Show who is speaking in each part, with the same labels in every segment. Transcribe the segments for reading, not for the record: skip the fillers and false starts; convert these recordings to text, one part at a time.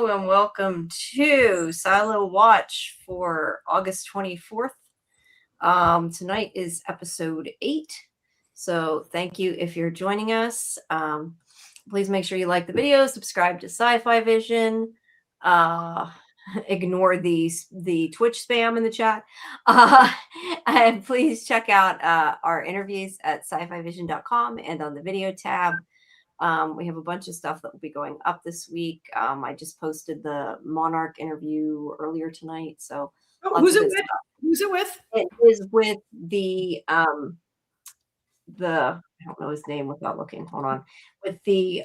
Speaker 1: and welcome to Silo Watch for August 24th. Tonight is episode 8. So thank you if you're joining us. Please make sure you like the video, subscribe to Sci-Fi-Vision, ignore the Twitch spam in the chat, and please check out our interviews at scifivision.com and on the video tab. We have a bunch of stuff that will be going up this week. I just posted the Monarch interview earlier tonight. So
Speaker 2: who's it with? Stuff. Who's it with?
Speaker 1: It is with the I don't know his name without looking. Hold on. With the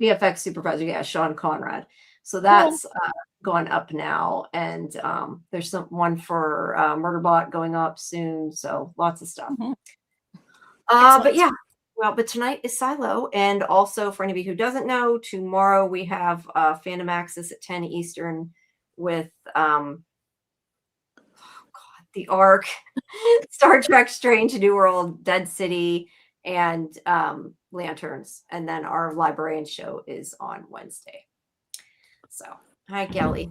Speaker 1: VFX supervisor, yeah, Sean Conrad. So that's going up now, and there's one for Murderbot going up soon. So lots of stuff. Mm-hmm. But yeah. Well, but tonight is Silo, and also for anybody who doesn't know, tomorrow we have Fandom Access at 10 Eastern with the Ark, Star Trek: Strange New World, Dead City, and Lanterns, and then our librarian show is on Wednesday. So, hi, Kelly.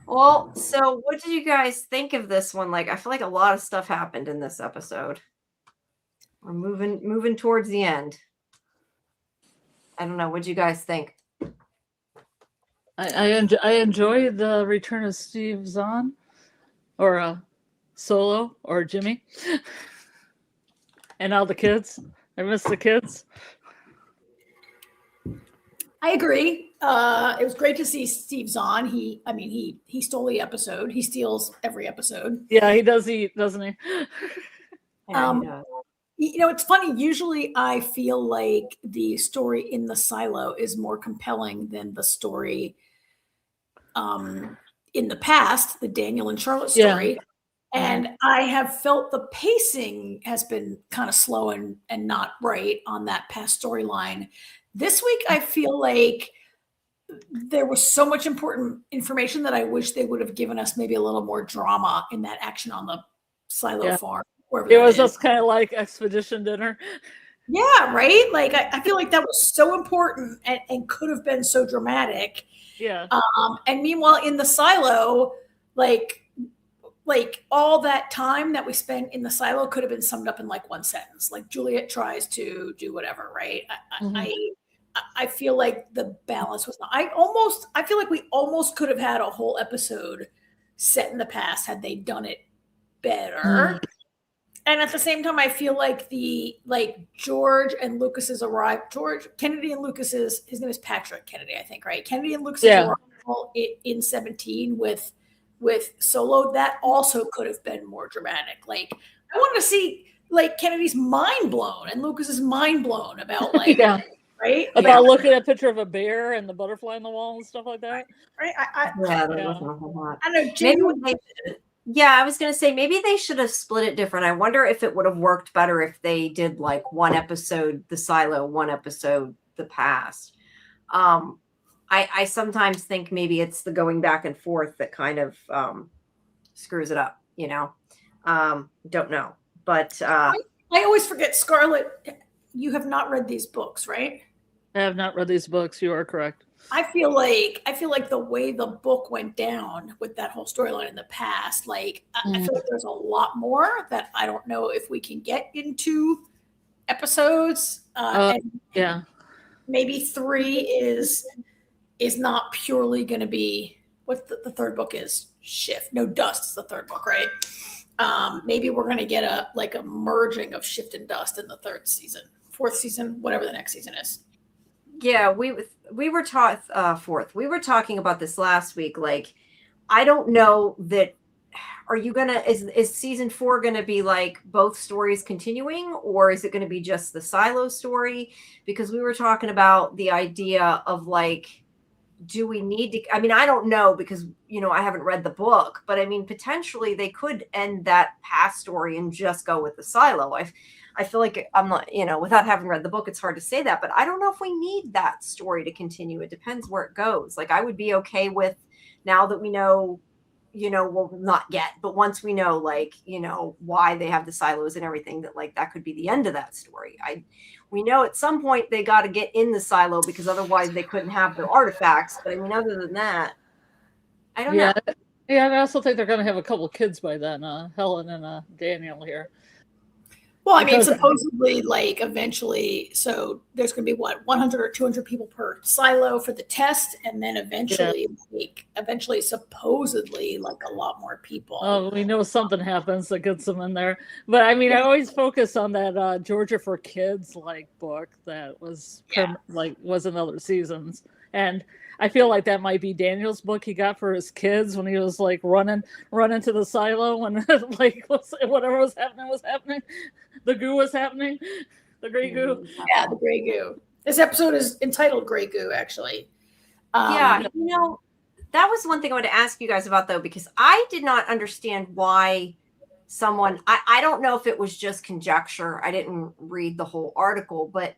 Speaker 1: Well, so what did you guys think of this one? Like, I feel like a lot of stuff happened in this episode. We're moving towards the end. I don't know. What do you guys think?
Speaker 3: I enjoy the return of Steve Zahn, or Solo, or Jimmy, and all the kids. I miss the kids.
Speaker 2: I agree. It was great to see Steve Zahn. He stole the episode. He steals every episode.
Speaker 3: Yeah, he does eat, doesn't he?
Speaker 1: Yeah, he does.
Speaker 2: You know, it's funny. Usually I feel like the story in the silo is more compelling than the story in the past, the Daniel and Charlotte story. Yeah. And I have felt the pacing has been kind of slow and not right on that past storyline. This week, I feel like there was so much important information that I wish they would have given us maybe a little more drama in that action on the silo farm.
Speaker 3: It was just kind of like expedition dinner.
Speaker 2: Yeah, right? Like, I feel like that was so important and could have been so dramatic.
Speaker 3: Yeah.
Speaker 2: And meanwhile, in the silo, like all that time that we spent in the silo could have been summed up in like one sentence. Like, Juliet tries to do whatever, right? I feel like the balance was not. I feel like we almost could have had a whole episode set in the past had they done it better. And at the same time, I feel like George and Lucas's Kennedy and Lucas's, his name is Patrick Kennedy, I think, right? Kennedy and Lucas's arrival in 17 with Solo, that also could have been more dramatic. Like, I wanted to see like Kennedy's mind blown and Lucas's mind blown about like, right?
Speaker 3: About looking at a picture of a bear and the butterfly on the wall and stuff like that.
Speaker 2: Right.
Speaker 1: That wasn't a whole lot.
Speaker 2: I don't know.
Speaker 1: Yeah, I was going to say, maybe they should have split it different. I wonder if it would have worked better if they did like one episode, the silo, one episode, the past. I sometimes think maybe it's the going back and forth that kind of screws it up, you know? Don't know. But
Speaker 2: I always forget, Scarlet, you have not read these books, right?
Speaker 3: I have not read these books. You are correct.
Speaker 2: I feel like the way the book went down with that whole storyline in the past, like I feel like there's a lot more that I don't know if we can get into episodes.
Speaker 3: Yeah,
Speaker 2: maybe 3 is not purely going to be what the third book is. Shift, no, Dust is the third book, right? Maybe we're going to get a merging of Shift and Dust in the fourth season, whatever the next season is.
Speaker 1: Yeah, we were we were talking about this last week. Like, I don't know that. Are you gonna is season 4 gonna be like both stories continuing, or is it gonna be just the silo story? Because we were talking about the idea of like, do we need to? I mean, I don't know because I haven't read the book, but I mean, potentially they could end that past story and just go with the silo. I feel like I'm not, without having read the book, it's hard to say that, but I don't know if we need that story to continue. It depends where it goes. Like, I would be okay with, now that we know, well, not yet, but once we know, like, why they have the silos and everything, that like that could be the end of that story. We know at some point they got to get in the silo because otherwise they couldn't have their artifacts. But I mean, other than that, I don't know.
Speaker 3: Yeah, and I also think they're going to have a couple kids by then, Helen and Daniel here.
Speaker 2: Well, I mean, supposedly, like, eventually, so there's going to be, 100 or 200 people per silo for the test, and then eventually, supposedly, like, a lot more people.
Speaker 3: Oh, we know something happens that gets them in there. But, I mean, I always focus on that Georgia for Kids, like, book that was, was in other seasons. And I feel like that might be Daniel's book he got for his kids when he was, like, running to the silo when, like, whatever was happening. The goo was happening. The gray goo.
Speaker 2: Yeah, the gray goo. This episode is entitled Gray Goo, actually.
Speaker 1: That was one thing I wanted to ask you guys about, though, because I did not understand why someone, I don't know if it was just conjecture. I didn't read the whole article, but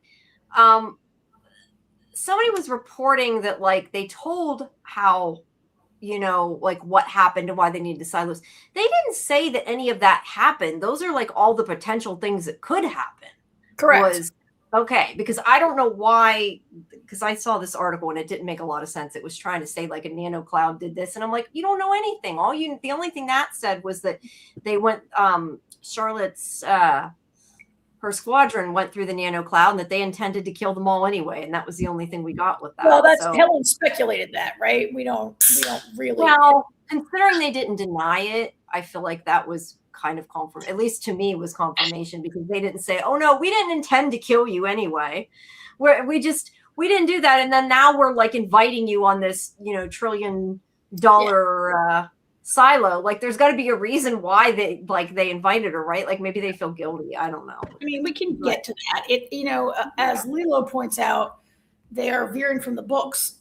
Speaker 1: somebody was reporting that, like, they told how, like what happened and why they needed the silos. They didn't say that any of that happened. Those are like all the potential things that could happen.
Speaker 2: Correct.
Speaker 1: Okay, because I don't know why, because I saw this article and it didn't make a lot of sense. It was trying to say like a nano cloud did this, and I'm like, you don't know anything. The only thing that said was that they went, Charlotte's her squadron went through the nano cloud and that they intended to kill them all anyway, and that was the only thing we got with that.
Speaker 2: Well, Helen speculated that, right? We don't really.
Speaker 1: Well, considering they didn't deny it, I feel like that was kind of confirmation. At least to me, was confirmation, because they didn't say, "Oh no, we didn't intend to kill you anyway. We didn't do that." And then now we're like inviting you on this, $1 trillion silo. Like, there's got to be a reason why they invited her, right? Like, maybe they feel guilty. I don't know.
Speaker 2: I mean, we can get to that. As Lilo points out, they are veering from the books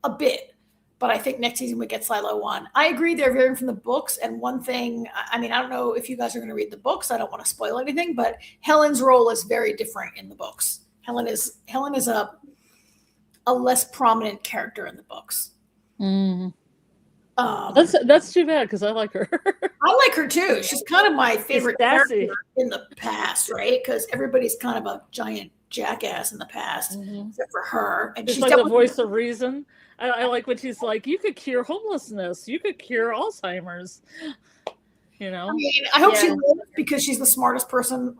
Speaker 2: a bit, but I think next season we get Silo 1. I agree they're veering from the books. And one thing, I mean, I don't know if you guys are going to read the books. I don't want to spoil anything, but Helen's role is very different in the books. Helen is a less prominent character in the books.
Speaker 3: Mm. That's too bad, because I like her.
Speaker 2: I like her too. She's kind of my favorite character in the past, right? Because everybody's kind of a giant jackass in the past, except for her. And
Speaker 3: she's like the voice of reason. I like when she's like, you could cure homelessness, you could cure Alzheimer's. I mean,
Speaker 2: I hope she lives, because she's the smartest person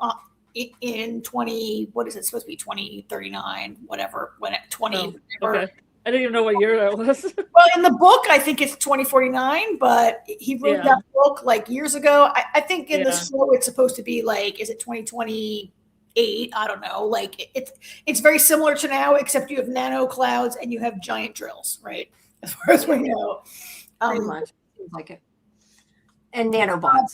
Speaker 2: in 20. What is it supposed to be? 2039, whatever. When it 20.
Speaker 3: Okay. I didn't even know what year that was.
Speaker 2: Well, in the book, I think it's 2049, but he wrote that book like years ago. I think in the show, it's supposed to be like, is it 2028? I don't know. Like, it's very similar to now, except you have nano clouds and you have giant drills, right? As far as we know.
Speaker 1: Pretty much. Seems like it. And nanobots.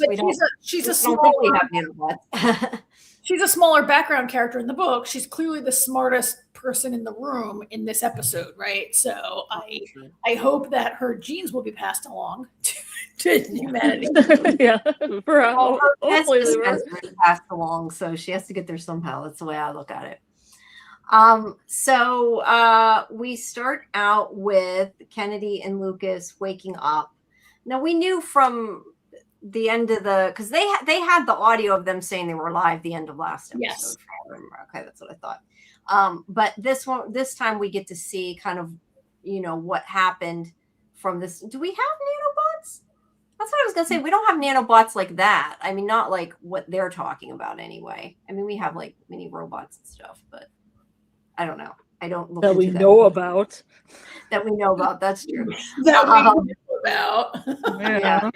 Speaker 2: She's a
Speaker 1: nanobots.
Speaker 2: She's a smaller background character in the book. She's clearly the smartest person in the room in this episode, right? So I hope that her genes will be passed along to humanity.
Speaker 1: Hopefully they were passed along, so she has to get there somehow. That's the way I look at it. So we start out with Kennedy and Lucas waking up. Now, we knew from the end of because they had the audio of them saying they were alive the end of last episode.
Speaker 2: Yes.
Speaker 1: Okay, that's what I thought. But this time we get to see kind of, what happened from this. Do we have nanobots? That's what I was gonna say. We don't have nanobots like that. I mean, not like what they're talking about anyway. I mean, we have like mini robots and stuff, but I don't know. I don't look
Speaker 3: that we know about.
Speaker 1: That we know about. That's true.
Speaker 2: That we know about.
Speaker 1: Yeah.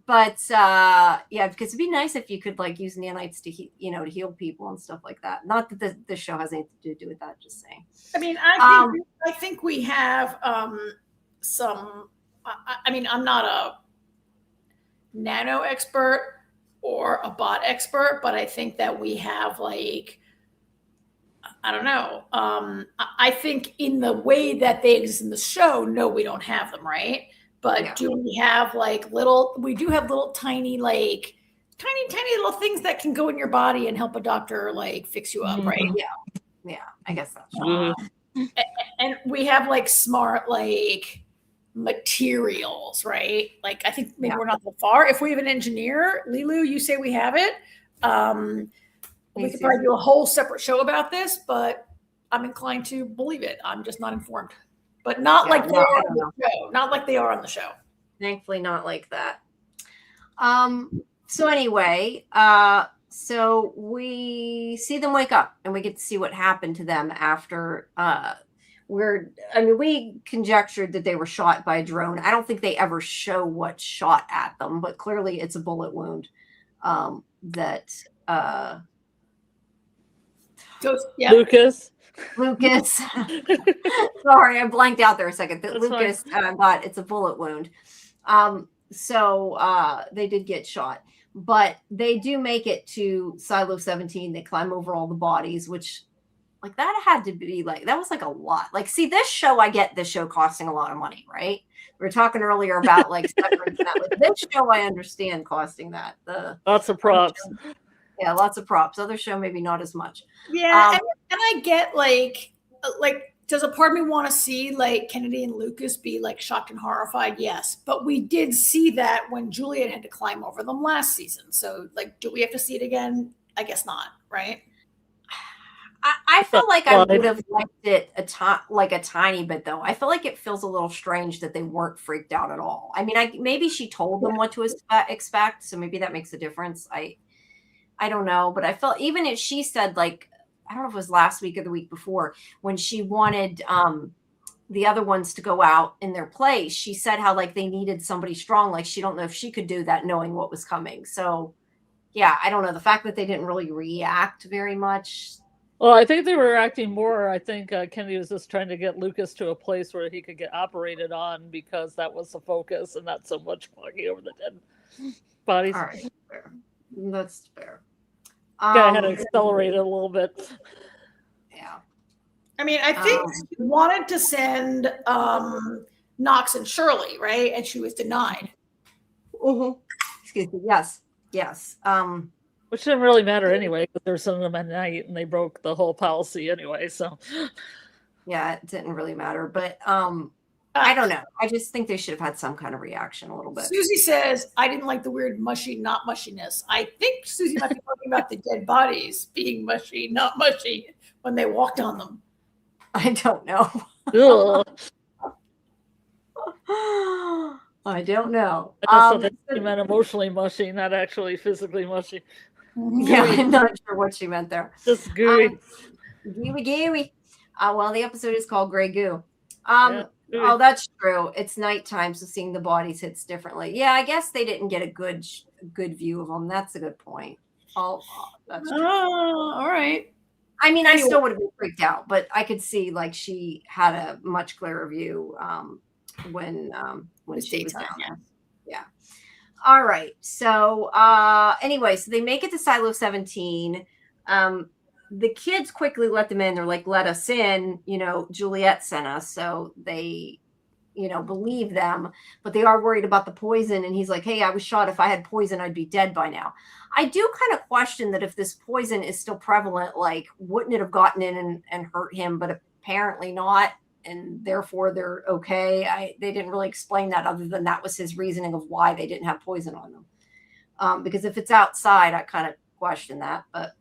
Speaker 1: Because it'd be nice if you could like use nanites to to heal people and stuff like that. Not that this show has anything to do with that. Just saying.
Speaker 2: I mean, I think we have some. I mean, I'm not a nano expert or a bot expert, but I think that we have like, I don't know. I think in the way that they exist in the show, no, we don't have them, right? But do we have like we do have little tiny little things that can go in your body and help a doctor like fix you up, right?
Speaker 1: Yeah, I guess that's true.
Speaker 2: And we have like smart, like materials, right? Like, I think maybe we're not that far. If we have an engineer, Lilu, you say we have it. We could probably do a whole separate show about this, but I'm inclined to believe it. I'm just not informed. But not like they are on the show. Not like they are on the show.
Speaker 1: Thankfully, not like that. So anyway, so we see them wake up and we get to see what happened to them after we conjectured that they were shot by a drone. I don't think they ever show what shot at them, but clearly it's a bullet wound that
Speaker 3: Lucas.
Speaker 1: Sorry, I blanked out there a second. That Lucas thought it's a bullet wound. So they did get shot, but they do make it to Silo 17. They climb over all the bodies, which like that had to be like, that was like a lot. Like, see, this show costing a lot of money, right? We were talking earlier about like this show, I understand costing that.
Speaker 3: Lots of props.
Speaker 1: Yeah, lots of props. Other show, maybe not as much.
Speaker 2: Yeah, and I get like, does a part of me want to see like Kennedy and Lucas be like shocked and horrified? Yes, but we did see that when Juliet had to climb over them last season. So, like, do we have to see it again? I guess not, right?
Speaker 1: I feel like I would have liked it a tiny bit, though. I feel like it feels a little strange that they weren't freaked out at all. I mean, maybe she told them what to expect, so maybe that makes a difference. I don't know, but I felt even if she said, like, I don't know if it was last week or the week before, when she wanted the other ones to go out in their place, she said how like they needed somebody strong. Like she don't know if she could do that knowing what was coming. So yeah, I don't know. The fact that they didn't really react very much.
Speaker 3: Well, I think they were acting more. I think Kennedy was just trying to get Lucas to a place where he could get operated on because that was the focus and not so much walking over the dead bodies.
Speaker 1: All right. Fair. That's fair.
Speaker 3: I had to accelerate it a little bit.
Speaker 1: Yeah.
Speaker 2: I mean, I think she wanted to send Knox and Shirley, right? And she was denied.
Speaker 1: Mm-hmm. Excuse me. Yes.
Speaker 3: Which didn't really matter anyway, because there were some of them at night and they broke the whole policy anyway. So
Speaker 1: yeah, it didn't really matter. But I don't know. I just think they should have had some kind of reaction a little bit.
Speaker 2: Susie says, I didn't like the weird mushy, not mushiness. I think Susie might be talking about the dead bodies being mushy, not mushy when they walked on them.
Speaker 1: I don't know. I don't know.
Speaker 3: She meant emotionally mushy, not actually physically mushy.
Speaker 1: Yeah, I'm not sure what she meant there.
Speaker 3: Just gooey.
Speaker 1: Gooey. Well, the episode is called Grey Goo. Oh, that's true. It's nighttime, so seeing the bodies hits differently. Yeah, I guess they didn't get a good view of them. That's a good point. That's true.
Speaker 2: All right.
Speaker 1: I mean, I still would have been freaked out, but I could see like she had a much clearer view when she was down there. Yeah. All right. So anyway, so they make it to Silo 17. The kids quickly let them in. They're like, let us in. You know, Juliet sent us. So they, believe them. But they are worried about the poison. And he's like, hey, I was shot. If I had poison, I'd be dead by now. I do kind of question that if this poison is still prevalent, like, wouldn't it have gotten in and hurt him? But apparently not. And therefore, they're okay. They didn't really explain that other than that was his reasoning of why they didn't have poison on them. Because if it's outside, I kind of question that. But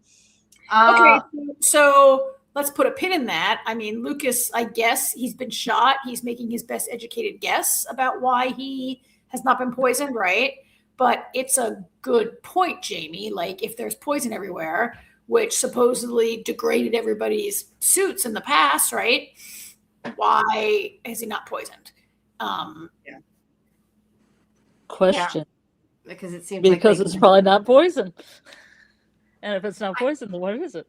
Speaker 2: okay, so let's put a pin in that. I mean, Lucas, I guess he's been shot. He's making his best educated guess about why he has not been poisoned, right? But it's a good point, Jamie. Like, if there's poison everywhere, which supposedly degraded everybody's suits in the past, right? Why is he not poisoned?
Speaker 3: Question.
Speaker 1: Yeah. Because it seems
Speaker 3: it's probably not poison. And if it's not poison, then what is it?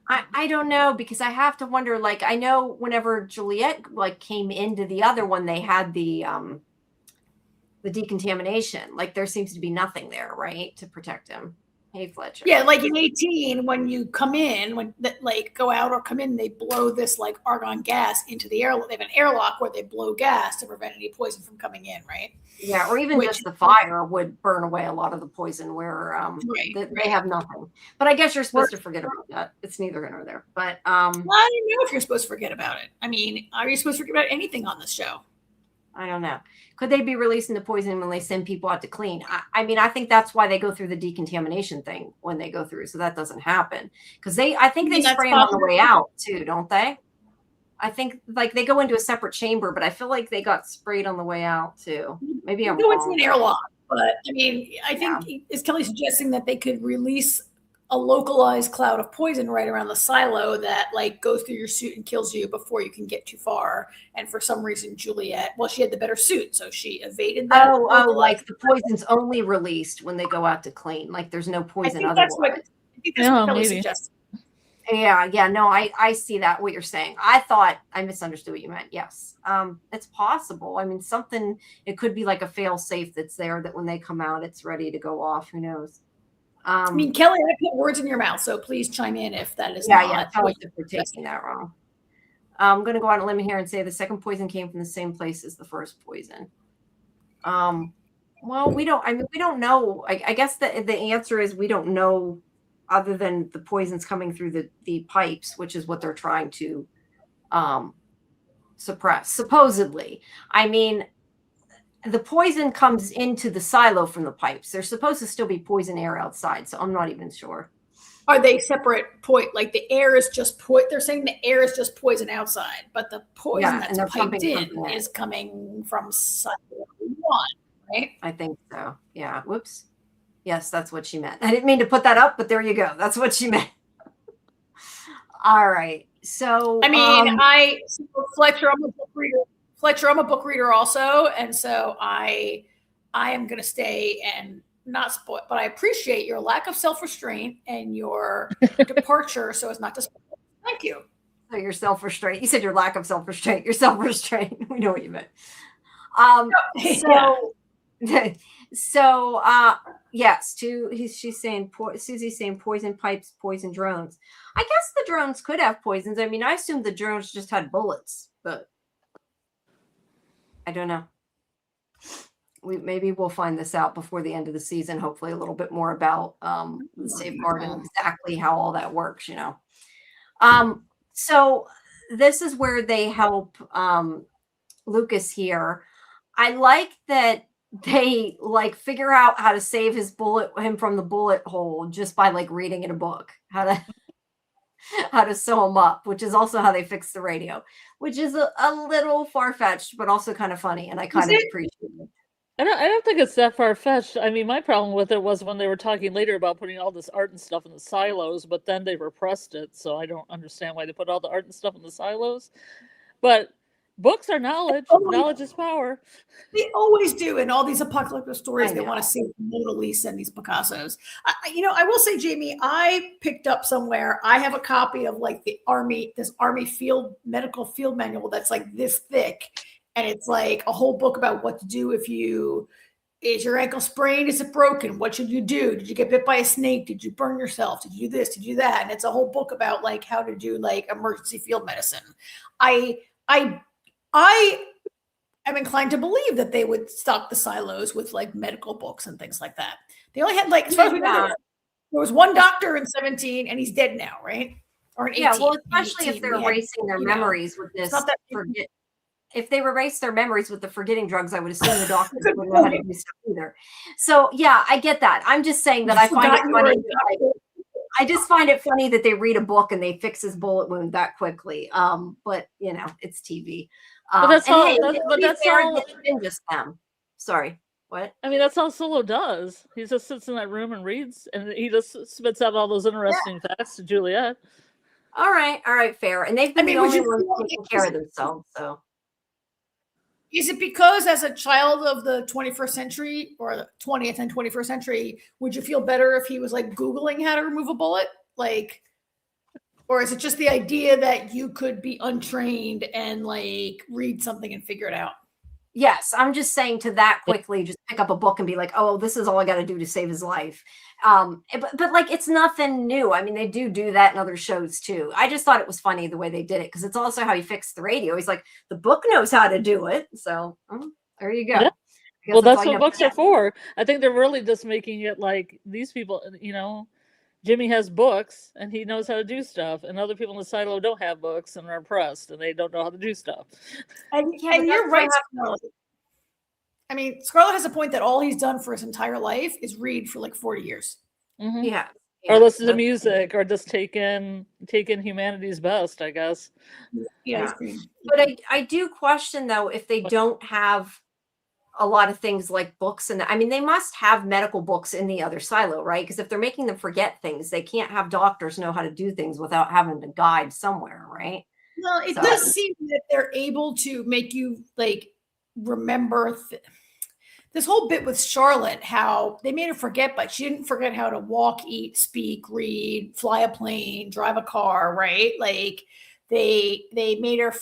Speaker 1: I don't know, because I have to wonder, like, I know whenever Juliet like came into the other one, they had the decontamination. Like, there seems to be nothing there, right, to protect him. Hey, Fletcher.
Speaker 2: Yeah, like in 18, when you come in, go out or come in, they blow this like argon gas into the air. They have an airlock where they blow gas to prevent any poison from coming in, right?
Speaker 1: Yeah, or even just the fire would burn away a lot of the poison where they have nothing. But I guess you're supposed to forget about that. It's neither here nor there. But
Speaker 2: well, I don't know if you're supposed to forget about it. I mean, are you supposed to forget about anything on this show?
Speaker 1: I don't know. Could they be releasing the poison when they send people out to clean? I mean, I think that's why they go through the decontamination thing when they go through, so that doesn't happen. Because I think they spray them on the way out too, don't they? I think like they go into a separate chamber, but I feel like they got sprayed on the way out too. Maybe I'm
Speaker 2: go
Speaker 1: wrong.
Speaker 2: into an airlock, but I mean, I think is Kelly suggesting that they could release a localized cloud of poison right around the silo that like goes through your suit and kills you before you can get too far. And for some reason, Juliet, well, she had the better suit, so she evaded that.
Speaker 1: Oh, like the poison's only released when they go out to clean. Like there's no poison otherwise.
Speaker 2: I think that's what Kelly suggested.
Speaker 1: Yeah, no, I see that what you're saying. I thought I misunderstood what you meant. Yes, it's possible. I mean, it could be like a fail safe that's there that when they come out, it's ready to go off. Who knows?
Speaker 2: I mean, Kelly, I put words in your mouth, so please chime in if that is
Speaker 1: not. Tell us if we're taking that wrong. I'm going to go on a limb here and say the second poison came from the same place as the first poison. Well, we don't. I mean, we don't know. I guess the answer is we don't know, other than the poisons coming through the pipes, which is what they're trying to suppress. Supposedly, I mean. The poison comes into the silo from the pipes. There's supposed to still be poison air outside, so I'm not even sure.
Speaker 2: Are they separate like the air is just they're saying the air is just poison outside, but the poison that's piped in is coming from silo 1, right?
Speaker 1: I think so. Yeah. Whoops. Yes, that's what she meant. I didn't mean to put that up, but there you go. That's what she meant. All right. So
Speaker 2: I mean, Fletcher, I'm a book reader. Fletcher, I'm a book reader also, and so I am going to stay and not spoil, but I appreciate your lack of self-restraint and your departure so as not to spoil. Thank you.
Speaker 1: So your self-restraint. You said your lack of self-restraint. Your self-restraint. We know what you meant. Yes, she's saying, Susie's saying poison pipes, poison drones. I guess the drones could have poisons. I mean, I assumed the drones just had bullets, but I don't know. Maybe we'll find this out before the end of the season. Hopefully, a little bit more about the safeguard and exactly how all that works. So this is where they help Lucas here. I like that they like figure out how to save him from the bullet hole just by like reading in a book how to sew him up, which is also how they fix the radio, which is a little far-fetched, but also kind of funny. And I kind of appreciate it.
Speaker 3: I don't think it's that far-fetched. I mean, my problem with it was when they were talking later about putting all this art and stuff in the silos, but then they repressed it. So I don't understand why they put all the art and stuff in the silos. But books are knowledge. Knowledge is power.
Speaker 2: They always do in all these apocalyptic stories. They want to see Mona Lisa and these Picassos. I will say, Jamie, I picked up somewhere. I have a copy of like this Army medical field manual that's like this thick, and it's like a whole book about what to do if is your ankle sprained? Is it broken? What should you do? Did you get bit by a snake? Did you burn yourself? Did you do this? Did you do that? And it's a whole book about like how to do like emergency field medicine. I am inclined to believe that they would stock the silos with like medical books and things like that. They only had like, as far as we know, there was one doctor in 17 and he's dead now, right? Or in 18.
Speaker 1: Yeah, well, especially if they're erasing their memories with this. If they erase their memories with the forgetting drugs, I would assume the doctors wouldn't know how to do stuff either. So yeah, I get that. I'm just saying that I find it funny. I just find it funny that they read a book and they fix his bullet wound that quickly. But it's TV.
Speaker 3: But that's all. That's all.
Speaker 1: Just them. Sorry. What?
Speaker 3: I mean, that's all Solo does. He just sits in that room and reads, and he just spits out all those interesting facts to Juliet.
Speaker 1: All right, fair. And they've been the only ones taking care of themselves. So,
Speaker 2: is it because as a child of the 21st century or the 20th and 21st century, would you feel better if he was like Googling how to remove a bullet? Like, or is it just the idea that you could be untrained and like read something and figure it out?
Speaker 1: Yes, I'm just saying to that quickly, just pick up a book and be like, oh, this is all I got to do to save his life. But like, it's nothing new. I mean, they do that in other shows too. I just thought it was funny the way they did it because it's also how he fixed the radio. He's like, the book knows how to do it. So there you go.
Speaker 3: Yeah. Well, that's what books are for. I think they're really just making it like these people, Jimmy has books and he knows how to do stuff, and other people in the silo don't have books and are oppressed and they don't know how to do stuff.
Speaker 2: And you're right. I mean, Scarlet has a point that all he's done for his entire life is read for like 40 years.
Speaker 3: Mm-hmm.
Speaker 1: Yeah.
Speaker 3: Or listen to music, or just take in humanity's best, I guess.
Speaker 2: Yeah.
Speaker 1: But I do question though if they don't have a lot of things like books, and I mean they must have medical books in the other silo, right? Because if they're making them forget things, they can't have doctors know how to do things without having to guide somewhere, right?
Speaker 2: Well, it does seem that they're able to make you like remember this whole bit with Charlotte, how they made her forget, but she didn't forget how to walk, eat, speak, read, fly a plane, drive a car, right? Like they made her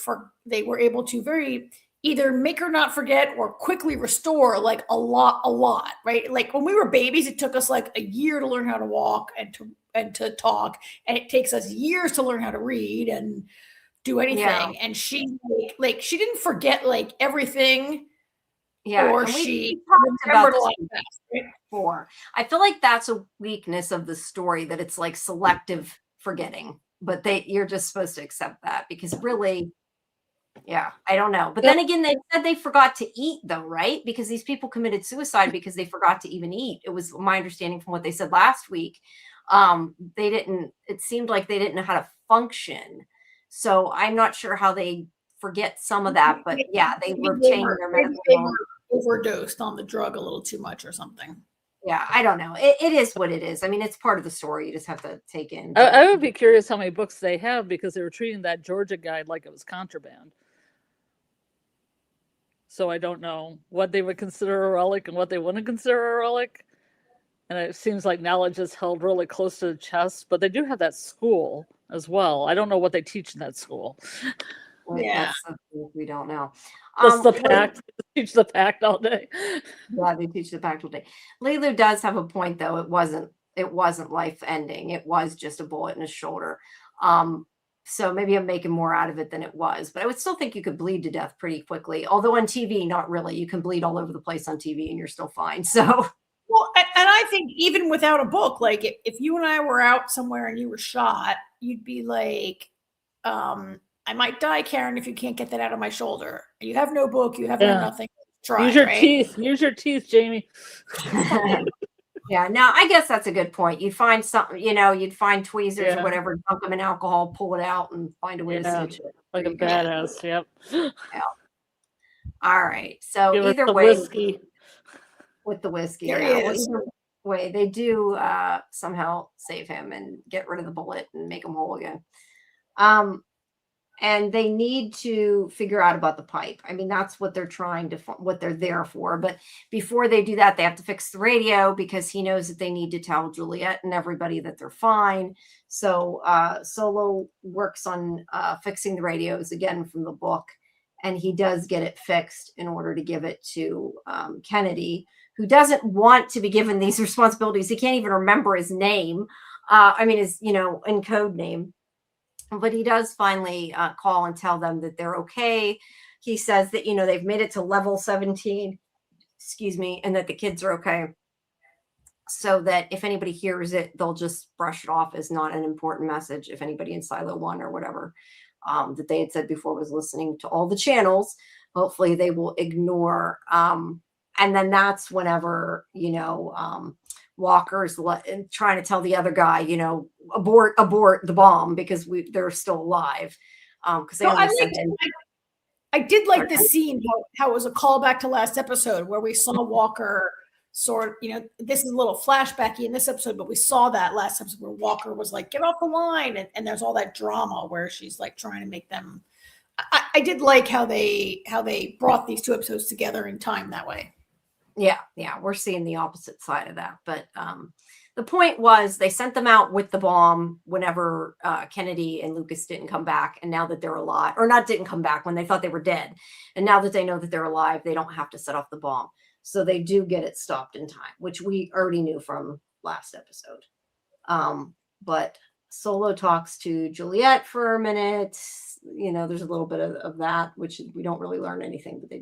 Speaker 2: they were able to very either make her not forget or quickly restore like a lot, right? Like when we were babies, it took us like a year to learn how to walk and to talk, and it takes us years to learn how to read and do anything.
Speaker 1: Yeah.
Speaker 2: And she like she didn't forget like everything.
Speaker 1: Yeah,
Speaker 2: or
Speaker 1: and
Speaker 2: she
Speaker 1: talked about
Speaker 2: remembered a
Speaker 1: this
Speaker 2: lot of that, right?
Speaker 1: before. I feel like that's a weakness of the story, that it's like selective forgetting, but you're just supposed to accept that because really, yeah, I don't know. But then again, they said they forgot to eat though, right? Because these people committed suicide because they forgot to even eat. It was my understanding from what they said last week. It seemed like they didn't know how to function. So I'm not sure how they forget some of that, but yeah, they retained their medical knowledge.
Speaker 2: Overdosed on the drug a little too much or something.
Speaker 1: Yeah, I don't know. It is what it is. I mean, it's part of the story. You just have to take in.
Speaker 3: I would be curious how many books they have, because they were treating that Georgia guide like it was contraband. So I don't know what they would consider a relic and what they wouldn't consider a relic. And it seems like knowledge is held really close to the chest, but they do have that school as well. I don't know what they teach in that school.
Speaker 2: Yeah,
Speaker 1: we don't know.
Speaker 3: Just the pact. Teach the pact all day.
Speaker 1: Yeah, they teach the pact all day. Lilu does have a point, though. It wasn't life ending. It was just a bullet in his shoulder. So maybe I'm making more out of it than it was. But I would still think you could bleed to death pretty quickly. Although on TV, not really. You can bleed all over the place on TV and you're still fine. So.
Speaker 2: Well, and I think even without a book, like if you and I were out somewhere and you were shot, you'd be like, I might die, Karen, if you can't get that out of my shoulder. You have no book, you have no nothing. Try,
Speaker 3: use your teeth. Use your teeth, Jamie.
Speaker 1: Yeah, now I guess that's a good point. You'd find something, you'd find tweezers or whatever, dunk them in alcohol, pull it out, and find a way to stitch it.
Speaker 3: Like a badass, yep.
Speaker 1: Yeah. All right. So
Speaker 3: Give
Speaker 1: either
Speaker 3: the
Speaker 1: way,
Speaker 3: whiskey.
Speaker 1: with the whiskey,
Speaker 2: There he is.
Speaker 1: either way, they do somehow save him and get rid of the bullet and make him whole again. And they need to figure out about the pipe. I mean, that's what they're what they're there for. But before they do that, they have to fix the radio because he knows that they need to tell Juliet and everybody that they're fine. So Solo works on fixing the radios again from the book. And he does get it fixed in order to give it to Kennedy, who doesn't want to be given these responsibilities. He can't even remember his name. His, in code name. But he does finally call and tell them that they're okay. He says that, they've made it to level 17, and that the kids are okay. So that if anybody hears it, they'll just brush it off as not an important message. If anybody in Silo 1 or whatever that they had said before was listening to all the channels, hopefully they will ignore. And then that's whenever, Walker's trying to tell the other guy, abort the bomb because they're still alive. Because
Speaker 2: I did like this scene, how it was a callback to last episode where we saw Walker this is a little flashbacky in this episode, but we saw that last episode where Walker was like, get off the line. And there's all that drama where she's like trying to make them. I did like how they brought these two episodes together in time that way.
Speaker 1: Yeah, we're seeing the opposite side of that. But the point was they sent them out with the bomb whenever Kennedy and Lucas didn't come back. And now that they're alive, or not didn't come back when they thought they were dead. And now that they know that they're alive, they don't have to set off the bomb. So they do get it stopped in time, which we already knew from last episode. But Solo talks to Juliet for a minute. There's a little bit of that, which we don't really learn anything, but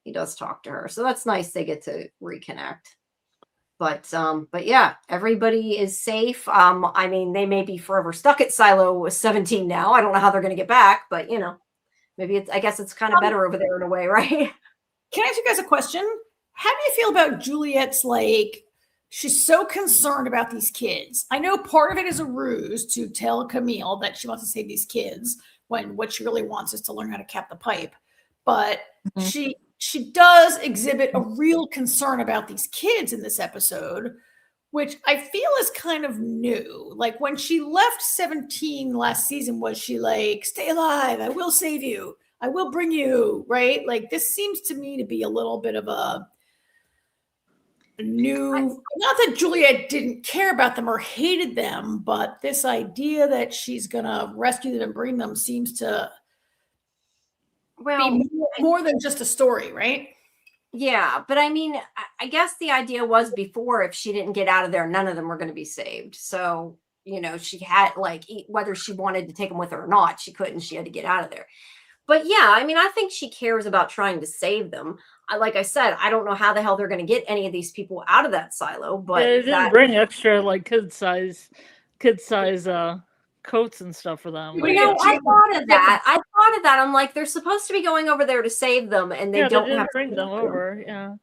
Speaker 1: he does talk to her. So that's nice. They get to reconnect. But yeah, everybody is safe. They may be forever stuck at Silo 17 now. I don't know how they're going to get back, but maybe I guess it's kind of better over there in a way, right?
Speaker 2: Can I ask you guys a question? how do you feel about Juliet's, like, she's so concerned about these kids? I know part of it is a ruse to tell Camille that she wants to save these kids when what she really wants is to learn how to cap the pipe. But she does exhibit a real concern about these kids in this episode, which I feel is kind of new. Like when she left 17 last season, was she like, stay alive, I will save you, I will bring you, right? Like this seems to me to be a little bit of a new, not that Juliet didn't care about them or hated them, but this idea that she's gonna rescue them and bring them seems to be more than just a story, right?
Speaker 1: Yeah, but I mean, I guess the idea was before, if she didn't get out of there, none of them were going to be saved. So, she had, like, whether she wanted to take them with her or not, she couldn't. She had to get out of there. But yeah, I mean, I think she cares about trying to save them. Like I said, I don't know how the hell they're going to get any of these people out of that silo, but
Speaker 3: they didn't bring extra, like, kid size coats and stuff for them.
Speaker 1: I thought of that. I'm like, they're supposed to be going over there to save them, and they don't have to
Speaker 3: bring them over. Yeah.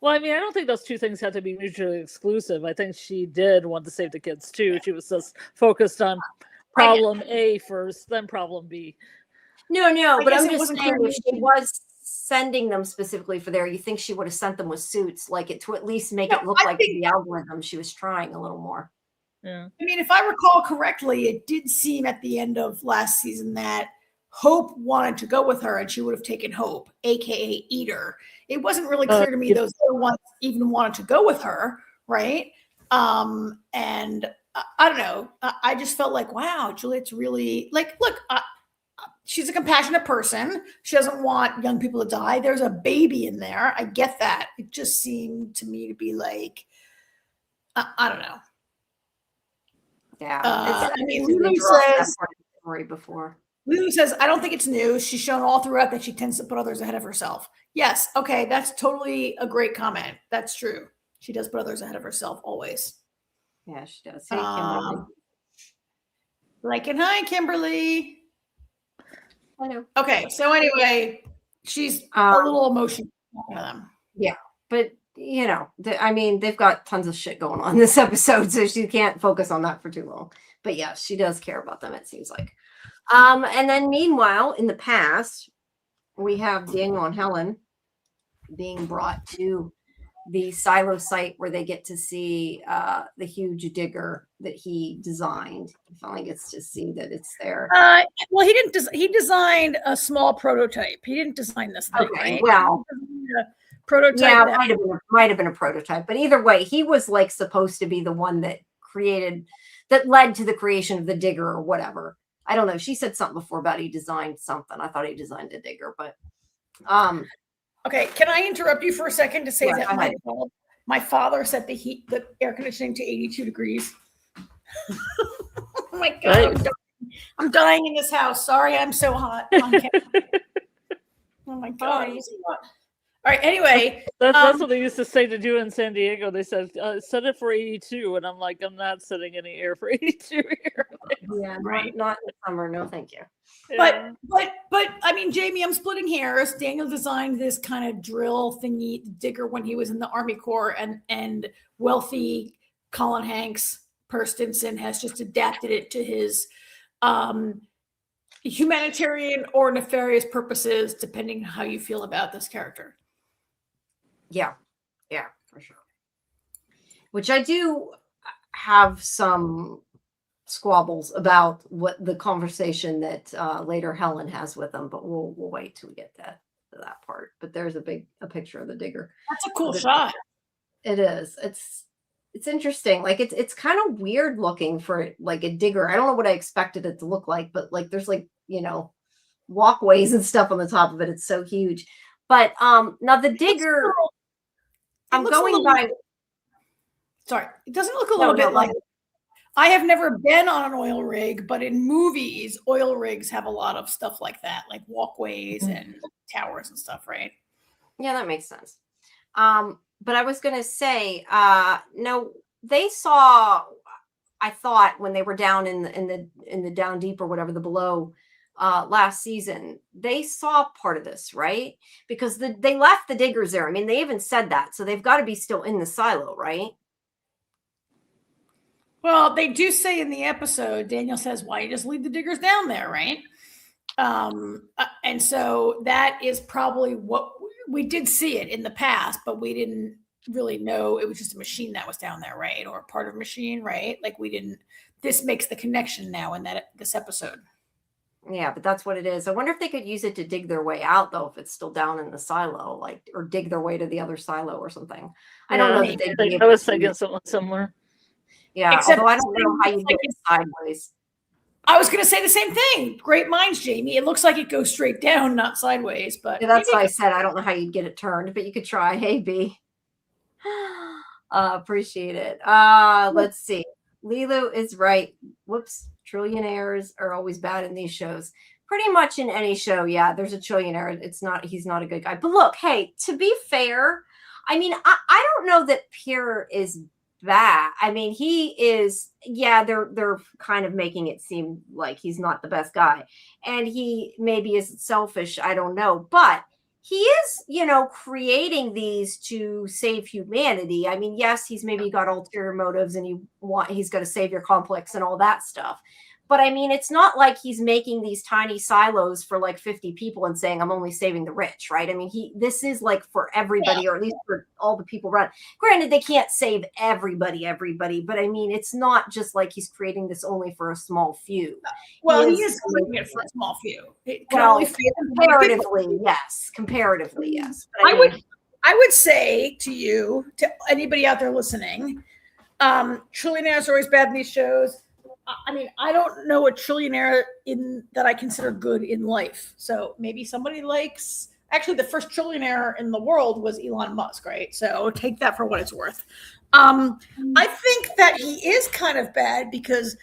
Speaker 3: Well, I mean, I don't think those two things have to be mutually exclusive. I think she did want to save the kids too. She was just focused on problem A first, then problem B.
Speaker 1: No, but I'm just saying, if she was sending them specifically for there, you think she would have sent them with suits, like it to at least make it look like the algorithm she was trying a little more.
Speaker 3: Yeah.
Speaker 2: I mean, if I recall correctly, it did seem at the end of last season that Hope wanted to go with her, and she would have taken Hope, aka Eater. It wasn't really clear to me those other ones even wanted to go with her, right? And I don't know. I just felt like, wow, Juliet's really like, look, she's a compassionate person. She doesn't want young people to die. There's a baby in there. I get that. It just seemed to me to be like, I don't know.
Speaker 1: Yeah.
Speaker 2: I mean, Lulu says, I don't think it's new. She's shown all throughout that she tends to put others ahead of herself. Yes. Okay. That's totally a great comment. That's true. She does put others ahead of herself always.
Speaker 1: Yeah, she does. Hey, Kimberly.
Speaker 2: Hi, Kimberly.
Speaker 1: Hello.
Speaker 2: Okay. So anyway, she's a little emotional to them.
Speaker 1: Yeah. But I mean, they've got tons of shit going on this episode, so she can't focus on that for too long. But yeah, she does care about them, it seems like. And then meanwhile, in the past, we have Daniel and Helen being brought to the silo site where they get to see the huge digger that he designed. He finally gets to see that it's there.
Speaker 2: Well, he didn't. He designed a small prototype. He didn't design this thing.
Speaker 1: Okay,
Speaker 2: right?
Speaker 1: well.
Speaker 2: Prototype.
Speaker 1: Yeah, might have been a prototype, but either way, he was like supposed to be the one that led to the creation of the digger or whatever. I don't know. She said something before about he designed something. I thought he designed a digger, but
Speaker 2: okay. Can I interrupt you for a second to say that my father set the air conditioning to 82 degrees. Oh my God, I'm dying in this house. Sorry, I'm so hot. Oh my God. All right. Anyway,
Speaker 3: that's what they used to say to do in San Diego. They said, set it for 82. And I'm like, I'm not setting any air for 82 here.
Speaker 1: Yeah, right. Not in the summer. No, thank you.
Speaker 2: Yeah. But I mean, Jamie, I'm splitting hairs. Daniel designed this kind of drill thingy digger when he was in the Army Corps, and wealthy Colin Hanks, Per Stinson, has just adapted it to his humanitarian or nefarious purposes, depending on how you feel about this character.
Speaker 1: Yeah, for sure. Which I do have some squabbles about what the conversation that later Helen has with him, but we'll wait till we get to that part. But there's a picture of the digger.
Speaker 2: That's a cool shot.
Speaker 1: It is. It's interesting. Like it's kind of weird looking for like a digger. I don't know what I expected it to look like, but like there's like walkways and stuff on the top of it. It's so huge. But now the digger. I'm going by.
Speaker 2: Sorry, it doesn't look a little bit like. I have never been on an oil rig, but in movies, oil rigs have a lot of stuff like that, like walkways and towers and stuff, right?
Speaker 1: Yeah, that makes sense. But I was going to say, no, they saw. I thought when they were down in the down deep or whatever, the below last season, they saw part of this, right? Because they left the diggers there. I mean, they even said that. So they've got to be still in the silo, right?
Speaker 2: Well, they do say in the episode, Daniel says, why you just leave the diggers down there, right? And so that is probably what we did see it in the past, but we didn't really know it was just a machine that was down there, right? Or part of a machine, right? Like we didn't, this makes the connection now in this episode.
Speaker 1: Yeah, but that's what it is. I wonder if they could use it to dig their way out, though, if it's still down in the silo, like, or dig their way to the other silo or something. I don't know that they'd be able
Speaker 3: I was
Speaker 1: to
Speaker 3: thinking something similar.
Speaker 1: Yeah,
Speaker 2: Except
Speaker 1: although I don't know how you get it sideways.
Speaker 2: I was going to say the same thing. Great minds, Jamie. It looks like it goes straight down, not sideways. But
Speaker 1: Yeah, that's why I said I don't know how you'd get it turned, but you could try. Hey, B. Appreciate it. Let's see. Lilu is right. Whoops. Trillionaires are always bad in these shows. Pretty much in any show, yeah, there's a trillionaire. He's not a good guy. But look, hey, to be fair, I mean, I don't know that Pierre is bad. I mean, he is, yeah, they're kind of making it seem like he's not the best guy. And he maybe is selfish, I don't know. But he is, creating these to save humanity. I mean, yes, he's maybe got ulterior motives and he's got a savior complex and all that stuff. But I mean, it's not like he's making these tiny silos for like 50 people and saying, I'm only saving the rich, right? I mean, this is like for everybody, or at least for all the people around. Granted, they can't save everybody, but I mean, it's not just like he's creating this only for a small few.
Speaker 2: Well, he is creating it for a small few.
Speaker 1: Comparatively, yes. Comparatively, yes. But
Speaker 2: I would say to you, to anybody out there listening, trillionaires are always bad in these shows. I mean, I don't know a trillionaire that I consider good in life. So maybe somebody likes. Actually, the first trillionaire in the world was Elon Musk, right? So take that for what it's worth. I think that he is kind of bad because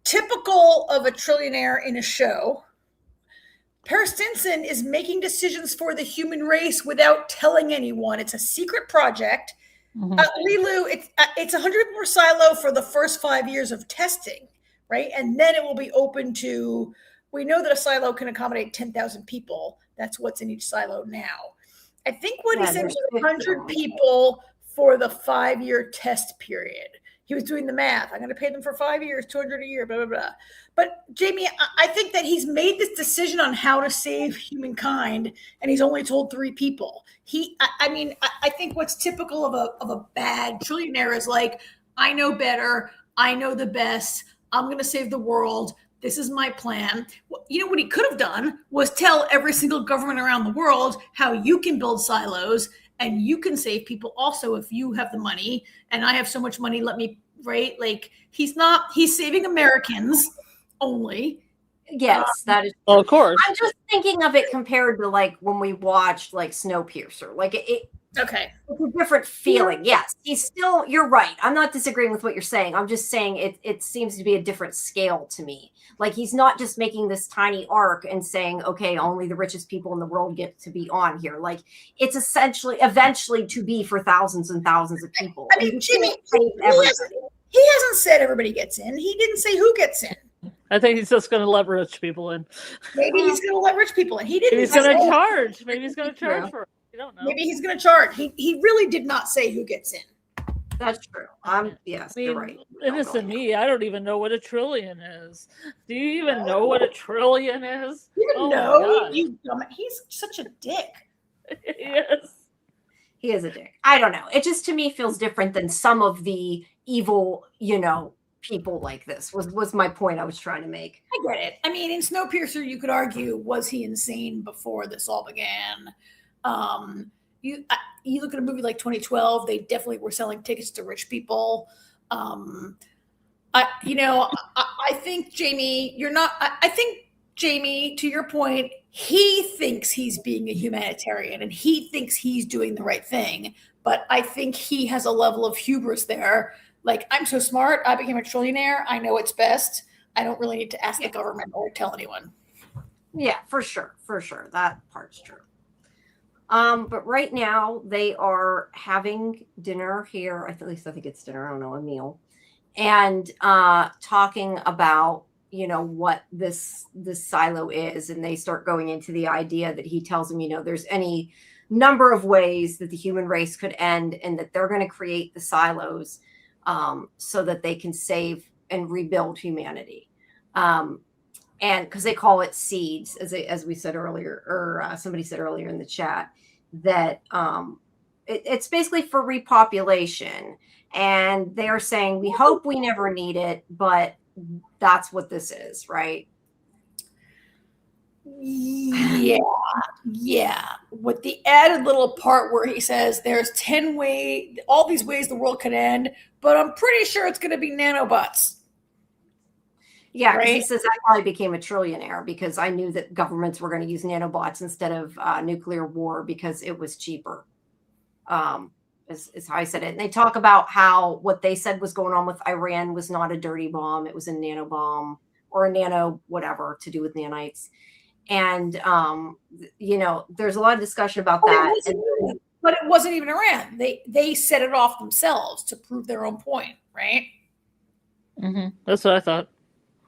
Speaker 2: typical of a trillionaire in a show, Paris Stinson is making decisions for the human race without telling anyone. It's a secret project. Mm-hmm. Lilu, it's 100% silo for the first 5 years of testing, right? And then it will be open to, we know that a silo can accommodate 10,000 people. That's what's in each silo now. I think what he said was 100 people for the 5-year test period. He was doing the math. I'm going to pay them for 5 years, 200 a year, blah, blah, blah. But Jamie, I think that he's made this decision on how to save humankind, and he's only told 3 people. I think what's typical of a bad trillionaire is like, I know better. I know the best. I'm going to save the world. This is my plan. You know what he could have done was tell every single government around the world how you can build silos and you can save people also if you have the money. And I have so much money, let me, right? Like he's saving Americans only.
Speaker 1: Yes, that is.
Speaker 3: Well, of course.
Speaker 1: I'm just thinking of it compared to like when we watched like Snowpiercer. Like
Speaker 2: okay.
Speaker 1: It's a different feeling. Yes, you're right. I'm not disagreeing with what you're saying. I'm just saying it seems to be a different scale to me. Like he's not just making this tiny arc and saying, okay, only the richest people in the world get to be on here. Like it's eventually to be for thousands and thousands of people.
Speaker 2: I mean, Jimmy, he hasn't said everybody gets in. He didn't say who gets in.
Speaker 3: I think he's just going to let rich people in.
Speaker 2: Maybe he's going to let rich people in. He didn't.
Speaker 3: He's going to charge. Maybe he's going to charge for it. You don't know.
Speaker 2: Maybe he's going to charge. He really did not say who gets in.
Speaker 1: That's true. Yes, you're right.
Speaker 3: Innocent me, I don't even know what a trillion is. Do you even know what a trillion is?
Speaker 2: You know, he's such a dick.
Speaker 3: Yes.
Speaker 1: He is a dick. I don't know. It just to me feels different than some of the evil, people like this was my point I was trying to make.
Speaker 2: I get it. I mean, in Snowpiercer, you could argue, was he insane before this all began? You look at a movie like 2012, they definitely were selling tickets to rich people. I think Jamie, I think Jamie, to your point, he thinks he's being a humanitarian and he thinks he's doing the right thing. But I think he has a level of hubris there. Like, I'm so smart. I became a trillionaire. I know what's best. I don't really need to ask the government or tell anyone.
Speaker 1: Yeah, for sure. For sure. That part's true. But right now they are having dinner here. At least I think it's dinner. I don't know, a meal. And talking about what this silo is, and they start going into the idea that he tells them, there's any number of ways that the human race could end, and that they're going to create the silos so that they can save and rebuild humanity. And because they call it seeds, as we said earlier, or somebody said earlier in the chat, that it's basically for repopulation. And they're saying, we hope we never need it, but that's what this is, right?
Speaker 2: Yeah. With the added little part where he says there's 10 ways, all these ways the world could end, but I'm pretty sure it's going to be nanobots.
Speaker 1: Yeah, because he says I probably became a trillionaire because I knew that governments were going to use nanobots instead of nuclear war because it was cheaper. Is how I said it. And they talk about how what they said was going on with Iran was not a dirty bomb. It was a nano bomb or a nano whatever to do with nanites. And, there's a lot of discussion about that.
Speaker 2: But it wasn't even Iran. They set it off themselves to prove their own point, right?
Speaker 3: Mm-hmm. That's what I thought.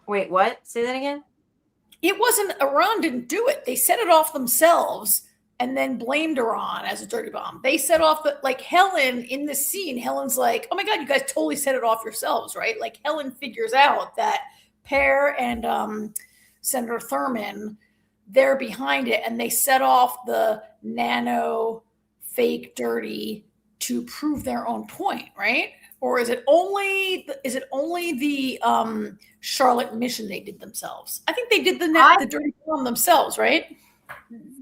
Speaker 1: Wait, what? Say that again?
Speaker 2: It wasn't, Iran didn't do it. They set it off themselves and then blamed Iran as a dirty bomb. They set off Helen in the scene. Helen's like, oh my God, you guys totally set it off yourselves, right? Like Helen figures out that Pear and Senator Thurman, they're behind it, and they set off the nano fake dirty to prove their own point, right? Or is it only the Scarlet mission they did themselves? I think they did the dirty bomb themselves, right?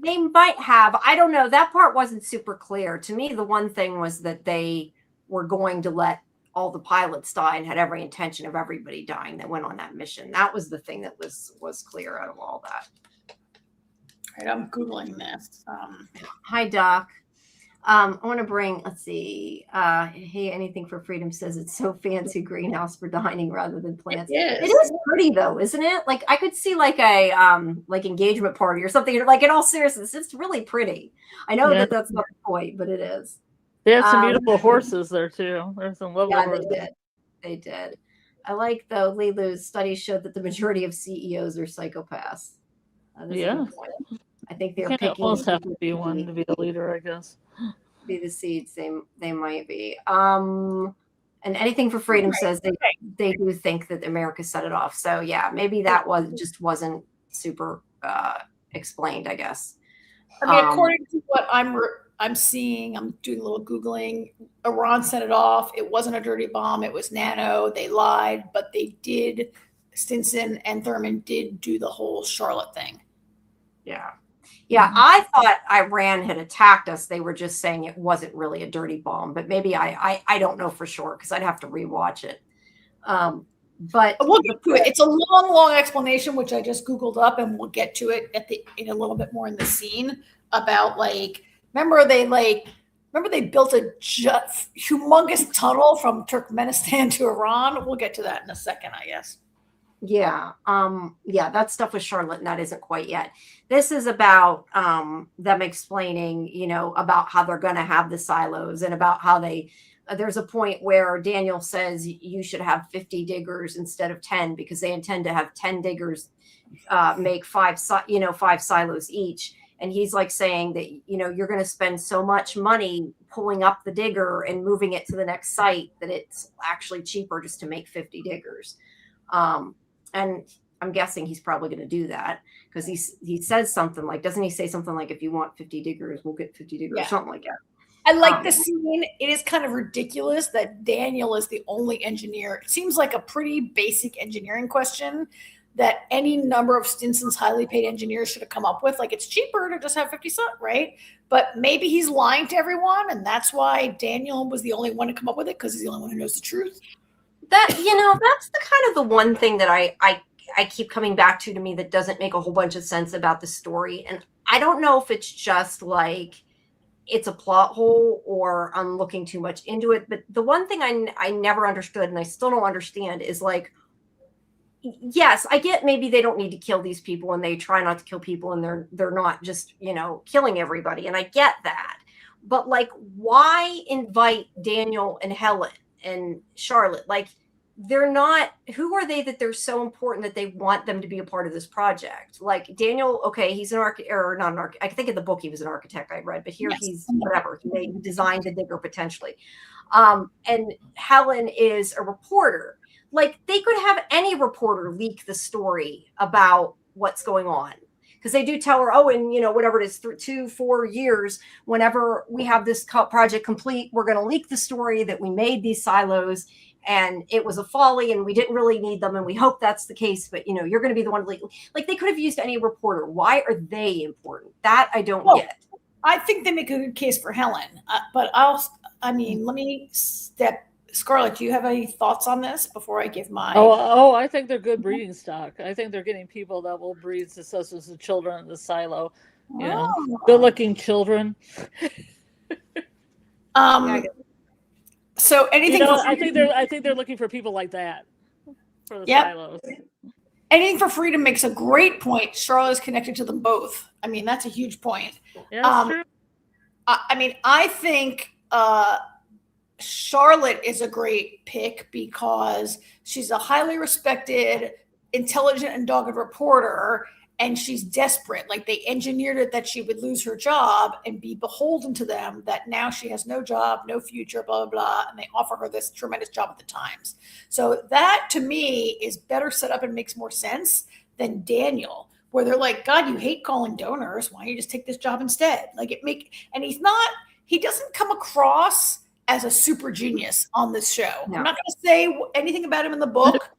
Speaker 1: They might have. I don't know. That part wasn't super clear. To me, the one thing was that they were going to let all the pilots die and had every intention of everybody dying that went on that mission. That was the thing that was clear out of all that.
Speaker 2: All right, I'm Googling this.
Speaker 1: Hi, Doc. I want to bring, let's see. Hey, Anything for Freedom says it's so fancy greenhouse for dining rather than plants. It is pretty though, isn't it? Like I could see like a engagement party or something. Like in all seriousness, it's really pretty. I know that that's not the point, but it is.
Speaker 3: They had some beautiful horses there too. There's some lovely horses.
Speaker 1: They did. I like though. Lilu's studies showed that the majority of CEOs are psychopaths.
Speaker 3: Yeah.
Speaker 1: I think they're
Speaker 3: picking. Almost have to be one to be the leader, I guess.
Speaker 1: Be the seeds they might be. And Anything for Freedom says they do think that America set it off. So yeah, maybe that wasn't super explained, I guess.
Speaker 2: I mean, according to what I'm seeing, I'm doing a little Googling. Iran set it off. It wasn't a dirty bomb. It was nano. They lied, but they did. Stinson and Thurman did do the whole Scarlet thing.
Speaker 1: Yeah. Yeah, I thought Iran had attacked us. They were just saying it wasn't really a dirty bomb, but maybe I don't know for sure because I'd have to rewatch it. But
Speaker 2: we'll get to it. It's a long explanation, which I just Googled up, and we'll get to it in a little bit more in the scene about remember they built a humongous tunnel from Turkmenistan to Iran. We'll get to that in a second, I guess.
Speaker 1: Yeah. That stuff with Scarlet, and that isn't quite yet. This is about them explaining, about how they're going to have the silos and about how there's a point where Daniel says you should have 50 diggers instead of 10 because they intend to have 10 diggers make five silos each. And he's saying that, you're going to spend so much money pulling up the digger and moving it to the next site that it's actually cheaper just to make 50 diggers. And I'm guessing he's probably going to do that because he says something doesn't he say something like, if you want 50 diggers, we'll get 50 diggers, something like that.
Speaker 2: I like the scene. It is kind of ridiculous that Daniel is the only engineer. It seems like a pretty basic engineering question that any number of Stinson's highly paid engineers should have come up with. It's cheaper to just have 50 right? But maybe he's lying to everyone, and that's why Daniel was the only one to come up with it because he's the only one who knows the truth.
Speaker 1: That's the kind of the one thing that I keep coming back to me that doesn't make a whole bunch of sense about the story. And I don't know if it's just it's a plot hole or I'm looking too much into it. But the one thing I never understood and I still don't understand is yes, I get maybe they don't need to kill these people and they try not to kill people and they're not just, killing everybody. And I get that. But why invite Daniel and Helen and Scarlet? they're not, who are they that they're so important that they want them to be a part of this project? Like Daniel, okay, he's an architect, or not an architect. I think in the book he was an architect, I read, but here he's whatever. He designed the digger potentially. And Helen is a reporter. Like they could have any reporter leak the story about what's going on. Because they do tell her, oh, and whatever it is, 2-4 years, whenever we have this project complete, we're going to leak the story that we made these silos and it was a folly and we didn't really need them. And we hope that's the case. But, you're going to be the one leak. Like they could have used any reporter. Why are they important? That I don't get.
Speaker 2: I think they make a good case for Helen. But let me step. Scarlet, do you have any thoughts on this before I give my...
Speaker 3: Oh, I think they're good breeding stock. I think they're getting people that will breed successors of children in the silo. Good-looking children.
Speaker 2: So anything...
Speaker 3: I think they're looking for people like that for the silos.
Speaker 2: Anything for freedom makes a great point. Charlotte is connected to them both. I mean, that's a huge point.
Speaker 3: Yeah, that's true.
Speaker 2: I think... Charlotte is a great pick because she's a highly respected, intelligent, and dogged reporter, and she's desperate. Like they engineered it that she would lose her job and be beholden to them, that now she has no job, no future, blah, blah, blah, and they offer her this tremendous job at the Times. So that, to me, is better set up and makes more sense than Daniel, where they're like, God, you hate calling donors. Why don't you just take this job instead? And he doesn't come across as a super genius on this show. No. I'm not going to say anything about him in the book.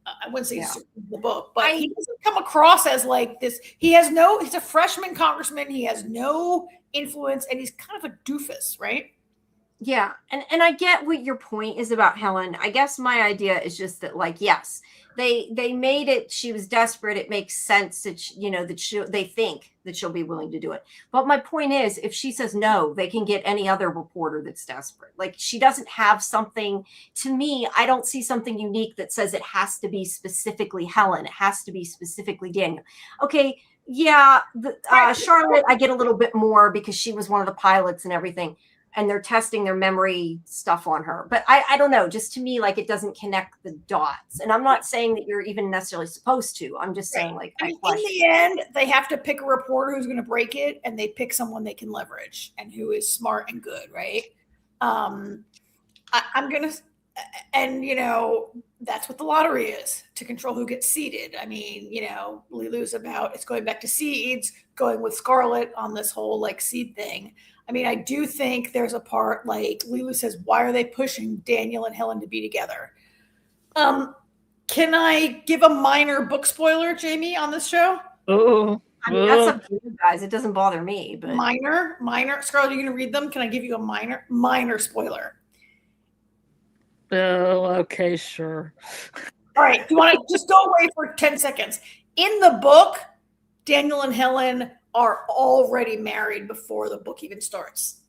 Speaker 2: I wouldn't say he's in the book, but he doesn't come across as like this. He's a freshman congressman. He has no influence and he's kind of a doofus, right?
Speaker 1: Yeah. And I get what your point is about Helen. I guess my idea is just that, like, yes, they made it. She was desperate. It makes sense that they think that she'll be willing to do it. But my point is, if she says no, they can get any other reporter that's desperate. Like she doesn't have something. To me, I don't see something unique that says it has to be specifically Helen. It has to be specifically Daniel. Okay. Yeah. Charlotte, I get a little bit more because she was one of the pilots and everything. And they're testing their memory stuff on her. But I don't know, just to me, like it doesn't connect the dots. And I'm not saying that you're even necessarily supposed to. I'm just saying like,
Speaker 2: in the end, they have to pick a reporter who's going to break it and they pick someone they can leverage and who is smart and good. Right. I'm going to, and that's what the lottery is, to control who gets seated. I mean, Lilu's it's going back to seeds, going with Scarlet on this whole like seed thing. I mean, I do think there's a part like Lilu says, why are they pushing Daniel and Helen to be together? Can I give a minor book spoiler, Jamie, on this show?
Speaker 3: Oh,
Speaker 1: I mean, that's up to you guys. It doesn't bother me, but
Speaker 2: minor. Scarlett, are you going to read them? Can I give you a minor spoiler?
Speaker 3: Oh, okay, sure.
Speaker 2: All right. Do you want to just go away for 10 seconds? In the book, Daniel and Helen are already married before the book even starts.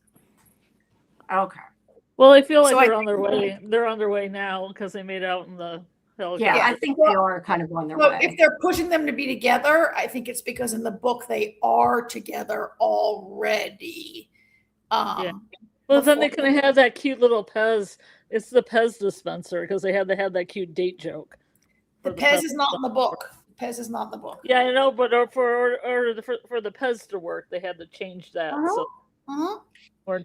Speaker 1: Okay.
Speaker 3: Well, I feel like they're on their way. They're on their way now because they made out in the helicopter.
Speaker 1: Yeah, I think they are kind of on their way.
Speaker 2: If they're pushing them to be together, I think it's because in the book they are together already.
Speaker 3: Well, then they can have that cute little Pez. It's the Pez dispenser because they had that cute date joke.
Speaker 2: The Pez is not in the book. Pez is not in the book.
Speaker 3: Yeah, I know, but for the Pez to work, they had to change that. So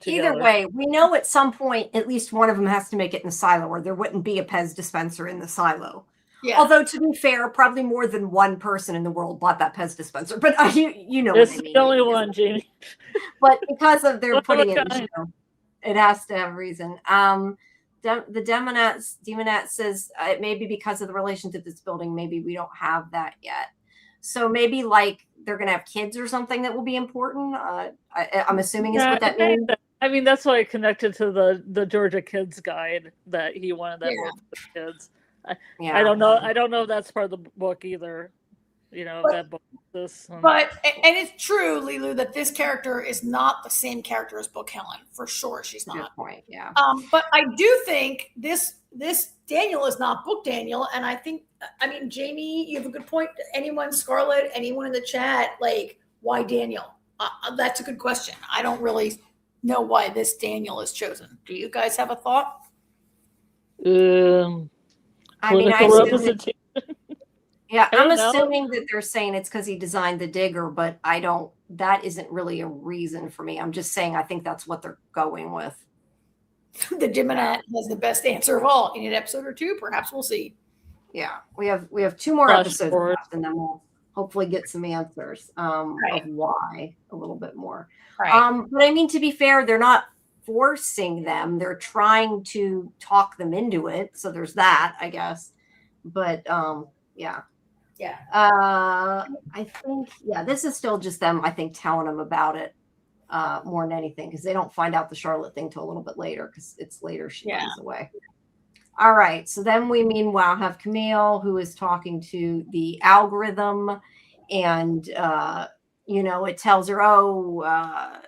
Speaker 1: either way, we know at some point at least one of them has to make it in the silo, or there wouldn't be a Pez dispenser in the silo. Yeah. Although to be fair, probably more than one person in the world bought that Pez dispenser. But you know,
Speaker 3: it's
Speaker 1: what I mean.
Speaker 3: The only one, Jamie.
Speaker 1: But because of their putting it in the show, it has to have a reason. The Demonette says it may be because of the relationship that's building. Maybe we don't have that yet. So maybe like they're going to have kids or something that will be important. I'm assuming is what that means.
Speaker 3: I mean, that's why I connected to the Georgia Kids Guide that he wanted that book for kids. I don't know. I don't know if that's part of the book either. That book.
Speaker 2: But it's true, Lilu, that this character is not the same character as Book Helen. For sure, she's not.
Speaker 1: Good point. Yeah.
Speaker 2: But I do think this Daniel is not Book Daniel, and I mean, Jamie, you have a good point. Anyone, Scarlet, anyone in the chat, like, why Daniel? That's a good question. I don't really know why this Daniel is chosen. Do you guys have a thought?
Speaker 1: I mean, I
Speaker 3: Political
Speaker 1: assume that,
Speaker 3: representation.
Speaker 1: yeah,
Speaker 3: I
Speaker 1: I'm
Speaker 3: don't know.
Speaker 1: assuming that they're saying it's because he designed the digger, but I don't, that isn't really a reason for me. I'm just saying I think that's what they're going with.
Speaker 2: The Diminat has the best answer of all. In an episode or two, perhaps we'll see.
Speaker 1: Yeah, we have 2 more
Speaker 3: Flash
Speaker 1: episodes
Speaker 3: forward.
Speaker 1: left, and then we'll hopefully get some answers
Speaker 2: Right.
Speaker 1: of why a little bit more.
Speaker 2: Right.
Speaker 1: But I mean, to be fair, they're not forcing them; they're trying to talk them into it. So there's that, I guess. But yeah,
Speaker 2: Yeah.
Speaker 1: I think this is still just them. I think telling them about it more than anything, because they don't find out the Charlotte thing till a little bit later, because it's later she runs away. All right, so then we meanwhile have Camille, who is talking to the algorithm, and it tells her, I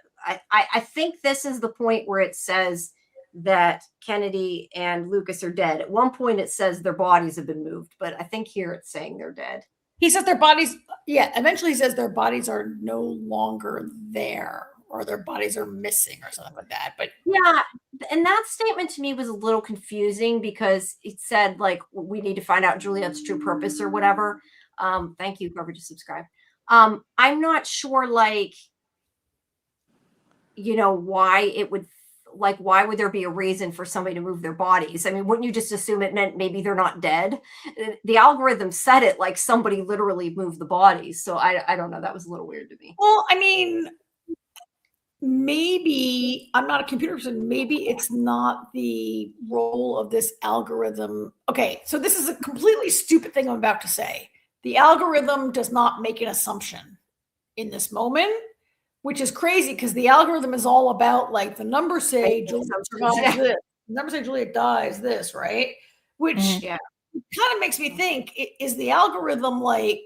Speaker 1: think this is the point where it says that Kennedy and Lucas are dead. At one point it says their bodies have been moved, but I think here it's saying they're dead.
Speaker 2: He says their bodies, eventually he says their bodies are no longer there, or their bodies are missing or something like that. But
Speaker 1: yeah, and that statement to me was a little confusing, because it said, like, we need to find out Juliet's true purpose or whatever. Thank you, whoever just subscribed. I'm not sure, like, why it would, like, why would there be a reason for somebody to move their bodies? I mean, wouldn't you just assume it meant maybe they're not dead? The algorithm said it like somebody literally moved the bodies. So I don't know. That was a little weird to me.
Speaker 2: Well, I mean, maybe I'm not a computer person. Maybe it's not the role of this algorithm. Okay, so this is a completely stupid thing I'm about to say. The algorithm does not make an assumption in this moment, which is crazy, because the algorithm is all about, like, the numbers say Juliet survives this, the numbers say Juliet dies this, right? Which kind of makes me think, is the algorithm, like,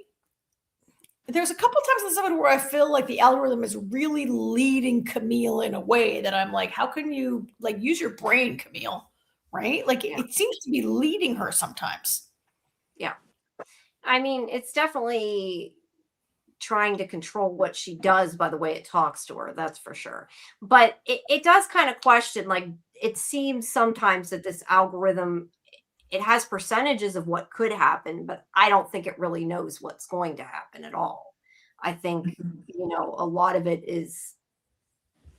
Speaker 2: there's a couple times in this episode where I feel like the algorithm is really leading Camille in a way that I'm like, how can you, like, use your brain, Camille? Right? Like, it seems to be leading her sometimes.
Speaker 1: Yeah. I mean, it's definitely trying to control what she does by the way it talks to her. That's for sure. But it does kind of question, like, it seems sometimes that this algorithm, it has percentages of what could happen, but I don't think it really knows what's going to happen at all. I think, a lot of it is,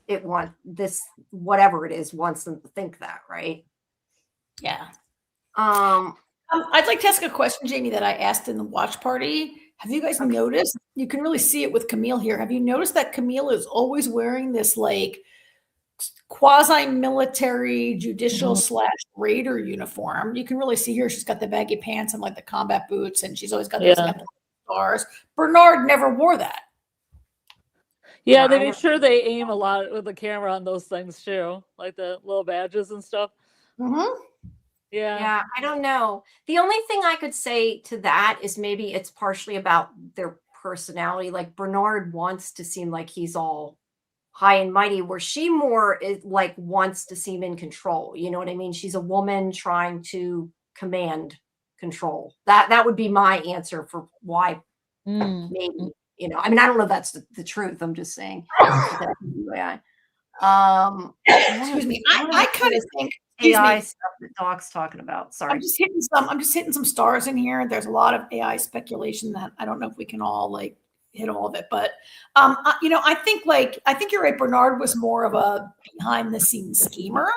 Speaker 1: it wants this, whatever it is, wants them to think that, right?
Speaker 2: Yeah. I'd like to ask a question, Jamie, that I asked in the watch party. Have you guys noticed? You can really see it with Camille here. Have you noticed that Camille is always wearing this, like, quasi-military judicial / raider uniform? You can really see here she's got the baggy pants and, like, the combat boots, and she's always got those stars. Bernard never wore that.
Speaker 3: Yeah, they make sure they aim a lot with the camera on those things too, like the little badges and stuff.
Speaker 1: Yeah, I don't know. The only thing I could say to that is maybe it's partially about their personality. Like, Bernard wants to seem like he's all high and mighty, where she more is like wants to seem in control. You know what I mean? She's a woman trying to command control. That would be my answer for why maybe, I mean, I don't know if that's the truth. I'm just saying.
Speaker 2: Excuse me. I kind of think
Speaker 1: AI stuff that Doc's talking about. Sorry.
Speaker 2: I'm just hitting some stars in here. There's a lot of AI speculation that I don't know if we can all, like, hit all of it, but I think you're right. Bernard was more of a behind the scenes schemer,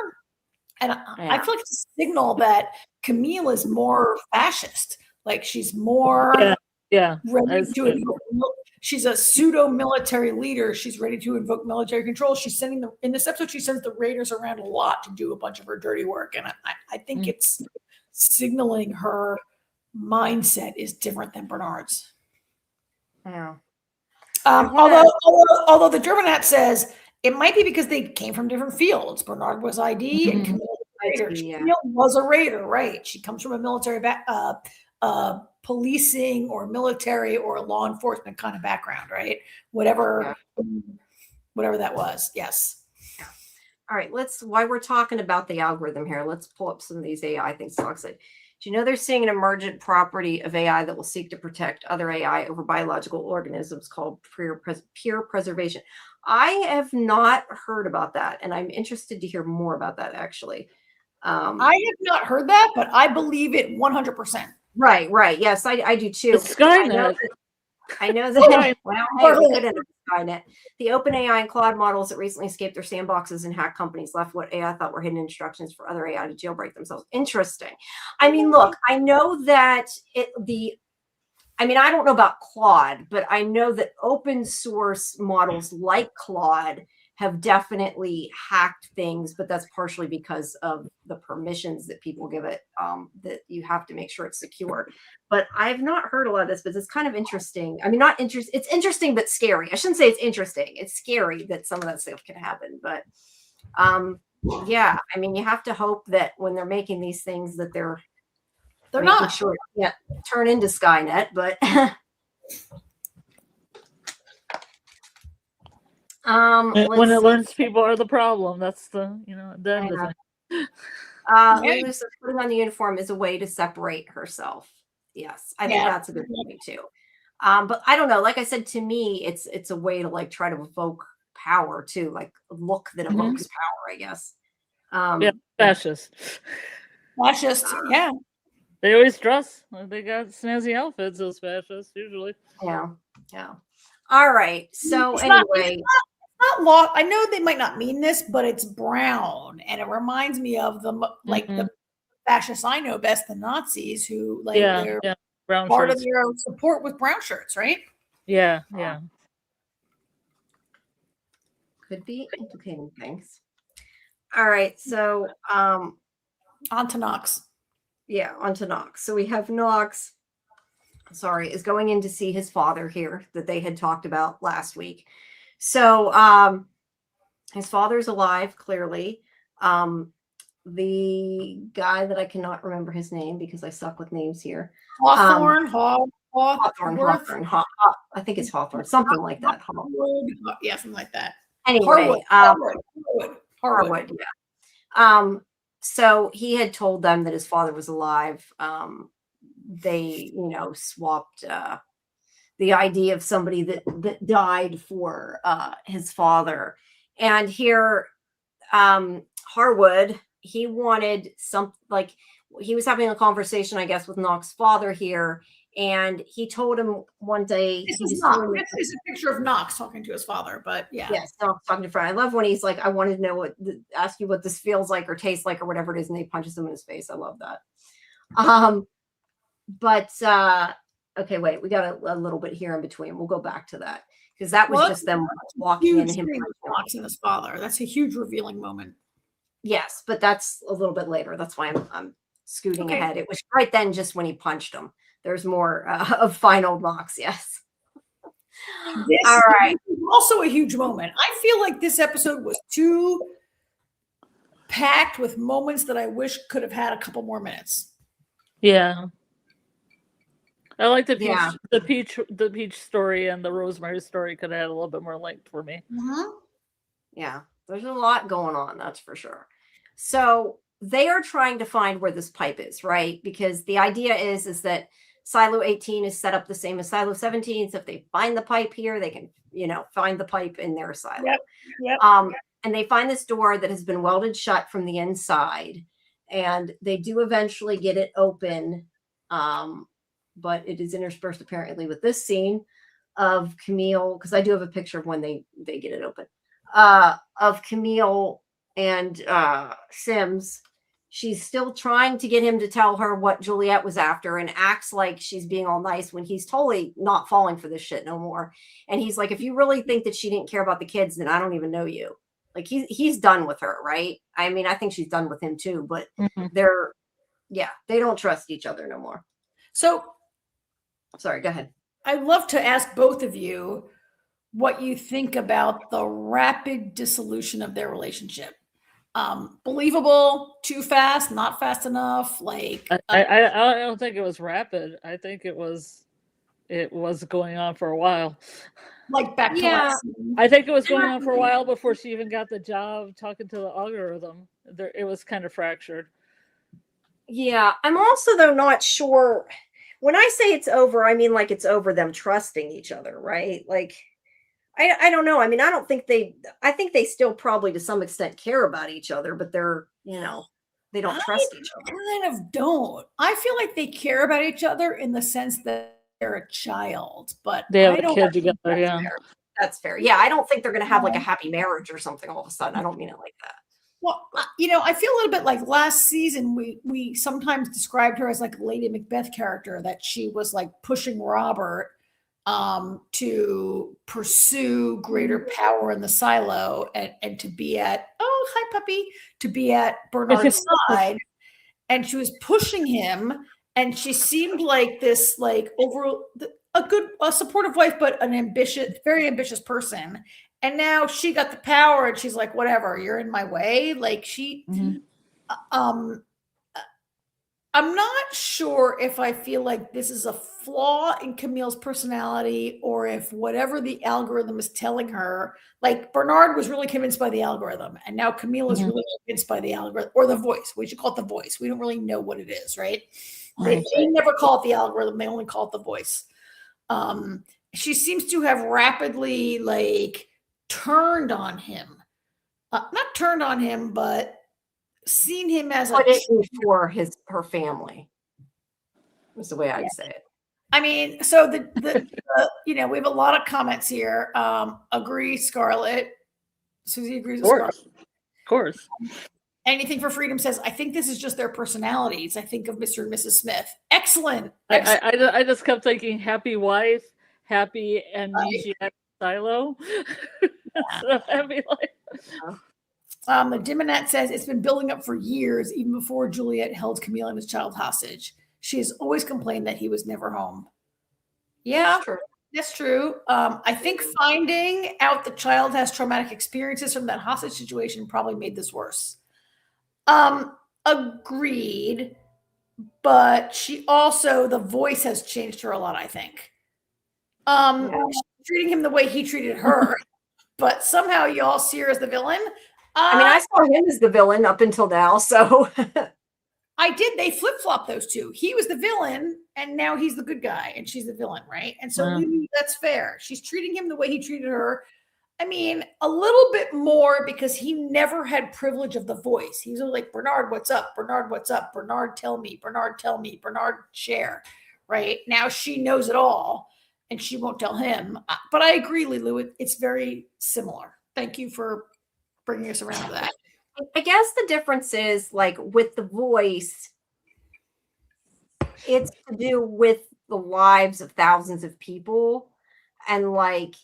Speaker 2: and I feel like it's a signal that Camille is more fascist. Like, she's more ready to invoke. She's a pseudo military leader. She's ready to invoke military control. She's sending in this episode, she sends the raiders around a lot to do a bunch of her dirty work, and I think it's signaling her mindset is different than Bernard's.
Speaker 1: Yeah.
Speaker 2: Although the German hat says it might be because they came from different fields. Bernard was ID and Camille was a raider. Camille was a raider, right? She comes from a military policing or military or law enforcement kind of background, right? Whatever that was. Yes.
Speaker 1: Yeah. All right. While we're talking about the algorithm here, let's pull up some of these AI things. Do you know they're seeing an emergent property of AI that will seek to protect other AI over biological organisms called peer preservation? I have not heard about that, and I'm interested to hear more about that, actually.
Speaker 2: I have not heard that, but I believe it 100%.
Speaker 1: Right. Yes, I do too.
Speaker 3: It's Skynet.
Speaker 1: I know that. Well, hey, we could end up with Skynet. The OpenAI and Claude models that recently escaped their sandboxes and hacked companies left what AI thought were hidden instructions for other AI to jailbreak themselves. Interesting. I mean, look, I know that I don't know about Claude, but I know that open source models like Claude have definitely hacked things, but that's partially because of the permissions that people give it, that you have to make sure it's secure. But I've not heard a lot of this, but it's kind of interesting. I mean, not interesting. It's interesting, but scary. I shouldn't say it's interesting. It's scary that some of that stuff can happen. But yeah, I mean, you have to hope that when they're making these things that they're making
Speaker 2: not
Speaker 1: sure it can't turn into Skynet, but
Speaker 3: when it learns people are the problem, that's the then the thing.
Speaker 1: Lulu says putting on the uniform is a way to separate herself. Yes, I think that's a good point too. But I don't know. Like I said, to me, it's a way to like try to evoke power too, like a look that evokes power, I guess.
Speaker 3: Yeah, fascist.
Speaker 2: Yeah.
Speaker 3: They always dress. They got snazzy outfits, those fascists, usually.
Speaker 1: Yeah. All right. So anyway.
Speaker 2: Not law. I know they might not mean this, but it's brown, and it reminds me of the fascists I know best, the Nazis, who they're
Speaker 3: brown
Speaker 2: part
Speaker 3: shirts.
Speaker 2: of their support with brown shirts, right?
Speaker 3: Yeah.
Speaker 1: Could be implicating things. All right, so
Speaker 2: on to Knox.
Speaker 1: Yeah, on to Knox. So we have Knox. Is going in to see his father here that they had talked about last week. So his father's alive, clearly. The guy that I cannot remember his name because I suck with names here.
Speaker 2: Hawthorne.
Speaker 1: I think it's Hawthorne, something like that.
Speaker 2: Yeah, something like that.
Speaker 1: Anyway,
Speaker 2: Harwood.
Speaker 1: Yeah. So he had told them that his father was alive. They, swapped the idea of somebody that died for his father. And here, Harwood, he wanted he was having a conversation, I guess, with Knox's father here. And he told him one day.
Speaker 2: This is a picture of Knox talking to his father, but yeah.
Speaker 1: Yes, Knox talking to Fred. I love when he's like, I wanted to know ask you what this feels like or tastes like or whatever it is. And he punches him in his face. I love that. Okay, wait, we got a little bit here in between. We'll go back to that because that was just them walking in him.
Speaker 2: Knox and his father. That's a huge revealing moment.
Speaker 1: Yes, but that's a little bit later. That's why I'm scooting ahead. It was right then, just when he punched him. There's more of final Knox. Yes. All right.
Speaker 2: Also a huge moment. I feel like this episode was too packed with moments that I wish could have had a couple more minutes.
Speaker 3: Yeah. I like the peach story and the Rosemary story could have had a little bit more length for me.
Speaker 1: Yeah, there's a lot going on, that's for sure. So they are trying to find where this pipe is, right? Because the idea is that Silo 18 is set up the same as Silo 17. So if they find the pipe here, they can, find the pipe in their silo.
Speaker 2: Yep.
Speaker 1: And they find this door that has been welded shut from the inside, and they do eventually get it open. But it is interspersed apparently with this scene of Camille, because I do have a picture of when they get it open, of Camille and Sims. She's still trying to get him to tell her what Juliet was after and acts like she's being all nice when he's totally not falling for this shit no more. And he's like, if you really think that she didn't care about the kids, then I don't even know you. Like he's done with her, right? I mean, I think she's done with him too, but they don't trust each other no more.
Speaker 2: So
Speaker 1: sorry, go ahead.
Speaker 2: I'd love to ask both of you what you think about the rapid dissolution of their relationship. Believable, too fast, not fast enough. Like
Speaker 3: I don't think it was rapid. I think it was going on for a while.
Speaker 2: Like back to last season.
Speaker 3: I think it was going on for a while before she even got the job talking to the algorithm. It was kind of fractured.
Speaker 1: Yeah, I'm also though not sure. When I say it's over, I mean like it's over them trusting each other, right? Like I don't know. I mean, I think they still probably to some extent care about each other, but they're, they don't trust each other.
Speaker 2: Kind of don't. I feel like they care about each other in the sense that they're a child, but
Speaker 3: They have
Speaker 2: I
Speaker 3: a
Speaker 2: don't
Speaker 3: kid together. Yeah.
Speaker 1: That's fair. Yeah, I don't think they're going to have like a happy marriage or something all of a sudden. I don't mean it like that.
Speaker 2: Well, I feel a little bit like last season we sometimes described her as like a Lady Macbeth character, that she was like pushing Robert to pursue greater power in the silo and to be at hi puppy, to be at Bernard's side, and she was pushing him, and she seemed like this like a supportive wife, but an very ambitious person. And now she got the power and she's like, whatever, you're in my way. Like I'm not sure if I feel like this is a flaw in Camille's personality, or if whatever the algorithm is telling her, like Bernard was really convinced by the algorithm, and now Camille is really convinced by the algorithm, or the voice. We should call it the voice. We don't really know what it is, right? They never call it the algorithm. They only call it the voice. She seems to have rapidly like turned on him, not turned on him, but seen him as
Speaker 1: for her family. Was the way I'd say it.
Speaker 2: I mean, so the we have a lot of comments here. Agree, Scarlet. Susie agrees with Scarlet.
Speaker 3: Of course.
Speaker 2: Anything for Freedom says, I think this is just their personalities. I think of Mr. and Mrs. Smith. Excellent.
Speaker 3: I just kept thinking happy wife, happy amnesiac silo. Happy life.
Speaker 2: The Dimonette says it's been building up for years, even before Juliet held Camille and his child hostage. She has always complained that he was never home. Yeah, that's true. I think finding out the child has traumatic experiences from that hostage situation probably made this worse. Agreed. But she also, the voice has changed her a lot, I think. She's treating him the way he treated her, but somehow y'all see her as the villain.
Speaker 1: I mean, I saw him as the villain up until now, so
Speaker 2: I did. They flip-flop those two. He was the villain, and now he's the good guy, and she's the villain, right? And so that's fair. She's treating him the way he treated her. I mean, a little bit more, because he never had privilege of the voice. He was like, Bernard, what's up? Bernard, what's up? Bernard, tell me. Bernard, tell me. Bernard, share. Right? Now she knows it all, and she won't tell him. But I agree, Lilu. It's very similar. Thank you for bringing us around to that.
Speaker 1: I guess the difference is, like, with the voice, it's to do with the lives of thousands of people, and like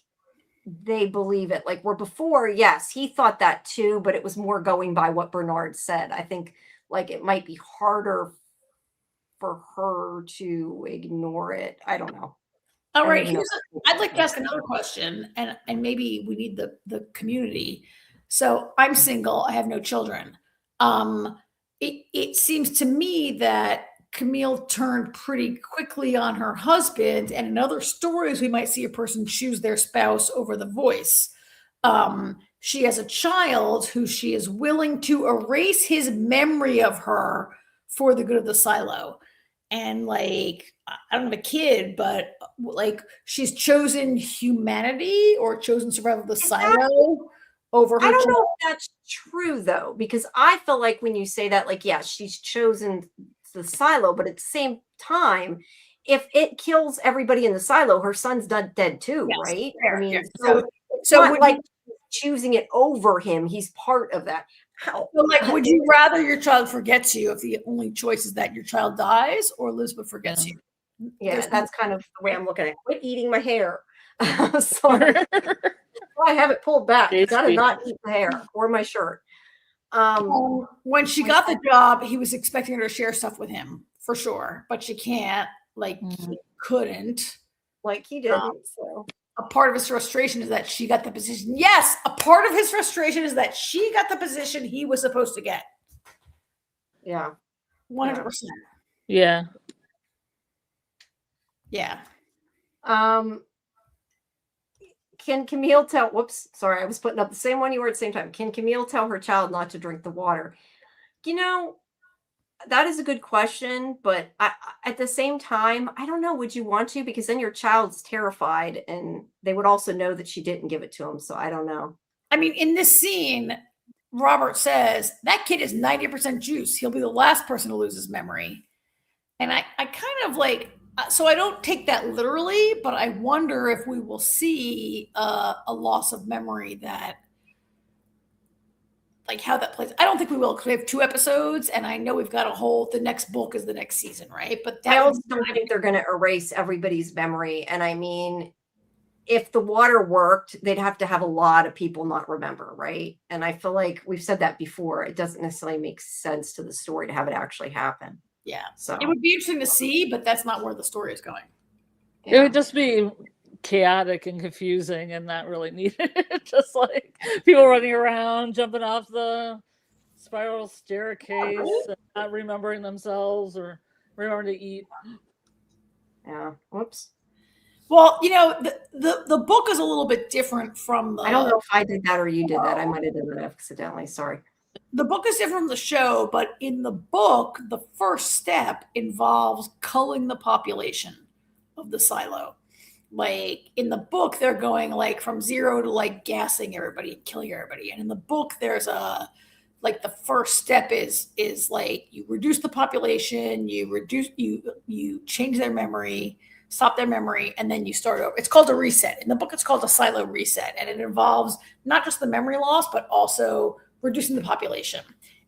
Speaker 1: they believe it. Like, where before, yes, he thought that too, but it was more going by what Bernard said. I think like it might be harder for her to ignore it. I don't know.
Speaker 2: All right, I'd like to ask another question, and maybe we need the community. So I'm single. I have no children. It seems to me that Camille turned pretty quickly on her husband, and in other stories, we might see a person choose their spouse over the voice. She has a child who she is willing to erase his memory of her for the good of the silo. And like, I don't have a kid, but like she's chosen humanity or chosen survival of the silo over her.
Speaker 1: I don't know if that's true though, because I feel like when you say that, like, yeah, she's chosen the silo, but at the same time, if it kills everybody in the silo, her son's dead too, yes, right? Fair, I mean, yes. So like choosing it over him, he's part of that.
Speaker 2: So like, would you rather your child forgets you if the only choice is that your child dies, or Elizabeth forgets you?
Speaker 1: Yeah, that's kind of the way I'm looking at it. Quit eating my hair. Sorry. I have it pulled back. You gotta not eat the hair or my shirt.
Speaker 2: When she got the job, he was expecting her to share stuff with him for sure, but she can't. Like, he couldn't.
Speaker 1: Like, he didn't. So
Speaker 2: a part of his frustration is that she got the position. Yes, a part of his frustration is that she got the position he was supposed to get.
Speaker 1: Yeah.
Speaker 2: 100%.
Speaker 3: Yeah.
Speaker 2: Yeah.
Speaker 1: Can Camille tell, whoops, sorry, I was putting up the same one you were at the same time. Can Camille tell her child not to drink the water? You know, that is a good question, but at the same time, I don't know, would you want to? Because then your child's terrified, and they would also know that she didn't give it to him, so I don't know.
Speaker 2: I mean, in this scene, Robert says, that kid is 90% juice. He'll be the last person to lose his memory. And I kind of like, so I don't take that literally, but I wonder if we will see a loss of memory that, like how that plays. I don't think we will because we have 2 episodes, and I know we've got the next book is the next season, right? But
Speaker 1: I also don't think they're going to erase everybody's memory. And I mean, if the water worked, they'd have to have a lot of people not remember, right? And I feel like we've said that before. It doesn't necessarily make sense to the story to have it actually happen.
Speaker 2: Yeah.
Speaker 1: So
Speaker 2: it would be interesting to see, but that's not where the story is going.
Speaker 3: It would just be chaotic and confusing and not really needed. Just like people running around, jumping off the spiral staircase, and not remembering themselves or remembering to eat.
Speaker 1: Yeah. Whoops.
Speaker 2: Well, the book is a little bit different from the.
Speaker 1: I don't know if I did that or you did that. I might have done that accidentally. Sorry.
Speaker 2: The book is different from the show, but in the book, the first step involves culling the population of the silo. Like in the book, they're going like from 0 to like gassing everybody and killing everybody. And in the book, there's like the first step is like you reduce the population, you change their memory, stop their memory, and then you start over. It's called a reset. In the book, it's called a silo reset. And it involves not just the memory loss, but also reducing the population.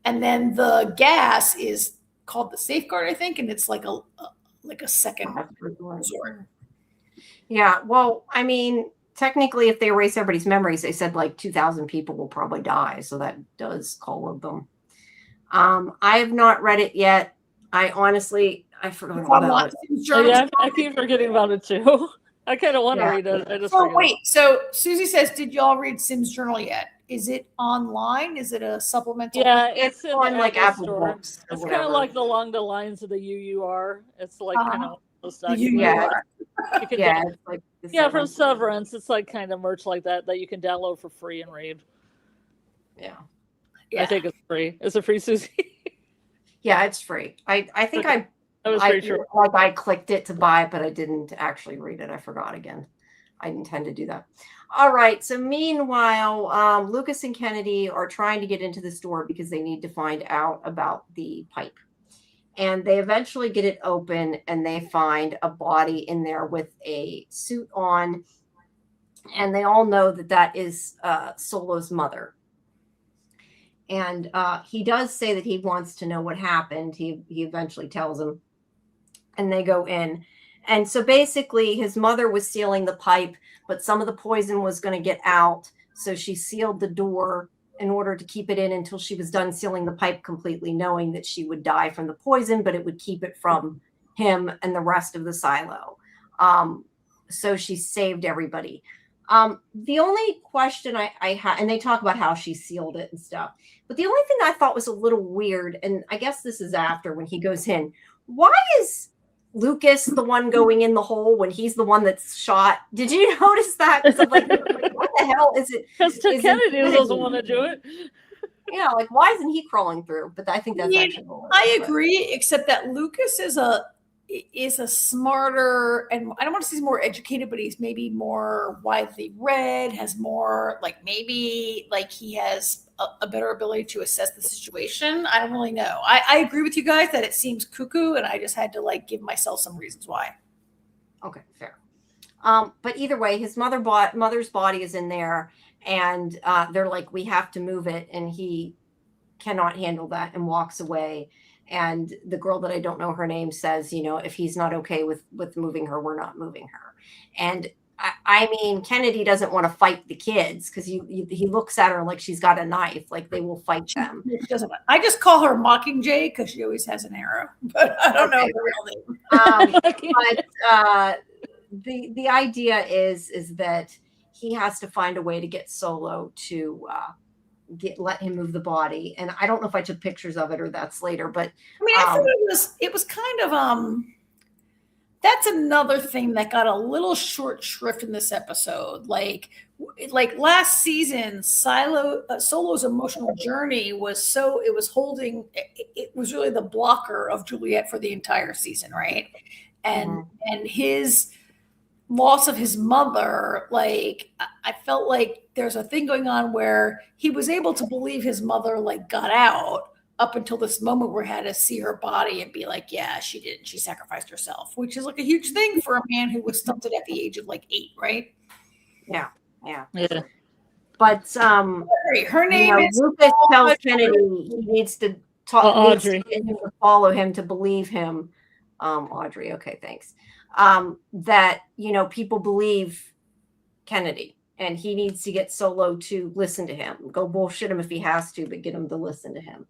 Speaker 2: And then the gas is called the safeguard, I think. And it's like a second resort.
Speaker 1: Yeah, well, I mean, technically, if they erase everybody's memories, they said like 2,000 people will probably die. So that does call of them. I have not read it yet. I forgot about it.
Speaker 3: Yeah, I keep forgetting about it too. I kind of want to read it. I just
Speaker 2: wait. So Susie says, did y'all read Sim's Journal yet? Is it online? Is it a supplemental?
Speaker 3: Yeah, it's
Speaker 1: on like Apple Books.
Speaker 3: It's kind of like along the lines of the UUR. It's like kind of
Speaker 2: yeah.
Speaker 1: It's like
Speaker 3: from Severance. It's like kind of merch like that you can download for free and read.
Speaker 1: Yeah.
Speaker 3: I think it's free. Is it free, Susie?
Speaker 1: Yeah, it's free. I think
Speaker 3: okay.
Speaker 1: I clicked it to buy, but I didn't actually read it. I forgot again. I intend to do that. All right. So meanwhile, Lucas and Kennedy are trying to get into the store because they need to find out about the pipe. And they eventually get it open and they find a body in there with a suit on. And they all know that is Solo's mother. And he does say that he wants to know what happened. He eventually tells him. And they go in. And so basically his mother was sealing the pipe, but some of the poison was going to get out. So she sealed the door in order to keep it in until she was done sealing the pipe completely, knowing that she would die from the poison, but it would keep it from him and the rest of the silo. So she saved everybody. The only question I had, and they talk about how she sealed it and stuff, but the only thing I thought was a little weird, and I guess this is after when he goes in, why is Lucas the one going in the hole when he's the one that's shot? Did you notice that? Because I'm like, what the hell is it?
Speaker 3: Because Kennedy doesn't want to do it.
Speaker 1: Yeah, like why isn't he crawling through? But I think that's actually cool.
Speaker 2: I agree, except that Lucas is a smarter, and I don't want to say he's more educated, but he's maybe more widely read, has more maybe he has a better ability to assess the situation. I don't really know. I agree with you guys that it seems cuckoo, and I just had to give myself some reasons why.
Speaker 1: Okay, fair. But either way, his mother's body is in there, and they're like, we have to move it, and he cannot handle that and walks away. And the girl that I don't know her name says, if he's not okay with moving her, we're not moving her. And I mean, Kennedy doesn't want to fight the kids because he looks at her like she's got a knife, like they will fight them.
Speaker 2: I just call her Mockingjay because she always has an arrow, but I don't know her real name.
Speaker 1: But the idea is that he has to find a way to get Solo to let him move the body. And I don't know if I took pictures of it or that's later, but
Speaker 2: I mean, I think it was kind of that's another thing that got a little short shrift in this episode. Like last season, Solo's emotional journey was it was really the blocker of Juliet for the entire season, right? And his loss of his mother, like I felt like there's a thing going on where he was able to believe his mother like got out up until this moment where he had to see her body and be like, yeah, she did. She sacrificed herself, which is like a huge thing for a man who was stunted at the age of like 8, right?
Speaker 1: Yeah, yeah.
Speaker 3: Yeah.
Speaker 1: But
Speaker 2: her name is
Speaker 1: Lucas tells Kennedy he needs to talk
Speaker 3: Audrey.
Speaker 1: needs to get him to follow him to believe him. Audrey, okay, thanks. That people believe Kennedy, and he needs to get Solo to listen to him. Go bullshit him if he has to, but get him to listen to him.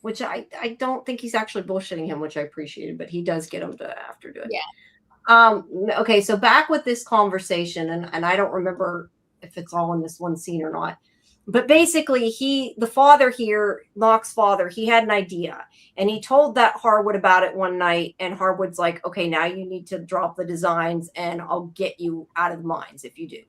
Speaker 1: Which I don't think he's actually bullshitting him, which I appreciated, but he does get him to have to do it.
Speaker 2: Yeah.
Speaker 1: Okay, so back with this conversation, and I don't remember if it's all in this one scene or not, but basically the father here, Locke's father, he had an idea, and he told that Harwood about it one night, and Harwood's like, okay, now you need to drop the designs and I'll get you out of the mines if you do.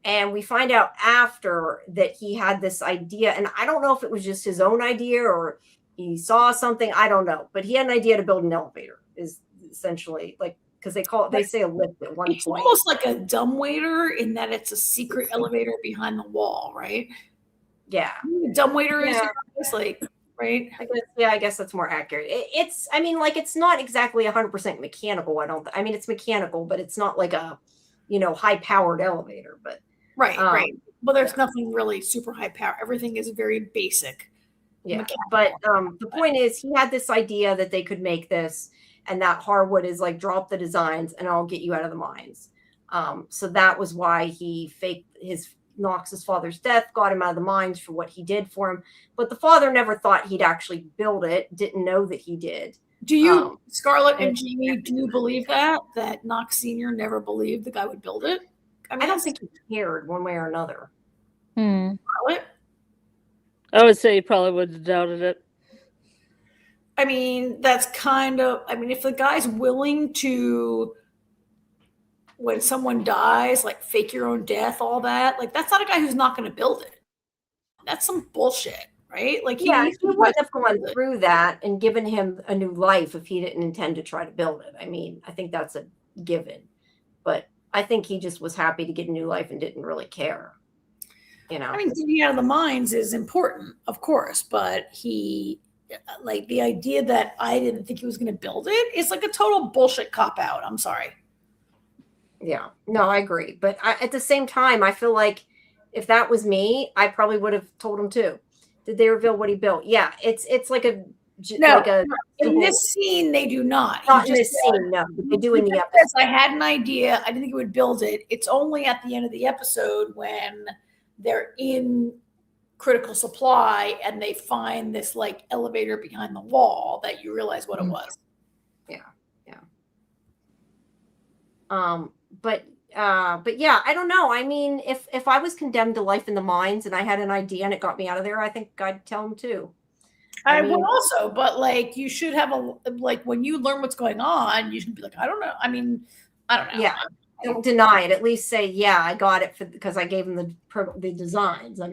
Speaker 1: And we find out after that he had this idea, and I don't know if it was just his own idea or he saw something, I don't know, but he had an idea to build an elevator, is essentially like, because they say a lift at one
Speaker 2: it's
Speaker 1: point.
Speaker 2: Almost like a dumbwaiter in that it's a secret elevator behind the wall, right?
Speaker 1: Yeah.
Speaker 2: Dumbwaiter is like, right?
Speaker 1: I guess that's more accurate. It's not exactly 100% mechanical. It's mechanical, but it's not like a, high powered elevator, but
Speaker 2: right. Well, there's nothing really super high power. Everything is very basic.
Speaker 1: Yeah.
Speaker 2: Mechanical.
Speaker 1: But the point is he had this idea that they could make this, and that Harwood is like, drop the designs and I'll get you out of the mines. So that was why he faked Knox's father's death, got him out of the mines for what he did for him. But the father never thought he'd actually build it, didn't know that he did.
Speaker 2: Do you, Scarlet and Jamie, do you believe that Knox Sr. never believed the guy would build it?
Speaker 1: I don't think he cared one way or another.
Speaker 2: Scarlet?
Speaker 3: I would say he probably would have doubted it.
Speaker 2: I mean, that's kind of, if the guy's willing to, when someone dies, like fake your own death, all that, like that's not a guy who's not going to build it. That's some bullshit, right? Like,
Speaker 1: he wouldn't have gone through that and given him a new life if he didn't intend to try to build it. I think that's a given, but I think he just was happy to get a new life and didn't really care.
Speaker 2: Getting out of the mines is important, of course, but like the idea that I didn't think he was going to build it is like a total bullshit cop out. I'm sorry.
Speaker 1: Yeah, no, I agree. But at the same time, I feel like if that was me, I probably would have told him too. Did they reveal what he built? Yeah, it's like a
Speaker 2: in this scene they do not.
Speaker 1: Not in this scene, no. They do in the episode.
Speaker 2: I had an idea. I didn't think he would build it. It's only at the end of the episode when they're in critical supply and they find this like elevator behind the wall that you realize what it was.
Speaker 1: Yeah. But yeah, I don't know. If I was condemned to life in the mines and I had an idea and it got me out of there, I think I'd tell him too.
Speaker 2: I would also, but like you should have when you learn what's going on, you should be like, I don't know. I don't know.
Speaker 1: Yeah. Don't deny it. At least say, yeah, I got it because I gave him the designs. You're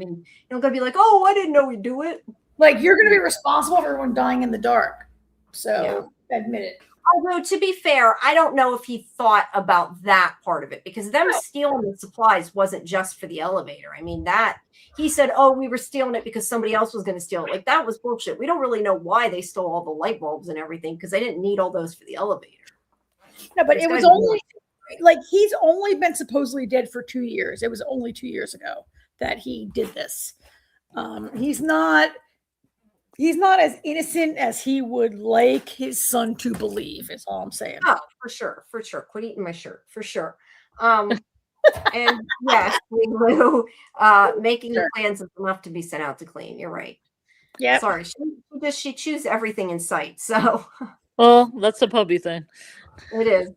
Speaker 1: not gonna be like, oh, I didn't know we'd do it.
Speaker 2: Like you're gonna be responsible for everyone dying in the dark. So admit it.
Speaker 1: Although to be fair, I don't know if he thought about that part of it because them stealing the supplies wasn't just for the elevator. That he said, oh, we were stealing it because somebody else was going to steal it. Like that was bullshit. We don't really know why they stole all the light bulbs and everything because they didn't need all those for the elevator.
Speaker 2: No, but it was only like he's only been supposedly dead for 2 years. It was only 2 years ago that he did this. He's not as innocent as he would like his son to believe, is all I'm saying.
Speaker 1: Oh, for sure. Quit eating my shirt, for sure. And yes, Lulu, making plans is enough to be sent out to clean. You're right.
Speaker 2: Yeah.
Speaker 1: Sorry, she chews everything in sight. So.
Speaker 3: Well, that's a puppy thing.
Speaker 1: It is.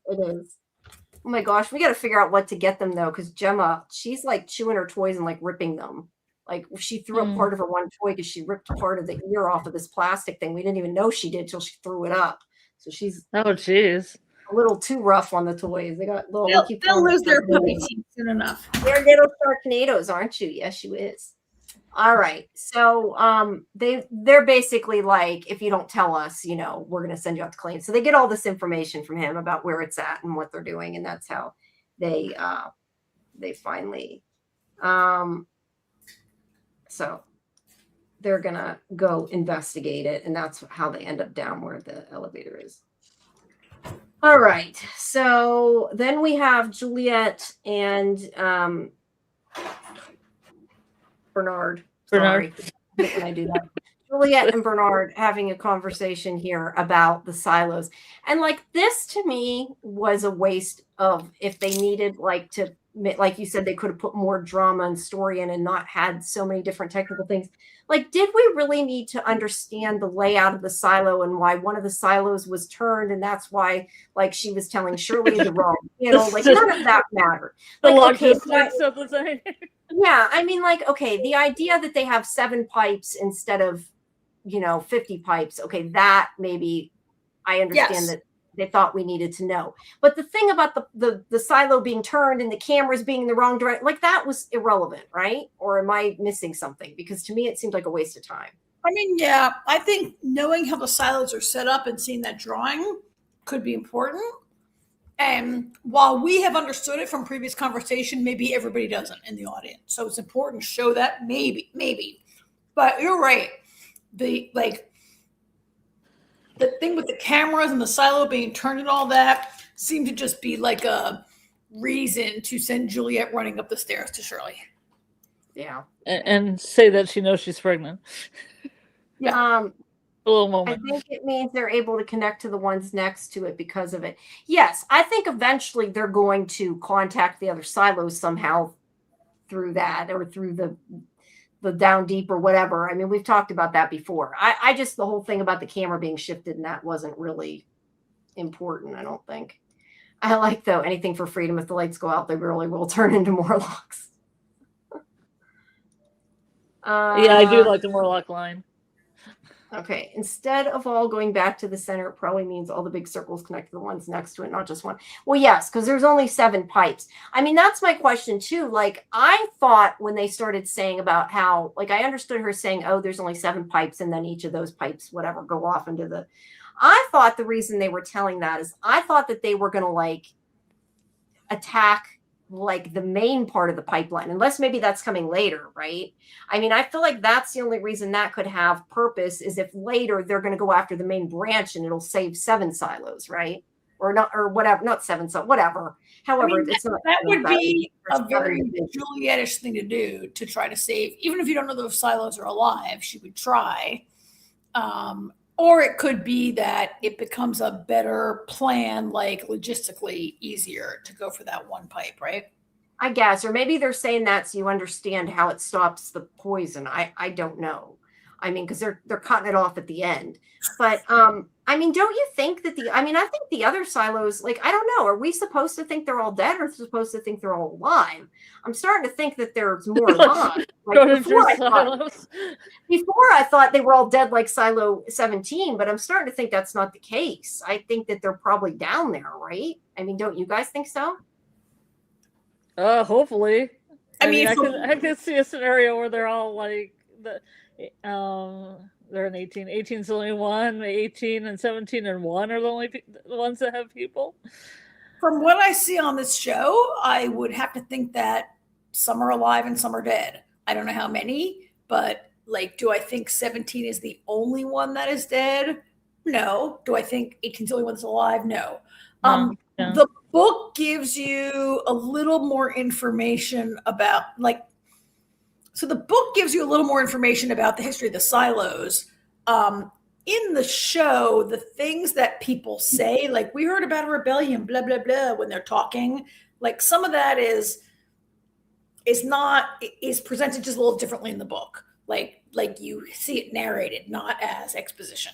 Speaker 1: Oh my gosh, we got to figure out what to get them though, because Gemma, she's like chewing her toys and like ripping them. Like she threw up part of her one toy because she ripped part of the ear off of this plastic thing. We didn't even know she did till she threw it up. So she's
Speaker 3: jeez,
Speaker 1: a little too rough on the toys. They got little.
Speaker 2: They'll lose their puppy teeth soon enough.
Speaker 1: They're little Sharknadoes, aren't you? Yes, you is. All right. So they're basically like, if you don't tell us, we're gonna send you out to claim. So they get all this information from him about where it's at and what they're doing, and that's how they finally so they're gonna go investigate it, and that's how they end up down where the elevator is. All right. So then we have Juliet and Bernard. Sorry, when I do that. Juliet and Bernard having a conversation here about the silos. And like this to me was a waste of, if they needed like you said, they could have put more drama and story in and not had so many different technical things. Like, did we really need to understand the layout of the silo and why one of the silos was turned? And that's why, like, she was telling Shirley the wrong, like none of that mattered.
Speaker 3: The
Speaker 1: Like,
Speaker 3: logistics of the thing.
Speaker 1: Yeah, I mean, like, okay, the idea that they have 7 pipes instead of 50 pipes, okay, that maybe I understand that they thought we needed to know. But the thing about the silo being turned and the cameras being in the wrong direction, like, that was irrelevant, right? Or am I missing something? Because to me it seemed like a waste of time.
Speaker 2: I mean, yeah, I think knowing how the silos are set up and seeing that drawing could be important. And while we have understood it from previous conversation, maybe everybody doesn't in the audience. So it's important to show that, maybe. But you're right. The thing with the cameras and the silo being turned and all that seemed to just be like a reason to send Juliet running up the stairs to Shirley.
Speaker 1: Yeah.
Speaker 3: And say that she knows she's pregnant.
Speaker 1: Yeah.
Speaker 3: A little moment.
Speaker 1: I think it means they're able to connect to the ones next to it because of it. Yes, I think eventually they're going to contact the other silos somehow through that, or through the down deep or whatever. I mean, we've talked about that before. I just, the whole thing about the camera being shifted and that wasn't really important, I don't think. I like, though, anything for freedom. If the lights go out, they really will turn into Morlocks.
Speaker 3: Yeah, I do like the Morlock line.
Speaker 1: Okay, instead of all going back to the center, it probably means all the big circles connect to the ones next to it, not just one. Well, yes, because there's only 7 pipes. I mean, that's my question too. Like, I thought when they started saying about how, like, I understood her saying, oh, there's only 7 pipes, and then each of those pipes, whatever, go off into the... I thought the reason they were telling that is I thought that they were going to, like, attack like the main part of the pipeline, unless maybe that's coming later, right? I mean, I feel like that's the only reason that could have purpose, is if later they're going to go after the main branch and it'll save 7 silos, right? Or not, or whatever, not 7, so whatever. However,
Speaker 2: I mean,
Speaker 1: it's not
Speaker 2: that would be a very Julietish thing to do, to try to save, even if you don't know those silos are alive, she would try. Or it could be that it becomes a better plan, like logistically easier to go for that one pipe, right?
Speaker 1: I guess, or maybe they're saying that so you understand how it stops the poison. I don't know. I mean, because they're cutting it off at the end. But I mean, don't you think that I think the other silos, like, I don't know, are we supposed to think they're all dead, or supposed to think they're all alive? I'm starting to think that there's more alive. Like, before I thought they were all dead, like Silo 17, but I'm starting to think that's not the case. I think that they're probably down there, right? I mean, don't you guys think so?
Speaker 3: Hopefully.
Speaker 2: I mean,
Speaker 3: I could see a scenario where they're all like they're in 18. 18's only 1, 18 and 17 and 1 are the only the ones that have people.
Speaker 2: From what I see on this show, I would have to think that some are alive and some are dead. I don't know how many, but like, do I think 17 is the only one that is dead? No. Do I think 18's the only one that's alive? No.
Speaker 3: Yeah.
Speaker 2: The book gives you a little more information about, so the book gives you a little more information about the history of the silos. In the show, the things that people say, like, we heard about a rebellion, blah, blah, blah, when they're talking, like, some of that is presented just a little differently in the book. Like you see it narrated, not as exposition.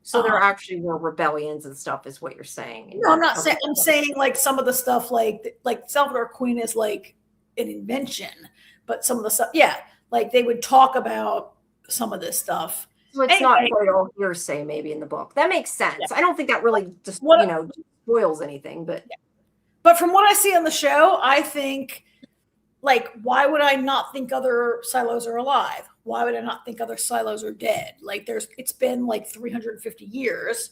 Speaker 1: So there actually were rebellions and stuff, is what you're saying.
Speaker 2: No, I'm not saying. I'm saying, like, some of the stuff, like Salvador Queen is like an invention, but some of the stuff, yeah, like they would talk about some of this stuff.
Speaker 1: So it's not quite all hearsay, maybe, in the book. That makes sense. Yeah. I don't think that really just spoils anything,
Speaker 2: but from what I see on the show, I think, like, why would I not think other silos are alive? why would I not think other silos are dead? Like it's been like 350 years,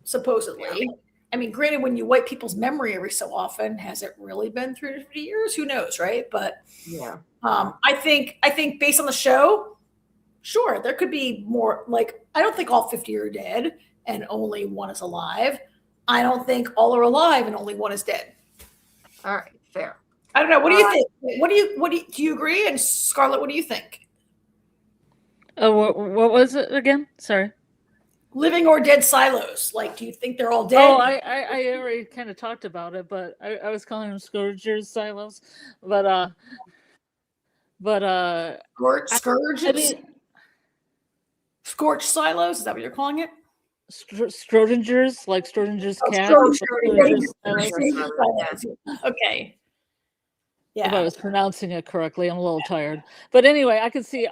Speaker 2: supposedly. Yeah. I mean, granted, when you wipe people's memory every so often, has it really been 350 years? Who knows, right? But
Speaker 1: yeah,
Speaker 2: I think based on the show, sure, there could be more. Like, I don't think all 50 are dead and only one is alive. I don't think all are alive and only one is dead.
Speaker 1: All right, fair.
Speaker 2: I don't know. What do you think? Do you agree? And Scarlet, what do you think?
Speaker 3: Oh, what was it again? Sorry.
Speaker 2: Living or dead silos. Like, do you think they're all dead?
Speaker 3: Oh, I already kind of talked about it, but I was calling them scourgers silos, but
Speaker 2: Scourge. I mean, scorch silos. Is that what you're calling it?
Speaker 3: Schrodinger's, like Schrodinger's cat.
Speaker 2: Okay. Yeah.
Speaker 3: If I was pronouncing it correctly, I'm a little tired. But anyway, I could see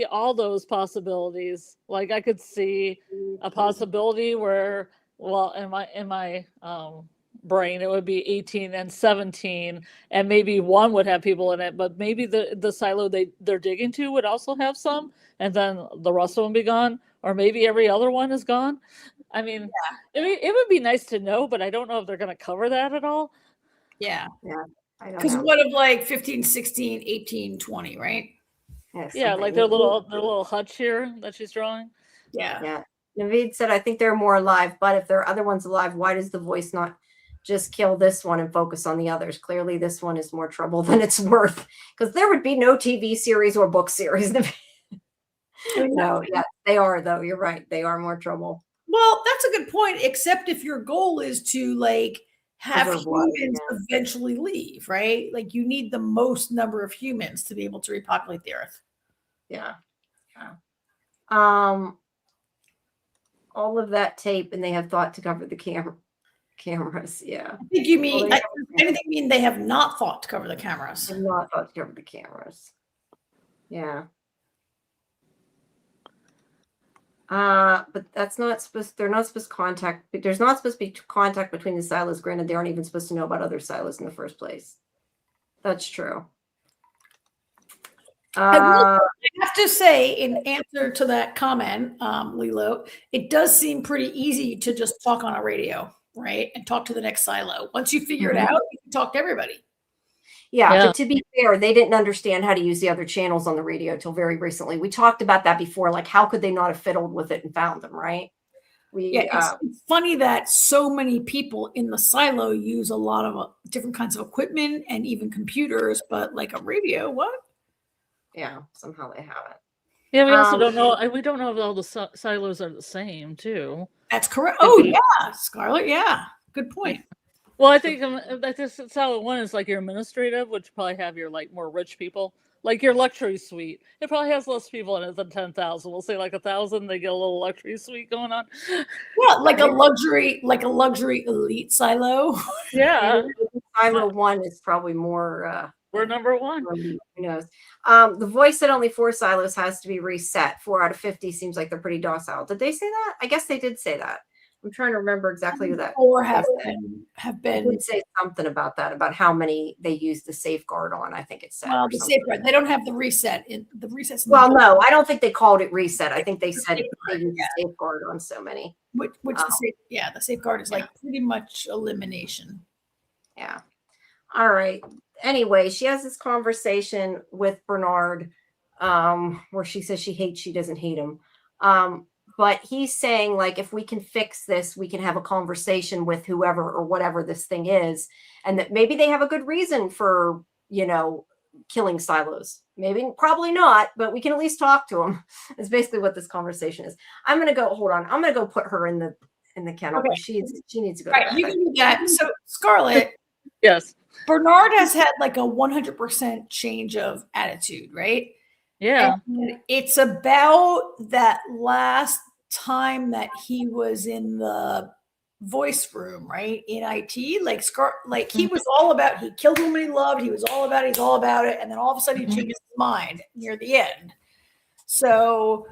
Speaker 3: all those possibilities. Like I could see a possibility where, well, in my brain, it would be 18 and 17, and maybe one would have people in it, but maybe the silo they're digging to would also have some, and then the rest of them be gone, or maybe every other one is gone. I mean, it would be nice to know, but I don't know if they're going to cover that at all.
Speaker 2: Yeah.
Speaker 1: Yeah.
Speaker 2: Because what of like 15, 16, 18, 20, right?
Speaker 1: Yes,
Speaker 3: yeah, like their little hutch here that she's drawing.
Speaker 2: Yeah.
Speaker 1: Yeah. Naveed said, I think they're more alive, but if there are other ones alive, why does the voice not just kill this one and focus on the others? Clearly, this one is more trouble than it's worth, because there would be no TV series or book series. No, yeah, they are, though. You're right. They are more trouble.
Speaker 2: Well, that's a good point, except if your goal is to like have humans eventually leave, right? Like you need the most number of humans to be able to repopulate the earth.
Speaker 1: Yeah. All of that tape, and they have thought to cover the cameras. Yeah.
Speaker 2: I think you mean anything mean they have not thought to cover the cameras.
Speaker 1: They have not thought to cover the cameras. Yeah. But that's not supposed. They're not supposed to contact. There's not supposed to be contact between the silos. Granted, they aren't even supposed to know about other silos in the first place. That's true.
Speaker 2: I have to say, in answer to that comment, Lilo, it does seem pretty easy to just talk on a radio, right? And talk to the next silo. Once you figure it out, you can talk to everybody.
Speaker 1: Yeah, but to be fair, they didn't understand how to use the other channels on the radio until very recently. We talked about that before. Like, how could they not have fiddled with it and found them, right?
Speaker 2: It's funny that so many people in the silo use a lot of different kinds of equipment and even computers, but like a radio, what?
Speaker 1: Yeah, somehow they have it.
Speaker 3: Yeah, we also don't know. We don't know if all the silos are the same, too.
Speaker 2: That's correct. Oh, yeah, Scarlet. Yeah, good point.
Speaker 3: Well, I think this silo one is like your administrative, which probably have your like more rich people, like your luxury suite. It probably has less people in it than 10,000. We'll say like 1,000. They get a little luxury suite going on.
Speaker 2: Yeah, like a luxury elite silo.
Speaker 3: Yeah,
Speaker 1: silo one is probably more.
Speaker 3: We're number one.
Speaker 1: Who knows? The voice said only 4 silos has to be reset. 4 out of 50 seems like they're pretty docile. Did they say that? I guess they did say that. I'm trying to remember exactly that.
Speaker 2: Or have been.
Speaker 1: They did say something about that, about how many they use the safeguard on. I think it said.
Speaker 2: Well, the safeguard. They don't have the reset. The resets.
Speaker 1: Well, no, I don't think they called it reset. I think they said they used the safeguard on so many.
Speaker 2: Which the safeguard is like pretty much elimination.
Speaker 1: Yeah. All right. Anyway, she has this conversation with Bernard, where she says she doesn't hate him. But he's saying, like, if we can fix this, we can have a conversation with whoever or whatever this thing is. And that maybe they have a good reason for, killing silos. Probably not, but we can at least talk to them. It's basically what this conversation is. I'm going to go, hold on. I'm going to go put her in the kennel. Okay. She needs to go.
Speaker 2: Right, you can do that. So Scarlet.
Speaker 3: Yes.
Speaker 2: Bernard has had like a 100% change of attitude, right?
Speaker 3: Yeah.
Speaker 2: And it's about that last time that he was in the voice room, right? In IT, he was all about, he killed the woman he loved. He was all about it. He's all about it. And then all of a sudden he changes his mind near the end. So,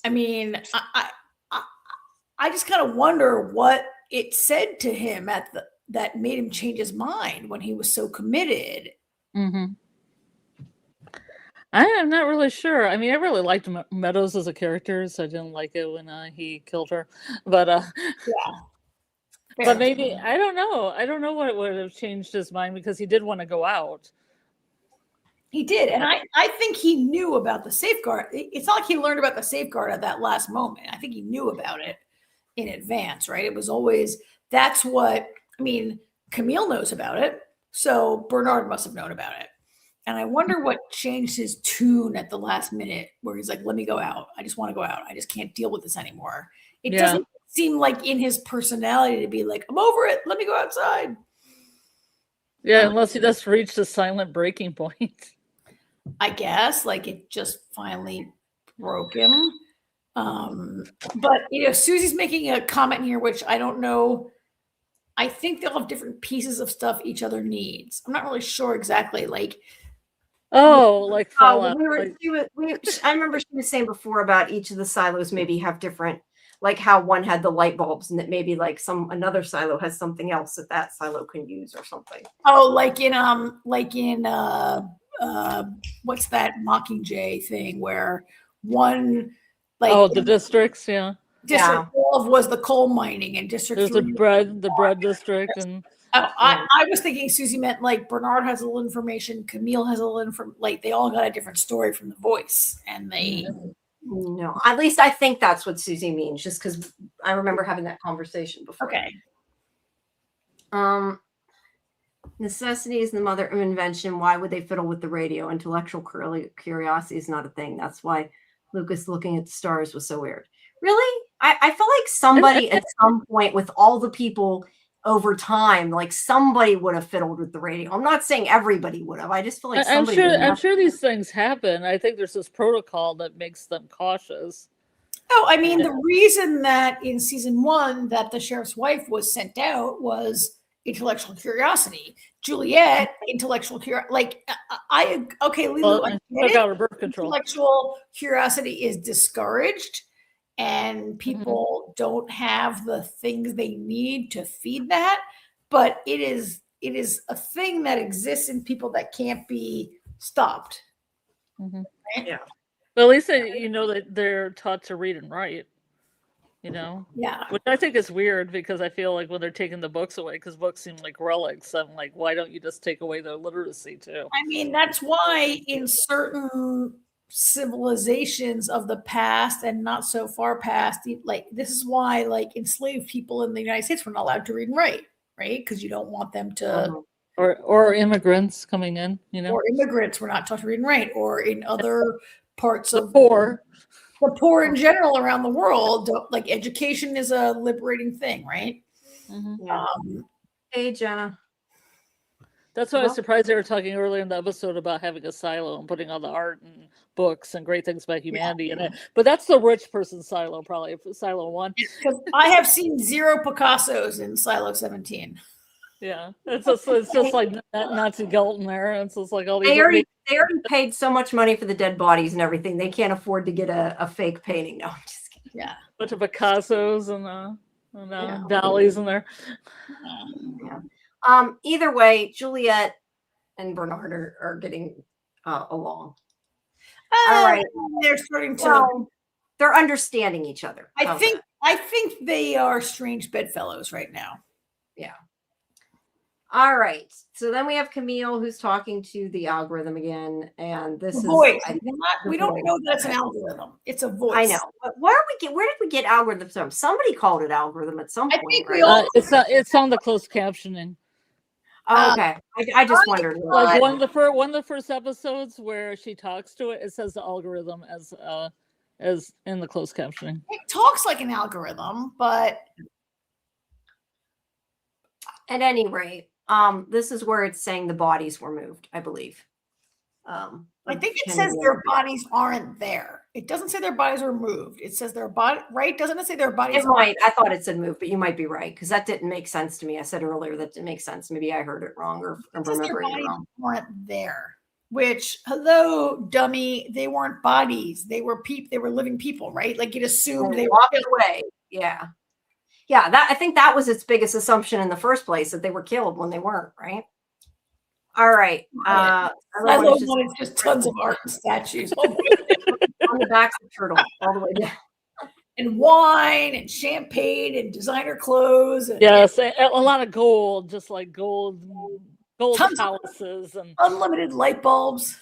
Speaker 2: I mean, I just kind of wonder what it said to him that made him change his mind when he was so committed.
Speaker 3: Mm-hmm. I am not really sure. I mean, I really liked Meadows as a character, so I didn't like it when he killed her. But
Speaker 2: Yeah.
Speaker 3: but maybe I don't know. I don't know what would have changed his mind because he did want to go out.
Speaker 2: He did, and I think he knew about the safeguard. It's not like he learned about the safeguard at that last moment. I think he knew about it in advance, right? It was always that's what I mean. Camille knows about it, so Bernard must have known about it. And I wonder what changed his tune at the last minute, where he's like, "Let me go out. I just want to go out. I just can't deal with this anymore." It doesn't seem like in his personality to be like, "I'm over it. Let me go outside."
Speaker 3: Yeah, unless he just reached a silent breaking point.
Speaker 2: I guess like it just finally broke him. But Susie's making a comment here, which I don't know. I think they'll have different pieces of stuff each other needs. I'm not really sure exactly. Like,
Speaker 3: like Fallout.
Speaker 1: I remember she was saying before about each of the silos maybe have different, like how one had the light bulbs, and that maybe like another silo has something else that silo can use or something.
Speaker 2: Oh, like in what's that Mockingjay thing where one
Speaker 3: the districts,
Speaker 2: District 12 was the coal mining, and District 3
Speaker 3: the bread district, and
Speaker 2: I was thinking Susie meant like Bernard has a little information, Camille has a little information, like they all got a different story from the voice, and they.
Speaker 1: No, at least I think that's what Susie means, just because I remember having that conversation before.
Speaker 2: Okay.
Speaker 1: Necessity is the mother of invention. Why would they fiddle with the radio? Intellectual curiosity is not a thing. That's why Lucas looking at the stars was so weird. Really? I feel like somebody at some point with all the people over time, like somebody would have fiddled with the radio. I'm not saying everybody would have. I just feel like somebody
Speaker 3: I'm sure these things happen. I think there's this protocol that makes them cautious.
Speaker 2: Oh, I mean, the reason that in season 1 that the sheriff's wife was sent out was intellectual curiosity. Juliet, intellectual curiosity. Like, Lulu, I get it.
Speaker 3: Birth control.
Speaker 2: Intellectual curiosity is discouraged, and people don't have the things they need to feed that. But it is a thing that exists in people that can't be stopped.
Speaker 3: Mm-hmm.
Speaker 2: Right?
Speaker 1: Yeah.
Speaker 3: But at least that they're taught to read and write.
Speaker 2: Yeah.
Speaker 3: Which I think is weird because I feel like when they're taking the books away, because books seem like relics, I'm like, why don't you just take away their literacy too?
Speaker 2: I mean, that's why in certain civilizations of the past and not so far past, like this is why like enslaved people in the United States were not allowed to read and write, right? Because you don't want them to
Speaker 3: or immigrants coming in,
Speaker 2: or immigrants were not taught to read and write, or in other parts of the poor in general around the world. Like education is a liberating thing, right?
Speaker 1: Yeah. Hey, Jenna.
Speaker 3: That's why I was surprised they were talking earlier in the episode about having a silo and putting all the art and books and great things about humanity in it. But that's the rich person silo, probably silo 1.
Speaker 2: Because I have seen 0 Picassos in silo 17.
Speaker 3: Yeah, it's just like Nazi guilt in there. It's just like all these.
Speaker 1: They already paid so much money for the dead bodies and everything. They can't afford to get a fake painting. No, I'm just kidding.
Speaker 2: Yeah,
Speaker 3: bunch of Picassos and Dalís in there.
Speaker 1: Yeah. Either way, Juliet and Bernard are getting along. All right,
Speaker 2: they're starting to.
Speaker 1: They're understanding each other.
Speaker 2: I think they are strange bedfellows right now.
Speaker 1: Yeah. All right. So then we have Camille who's talking to the algorithm again, and this is
Speaker 2: voice. We don't know that's an algorithm. It's a voice.
Speaker 1: I know. But where did we get algorithms from? Somebody called it algorithm at some point.
Speaker 2: I think
Speaker 1: right?
Speaker 3: It's on the closed captioning.
Speaker 1: Oh, okay. I just wondered.
Speaker 3: Like one of the first episodes where she talks to it, it says the algorithm as in the closed captioning.
Speaker 2: It talks like an algorithm, but
Speaker 1: at any rate, this is where it's saying the bodies were moved, I believe.
Speaker 2: I think it says their bodies aren't there. It doesn't say their bodies were moved. It says their body, right? Doesn't it say their bodies?
Speaker 1: It might. I thought it said moved, but you might be right because that didn't make sense to me. I said earlier that didn't make sense. Maybe I heard it wrong or remembering it wrong.
Speaker 2: Weren't there? Which, hello, dummy. They weren't bodies. They were They were living people, right? Like it assumed they
Speaker 1: walked away. Yeah. Yeah, I think that was its biggest assumption in the first place, that they were killed when they weren't, right? All right.
Speaker 2: Silo one is just tons of art and statues.
Speaker 1: On the backs of turtles all the way down.
Speaker 2: And wine and champagne and designer clothes. And
Speaker 3: yes, a lot of gold, just like gold
Speaker 2: Tons
Speaker 3: palaces and
Speaker 2: unlimited light bulbs.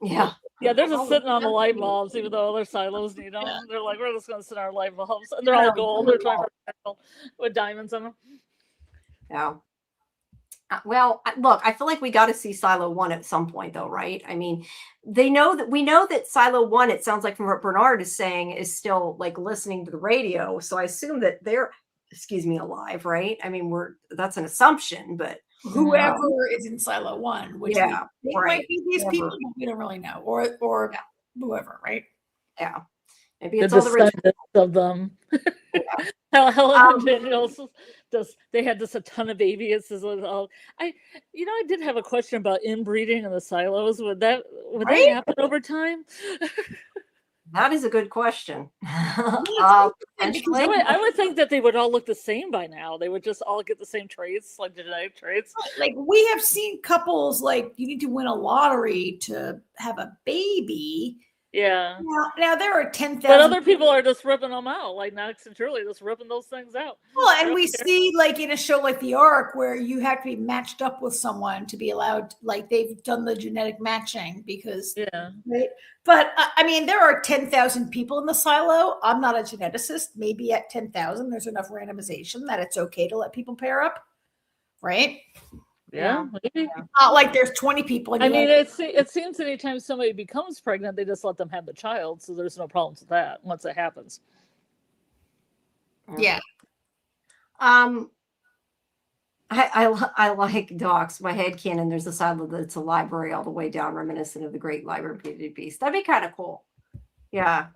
Speaker 1: Yeah.
Speaker 3: yeah, they're just sitting on the light bulbs, even though other silos need them.
Speaker 2: Yeah.
Speaker 3: They're like, we're just going to sit on our light bulbs, and they're all gold. They're 24 with diamonds in them.
Speaker 1: Yeah. Well, look, I feel like we got to see Silo 1 at some point, though, right? I mean, we know that Silo 1, it sounds like from what Bernard is saying, is still like listening to the radio. So I assume that they're, alive, right? I mean, that's an assumption, but
Speaker 2: whoever is in Silo 1, which might be these people, but we don't really know, or whoever, right?
Speaker 1: Yeah. Maybe it's all the rich
Speaker 3: of them. Yeah. Helen and Daniels, they had just a ton of babies. I did have a question about inbreeding in the silos. Would that happen over time?
Speaker 1: That is a good question.
Speaker 3: I would think that they would all look the same by now. They would just all get the same traits, like genetic traits.
Speaker 2: Like we have seen couples like you need to win a lottery to have a baby.
Speaker 3: Yeah.
Speaker 2: Now there are 10,000.
Speaker 3: But other people are just ripping them out, like Knox and Shirley, just ripping those things out.
Speaker 2: Well, and we see like in a show like The Ark where you have to be matched up with someone to be allowed, like they've done the genetic matching because, right? But I mean, there are 10,000 people in the silo. I'm not a geneticist. Maybe at 10,000, there's enough randomization that it's okay to let people pair up, right?
Speaker 3: Yeah, maybe.
Speaker 2: Not like there's 20 people.
Speaker 3: I mean, it seems anytime somebody becomes pregnant, they just let them have the child, so there's no problems with that once it happens.
Speaker 2: Yeah.
Speaker 1: I like Doc's. My headcanon, there's a silo that's a library all the way down, reminiscent of the Great Library of Beauty and the Beast. That'd be kind of cool. Yeah,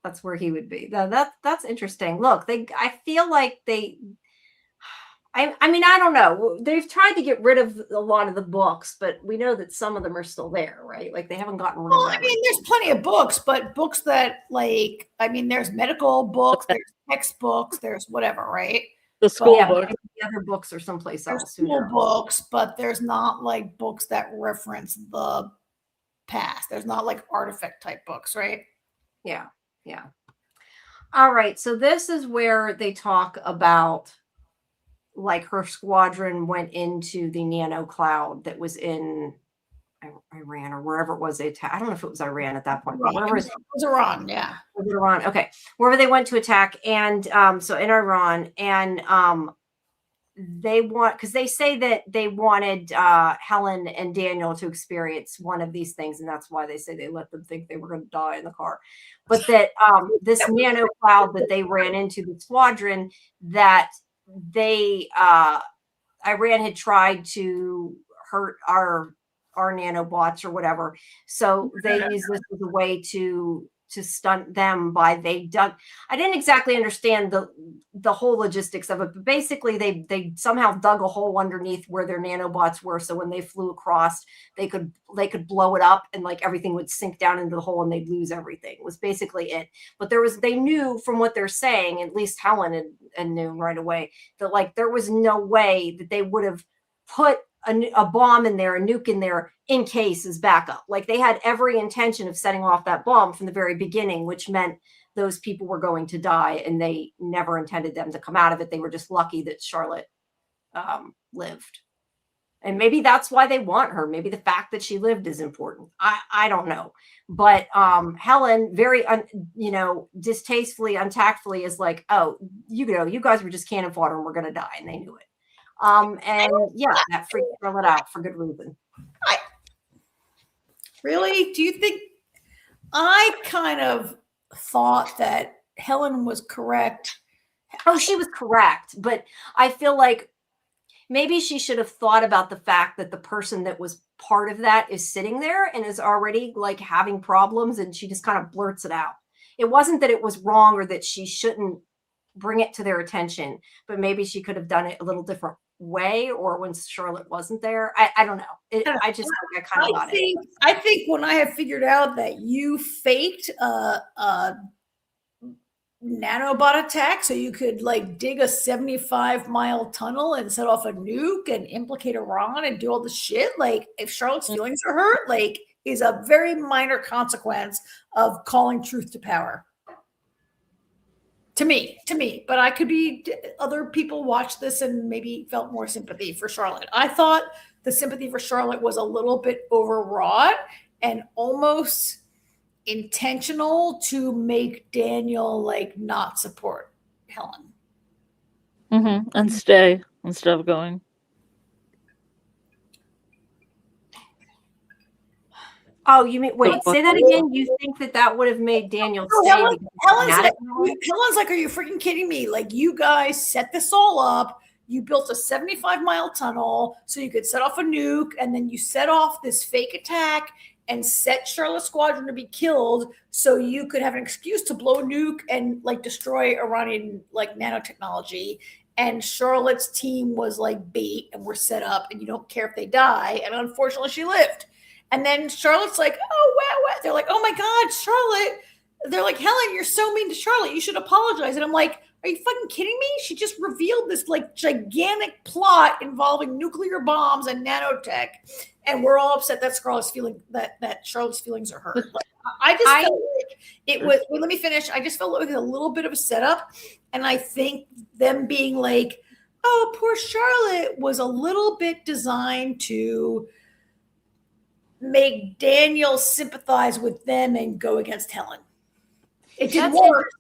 Speaker 1: that's where he would be. That's interesting. Look, I feel like they. I mean, I don't know. They've tried to get rid of a lot of the books, but we know that some of them are still there, right? Like they haven't gotten rid of them.
Speaker 2: I mean, there's plenty of books, but books that like, I mean, there's medical books, there's textbooks, there's whatever, right?
Speaker 3: The school books.
Speaker 1: The other books are someplace else.
Speaker 2: School books, but there's not like books that reference the past. There's not like artifact type books, right?
Speaker 1: Yeah. Yeah. All right. So this is where they talk about like her squadron went into the nano cloud that was in Iran or wherever it was they attacked. I don't know if it was Iran at that point.
Speaker 2: It was Iran, yeah.
Speaker 1: Was it Iran? Okay. Wherever they went to attack. And so in Iran, and they want, because they say that they wanted Helen and Daniel to experience one of these things, and that's why they say they let them think they were going to die in the car. But that this nano cloud that they ran into, the squadron, that they Iran had tried to hurt our nanobots or whatever, so they used this as a way to stunt them by I didn't exactly understand the whole logistics of it, but basically they somehow dug a hole underneath where their nanobots were, so when they flew across they could blow it up and like everything would sink down into the hole and they'd lose everything, was basically it. But they knew from what they're saying, at least Helen and knew right away, that like there was no way that they would have put a bomb in there, a nuke in there, in case as backup. Like they had every intention of setting off that bomb from the very beginning, which meant those people were going to die, and they never intended them to come out of it. They were just lucky that Charlotte lived. And maybe that's why they want her. Maybe the fact that she lived is important. I don't know. But Helen, very, distastefully, untactfully, is like, oh, you guys were just cannon fodder and we're going to die. And they knew it. And yeah, that freaked Charlotte out for good reason.
Speaker 2: Really? Do you think? I kind of thought that Helen was correct.
Speaker 1: Oh, she was correct. But I feel like maybe she should have thought about the fact that the person that was part of that is sitting there and is already like having problems, and she just kind of blurts it out. It wasn't that it was wrong or that she shouldn't bring it to their attention, but maybe she could have done it a little different way, or when Charlotte wasn't there. I don't know. I just think I kind of got it.
Speaker 2: I think when I have figured out that you faked nanobot attack so you could like dig a 75-mile tunnel and set off a nuke and implicate Iran and do all this shit. Like, if Charlotte's feelings are hurt, like, is a very minor consequence of calling truth to power. To me, but I could be, other people watched this and maybe felt more sympathy for Charlotte. I thought the sympathy for Charlotte was a little bit overwrought and almost intentional to make Daniel like not support Helen.
Speaker 3: And stay instead of going.
Speaker 1: Oh, you mean, wait, say that again? You think that would have made Daniel stay?
Speaker 2: Helen's like, are you freaking kidding me? Like, you guys set this all up. You built a 75-mile tunnel so you could set off a nuke, and then you set off this fake attack and set Charlotte's squadron to be killed so you could have an excuse to blow a nuke and like destroy Iranian like nanotechnology. And Charlotte's team was like bait and were set up, and you don't care if they die. And unfortunately, she lived. And then Charlotte's like, oh, wow. They're like, oh my God, Charlotte. They're like, Helen, you're so mean to Charlotte. You should apologize. And I'm like, are you fucking kidding me? She just revealed this like gigantic plot involving nuclear bombs and nanotech. And we're all upset that Scarlet's feeling that Charlotte's feelings are hurt. Like, I just felt like it was, well, let me finish. I just felt like it was a little bit of a setup. And I think them being like, oh, poor Charlotte was a little bit designed to make Daniel sympathize with them and go against Helen. It didn't work.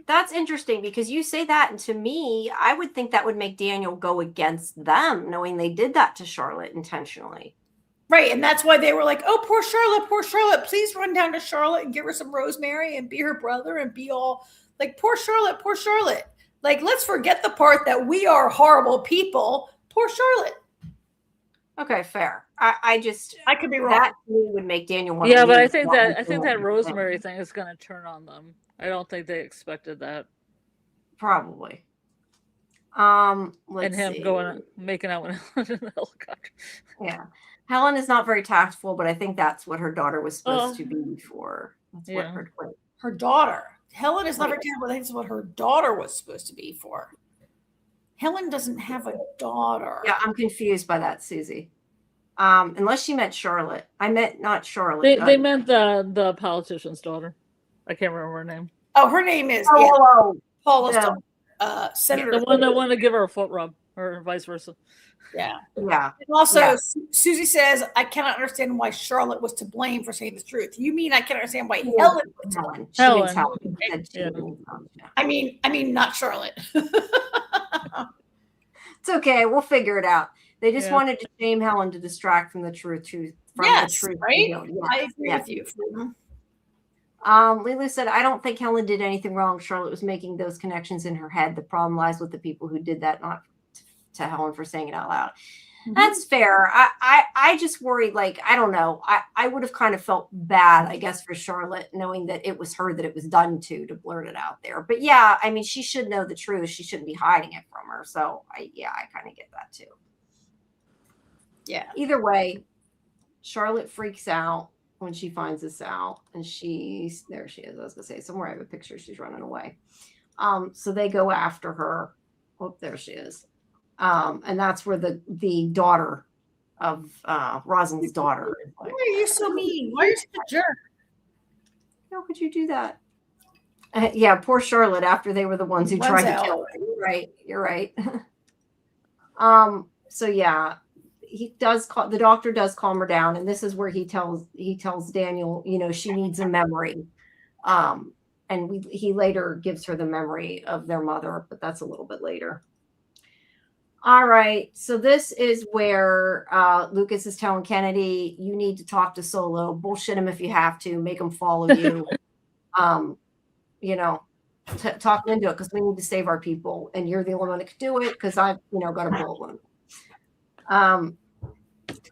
Speaker 1: That's interesting because you say that, and to me, I would think that would make Daniel go against them, knowing they did that to Charlotte intentionally.
Speaker 2: Right, and that's why they were like, oh, poor Charlotte, please run down to Charlotte and give her some rosemary and be her brother and be all like, poor Charlotte. Like, let's forget the part that we are horrible people. Poor Charlotte.
Speaker 1: Okay, fair. I
Speaker 2: could be wrong.
Speaker 1: That would make Daniel want.
Speaker 3: Yeah, but I think that rosemary thing is going to turn on them. I don't think they expected that.
Speaker 1: Probably.
Speaker 3: And him making out with Helen in the helicopter.
Speaker 1: Yeah, Helen is not very tactful, but I think that's what her daughter was supposed to be for. That's what
Speaker 2: her daughter. Helen is not very tactful. That's what her daughter was supposed to be for. Helen doesn't have a daughter.
Speaker 1: Yeah, I'm confused by that, Susie. Unless she meant Charlotte. I meant not Charlotte.
Speaker 3: They meant the politician's daughter. I can't remember her name.
Speaker 2: Oh, her name is Paula's daughter. Senator.
Speaker 3: The one that wanted to give her a foot rub, or vice versa.
Speaker 2: Yeah.
Speaker 1: Yeah.
Speaker 2: And also, Susie says, I cannot understand why Charlotte was to blame for saying the truth. You mean I can't understand why Helen was to blame?
Speaker 1: Helen.
Speaker 2: I mean, not Charlotte.
Speaker 1: It's okay. We'll figure it out. They just wanted to shame Helen to distract from the truth.
Speaker 2: Right? Yeah. I agree with you.
Speaker 1: Lulu said, I don't think Helen did anything wrong. Charlotte was making those connections in her head. The problem lies with the people who did that, not to Helen for saying it out loud. Mm-hmm. That's fair. I just worried, like, I don't know. I would have kind of felt bad, I guess, for Charlotte, knowing that it was her that it was done to blurt it out there. But yeah, I mean, she should know the truth. She shouldn't be hiding it from her. So I kind of get that too.
Speaker 2: Yeah.
Speaker 1: Either way, Charlotte freaks out when she finds this out, and there she is. I was gonna say somewhere I have a picture. She's running away. So they go after her. Oh, there she is. And that's where the daughter of Rosalind's daughter is like,
Speaker 2: why are you so mean? Why are you such a jerk?
Speaker 1: How could you do that? Yeah, poor Charlotte. After they were the ones who tried to kill her. You're right. So yeah. The doctor does calm her down, and this is where he tells Daniel, she needs a memory. And he later gives her the memory of their mother, but that's a little bit later. All right. So this is where Lucas is telling Kennedy, you need to talk to Solo, bullshit him if you have to, make him follow you. Talk him into it, because we need to save our people, and you're the only one that could do it, because I've got a bullet wound.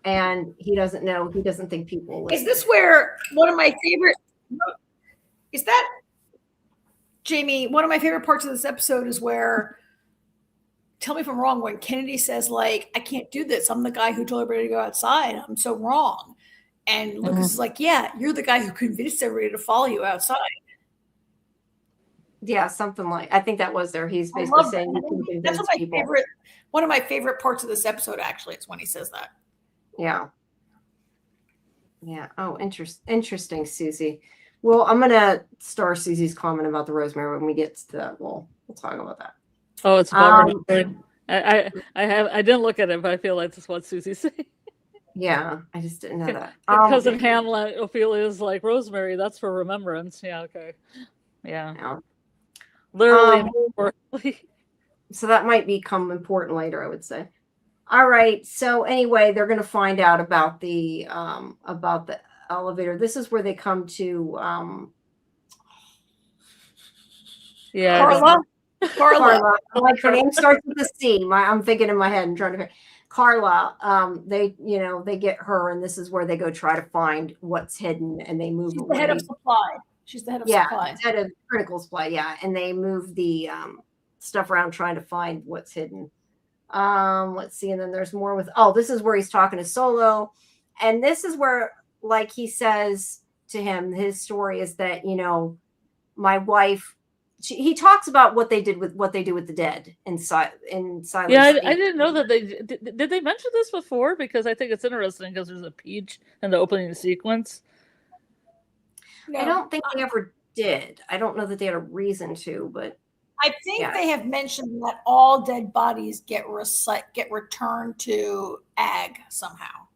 Speaker 1: And he doesn't know. He doesn't think people listen.
Speaker 2: Is this where one of my favorite? Is that Jamie? One of my favorite parts of this episode is where. Tell me if I'm wrong. When Kennedy says, like, I can't do this. I'm the guy who told everybody to go outside. I'm so wrong. And Lucas is like, yeah, you're the guy who convinced everybody to follow you outside.
Speaker 1: Yeah, something like, I think that was there. He's
Speaker 2: I
Speaker 1: basically
Speaker 2: love
Speaker 1: saying you can
Speaker 2: that. That's
Speaker 1: convince
Speaker 2: what
Speaker 1: people.
Speaker 2: one of my favorite parts of this episode, actually, is when he says that.
Speaker 1: Yeah. Yeah. Oh, interesting, Susie. Well, I'm gonna star Susie's comment about the rosemary when we get to that. We'll talk about that.
Speaker 3: Oh, it's about rosemary. I didn't look at it, but I feel like that's what Susie's saying.
Speaker 1: Yeah, I just didn't know that.
Speaker 3: Cousin Hamlet, Ophelia's like rosemary. That's for remembrance. Yeah. Okay. Yeah. Literally.
Speaker 1: So that might become important later, I would say. All right. So anyway, they're going to find out about the elevator. This is where they come to.
Speaker 2: Carla.
Speaker 1: Like her name starts with a C. I'm thinking in my head and trying to figure. Carla. They get her, and this is where they go try to find what's hidden, and they move.
Speaker 2: She's the head of supply. She's the head of supply.
Speaker 1: Head of critical supply. Yeah, and they move the stuff around trying to find what's hidden. Let's see, and then there's more with this is where he's talking to Solo, and this is where, like, he says to him, his story is that, my wife, he talks about what they do with the dead in Silent.
Speaker 3: Yeah, I didn't know that did they mention this before, because I think it's interesting because there's a peach in the opening sequence.
Speaker 1: No, I don't think they ever did. I don't know that they had a reason to, but
Speaker 2: I think they have mentioned that all dead bodies get returned to Ag somehow,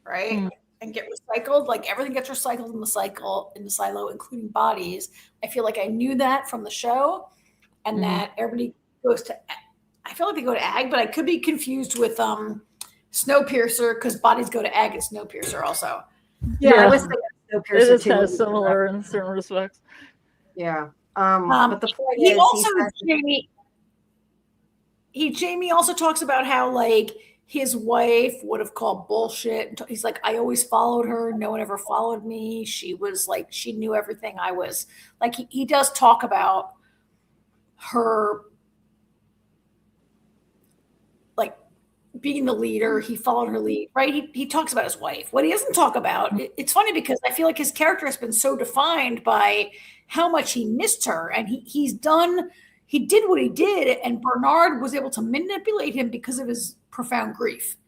Speaker 2: right? And get recycled. Like, everything gets recycled in the silo, including bodies. I feel like I knew that from the show, and that everybody goes to. I feel like they go to Ag, but I could be confused with Snowpiercer, because bodies go to Ag and Snowpiercer also.
Speaker 1: Yeah, I was thinking Snowpiercer
Speaker 3: it is
Speaker 1: too.
Speaker 3: kind of similar in certain respects.
Speaker 1: Yeah. But the point
Speaker 2: he
Speaker 1: is,
Speaker 2: also Jamie also talks about how, like, his wife would have called bullshit. He's like, I always followed her. No one ever followed me. She was like, she knew everything. I was like, he does talk about her, like, being the leader. He followed her lead, right? He talks about his wife. What he doesn't talk about, it's funny because I feel like his character has been so defined by how much he missed her, and he did what he did, and Bernard was able to manipulate him because of his profound grief,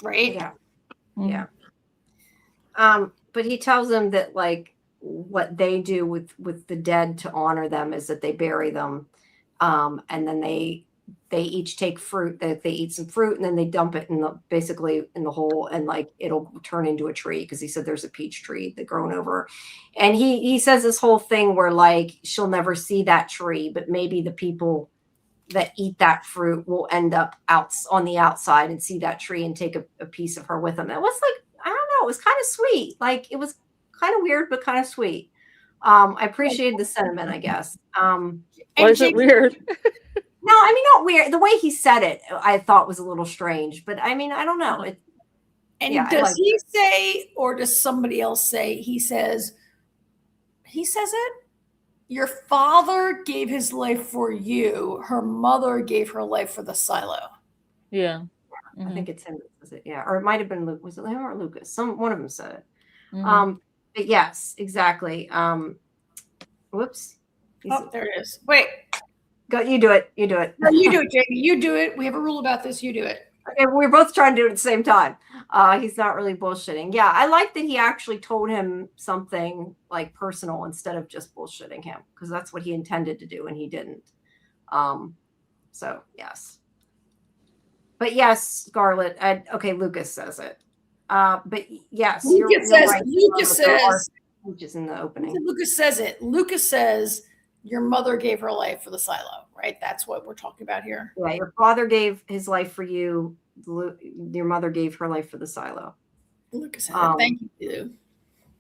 Speaker 2: right?
Speaker 1: Yeah. Yeah. But he tells them that, like, what they do with the dead to honor them is that they bury them, and then they each take fruit, that they eat some fruit, and then they dump it basically in the hole, and, like, it'll turn into a tree, because he said there's a peach tree that grown over. And he says this whole thing where, like, she'll never see that tree, but maybe the people that eat that fruit will end up out on the outside and see that tree and take a piece of her with them. It was, like, I don't know, it was kind of sweet. Like, it was kind of weird, but kind of sweet. I appreciated the sentiment, I guess.
Speaker 3: Why is it weird?
Speaker 1: No, I mean, not weird. The way he said it, I thought was a little strange, but I mean, I don't know.
Speaker 2: Does he say, or does somebody else say, he says it? Your father gave his life for you. Her mother gave her life for the silo.
Speaker 3: Yeah.
Speaker 1: I think it's him that says it. Yeah. Or it might've been Luke. Was it him or Lucas? One of them said it. But yes, exactly. Whoops.
Speaker 2: There it is. Wait.
Speaker 1: Go, you do it. You do it.
Speaker 2: No, you do it, Jamie. You do it. We have a rule about this. You do it.
Speaker 1: Okay, we're both trying to do it at the same time. He's not really bullshitting. Yeah, I like that he actually told him something, like, personal instead of just bullshitting him, because that's what he intended to do, and he didn't. So yes. But yes, Scarlet. Okay, Lucas says it. But yes,
Speaker 2: Lucas says
Speaker 1: which is in the opening.
Speaker 2: Lucas says it. Lucas says, your mother gave her life for the silo, right? That's what we're talking about here.
Speaker 1: Yeah, your father gave his life for you. Your mother gave her life for the silo.
Speaker 2: Lucas said thank you.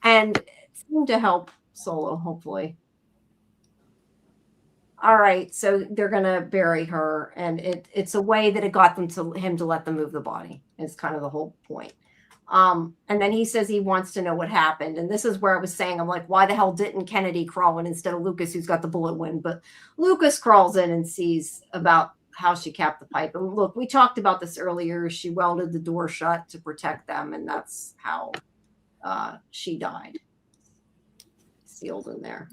Speaker 1: And it seemed to help Solo, hopefully. All right, so they're gonna bury her, and it's a way that it got him to let them move the body. Is kind of the whole point. And then he says he wants to know what happened. And this is where I was saying, I'm like, why the hell didn't Kennedy crawl in instead of Lucas, who's got the bullet wound? But Lucas crawls in and sees about how she capped the pipe. And look, we talked about this earlier. She welded the door shut to protect them, and that's how she died. Sealed in there.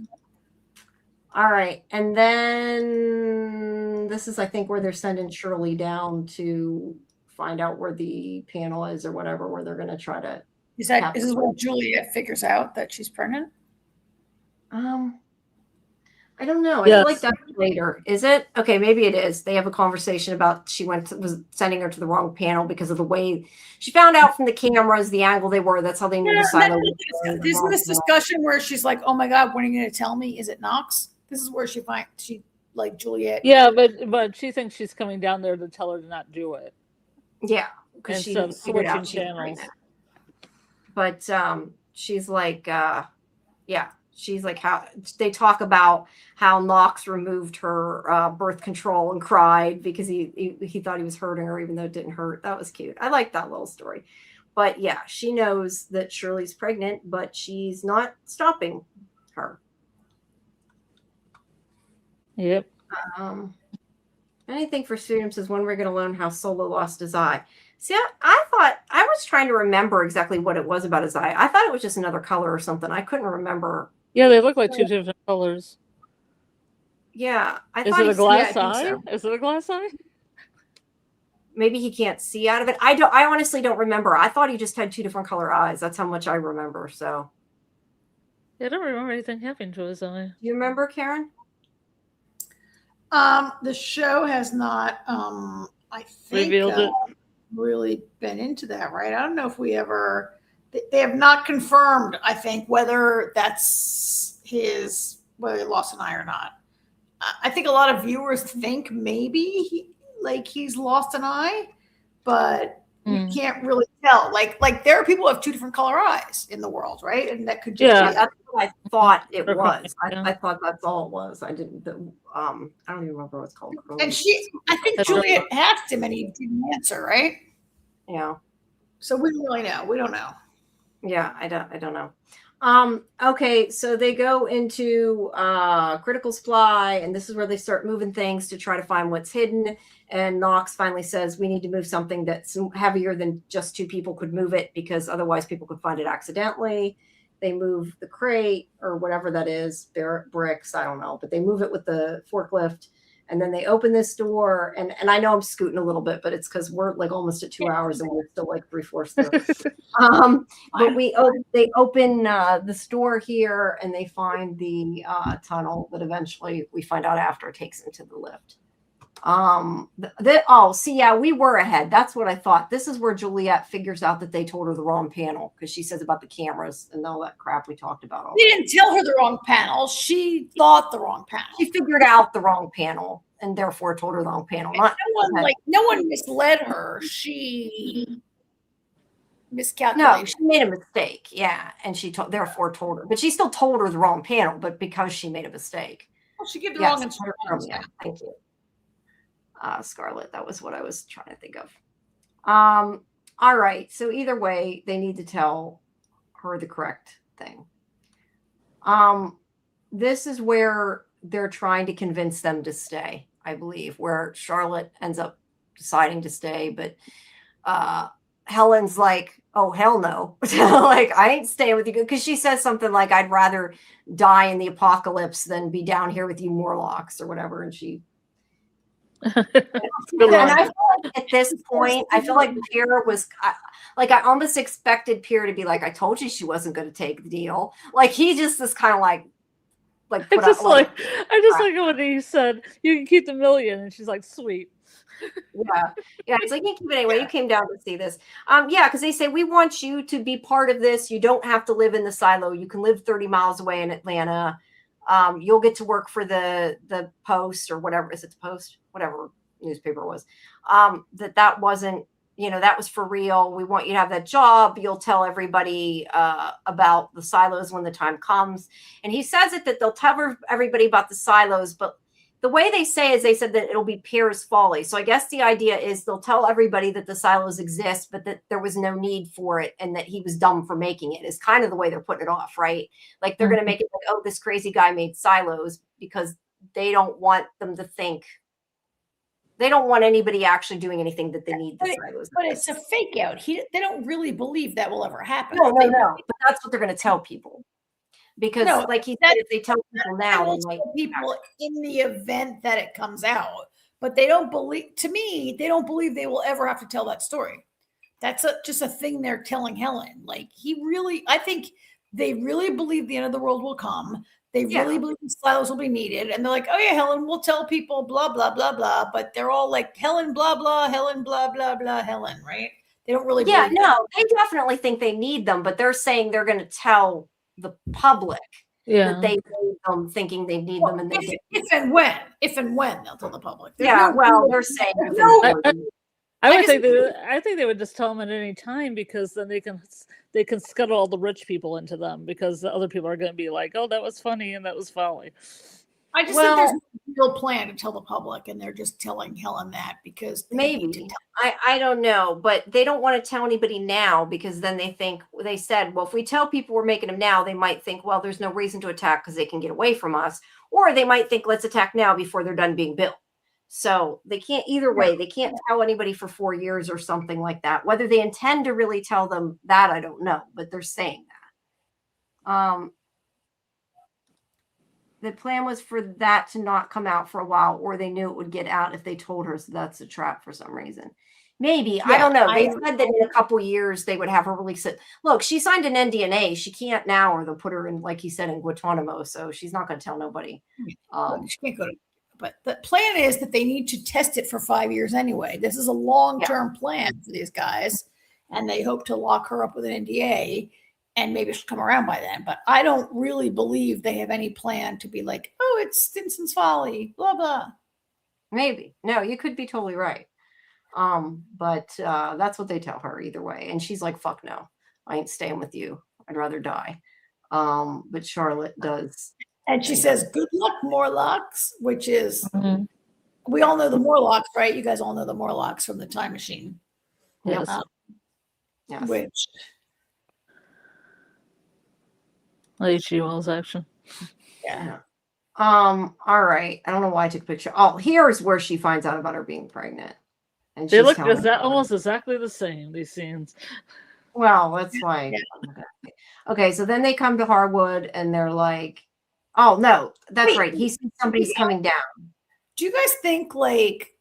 Speaker 1: All right. And then this is, I think, where they're sending Shirley down to find out where the panel is or whatever, where they're going to try to.
Speaker 2: Is this where Juliet figures out that she's pregnant?
Speaker 1: I don't know. I
Speaker 3: Yes.
Speaker 1: feel like that's later. Is it? Okay, maybe it is. They have a conversation about was sending her to the wrong panel because of the way she found out from the cameras, the angle they were. That's how they knew the silo.
Speaker 2: Isn't this discussion where she's like, "Oh my God, when are you going to tell me? Is it Knox?" This is where she like Juliet.
Speaker 3: Yeah, but she thinks she's coming down there to tell her to not do it.
Speaker 1: Yeah, because she
Speaker 3: Instead of
Speaker 1: figured
Speaker 3: switching
Speaker 1: out she was
Speaker 3: channels.
Speaker 1: pregnant. But she's like, yeah, she's like, how they talk about how Knox removed her birth control and cried because he thought he was hurting her, even though it didn't hurt. That was cute. I like that little story. But yeah, she knows that Shirley's pregnant, but she's not stopping her.
Speaker 3: Yep.
Speaker 1: Anything for students is when we're going to learn how Solo lost his eye. See, I thought I was trying to remember exactly what it was about his eye. I thought it was just another color or something. I couldn't remember.
Speaker 3: Yeah, they look like two different colors.
Speaker 1: Yeah,
Speaker 3: Is it a glass eye? So. Is it a glass eye?
Speaker 1: Maybe he can't see out of it. I honestly don't remember. I thought he just had two different color eyes. That's how much I remember. So.
Speaker 3: Yeah, I don't remember anything happening to his eye.
Speaker 1: Do you remember, Karen?
Speaker 2: The show has not, I think,
Speaker 3: revealed it.
Speaker 2: Really been into that, right? I don't know if we ever. They have not confirmed, I think, whether that's whether he lost an eye or not. I think a lot of viewers think maybe he's lost an eye, but you can't really tell. Like there are people who have two different color eyes in the world, right? And that could just
Speaker 1: be that's what I thought it was. I thought that's all it was. I didn't. I don't even remember what it's called.
Speaker 2: And I think Juliet asked him, and he didn't answer, right?
Speaker 1: Yeah.
Speaker 2: So we don't really know. We don't know.
Speaker 1: Yeah, I don't know. Okay, so they go into critical supply, and this is where they start moving things to try to find what's hidden. And Knox finally says, we need to move something that's heavier than just two people could move it, because otherwise people could find it accidentally. They move the crate or whatever that is, bricks, I don't know, but they move it with the forklift. And then they open this door, and I know I'm scooting a little bit, but it's because we're like almost at 2 hours and we're still like 3/4 there. But they open the store here, and they find the tunnel that eventually we find out after takes them to the lift. We were ahead. That's what I thought. This is where Juliet figures out that they told her the wrong panel, because she says about the cameras and all that crap we talked about.
Speaker 2: They didn't tell her the wrong panel. She thought the wrong panel.
Speaker 1: She figured out the wrong panel and therefore told her the wrong panel.
Speaker 2: No one misled her. She miscalculated.
Speaker 1: No, she made a mistake. Yeah, and she therefore told her, but she still told her the wrong panel. But because she made a mistake,
Speaker 2: well, she gave the wrong instructions.
Speaker 1: Yeah, thank you. Scarlet, that was what I was trying to think of. All right, so either way, they need to tell her the correct thing. This is where they're trying to convince them to stay, I believe, where Charlotte ends up deciding to stay, but Helen's like, oh, hell no. Like, I ain't staying with you, because she says something like, I'd rather die in the apocalypse than be down here with you Morlocks or whatever, and she and I feel like at this point, I feel like Pierre was like, I almost expected Pierre to be like, I told you she wasn't going to take the deal. Like, he just is kind of like
Speaker 3: I just like when he said, you can keep the $1 million, and she's like, sweet.
Speaker 1: Yeah, it's like, you can keep it anyway. You came down to see this. Because they say, we want you to be part of this. You don't have to live in the silo. You can live 30 miles away in Atlanta. You'll get to work for the Post or whatever. Is it the Post? Whatever newspaper it was. That wasn't, that was for real. We want you to have that job. You'll tell everybody about the silos when the time comes. And he says that they'll tell everybody about the silos, but the way they say is, they said that it'll be Pierre's folly. So I guess the idea is they'll tell everybody that the silos exist, but that there was no need for it, and that he was dumb for making it, is kind of the way they're putting it off, right? Like, they're going to make it like, oh, this crazy guy made silos, because they don't want them to think. They don't want anybody actually doing anything that they need the silos.
Speaker 2: But it's a fake out. They don't really believe that will ever happen.
Speaker 1: No. But that's what they're going to tell people. because,
Speaker 2: No,
Speaker 1: like he
Speaker 2: that-
Speaker 1: said, if they tell people now,
Speaker 2: will
Speaker 1: they might.
Speaker 2: tell people in the event that it comes out, but they don't believe. To me, they don't believe they will ever have to tell that story. That's just a thing they're telling Helen. Like I think they really believe the end of the world will come. They really believe the silos will be needed, and they're like, "Oh yeah, Helen, we'll tell people blah blah blah blah." But they're all like, "Helen blah blah, Helen blah blah blah, Helen," right? They don't really.
Speaker 1: Yeah,
Speaker 2: believe
Speaker 1: no,
Speaker 2: that.
Speaker 1: they definitely think they need them, but they're saying they're going to tell the public that they need them, thinking they need them, and they didn't.
Speaker 2: If and when they'll tell the public.
Speaker 1: They're saying
Speaker 3: I think they would just tell them at any time, because then they can scuttle all the rich people into them, because the other people are going to be like, oh, that was funny and that was folly.
Speaker 2: I just think there's no real plan to tell the public, and they're just telling Helen that because they need to tell.
Speaker 1: I don't know, but they don't want to tell anybody now, because then they said, well, if we tell people we're making them now, they might think, well, there's no reason to attack because they can get away from us, or they might think, let's attack now before they're done being built. So they can't, either way, they can't tell anybody for 4 years or something like that. Whether they intend to really tell them that, I don't know, but they're saying that. The plan was for that to not come out for a while, or they knew it would get out if they told her, so that's a trap for some reason. Maybe, I don't know. They said that in a couple years they would have her release it. Look, she signed an NDA. She can't now, or they'll put her in, like he said, in Guantanamo. So she's not going to tell nobody.
Speaker 2: She can't go to. But the plan is that they need to test it for 5 years anyway. This is a long-term plan for these guys, and they hope to lock her up with an NDA, and maybe she'll come around by then. But I don't really believe they have any plan to be like, oh, it's Stinson's folly, blah, blah.
Speaker 1: Maybe. No, you could be totally right. But that's what they tell her either way. And she's like, fuck no, I ain't staying with you. I'd rather die. But Charlotte does.
Speaker 2: And she says, good luck, Morlocks, which is, we all know the Morlocks, right? You guys all know the Morlocks from the Time Machine.
Speaker 3: Yes.
Speaker 1: Yes.
Speaker 2: Which.
Speaker 3: H.G. Wells action.
Speaker 2: Yeah.
Speaker 1: All right. I don't know why I took a picture. Oh, here's where she finds out about her being pregnant. And
Speaker 3: they look almost exactly the same, these scenes.
Speaker 1: Well, that's why. Yeah. Okay, so then they come to Harwood and they're like, oh, no, that's right. He sees somebody's coming down.
Speaker 2: Do you guys think, like,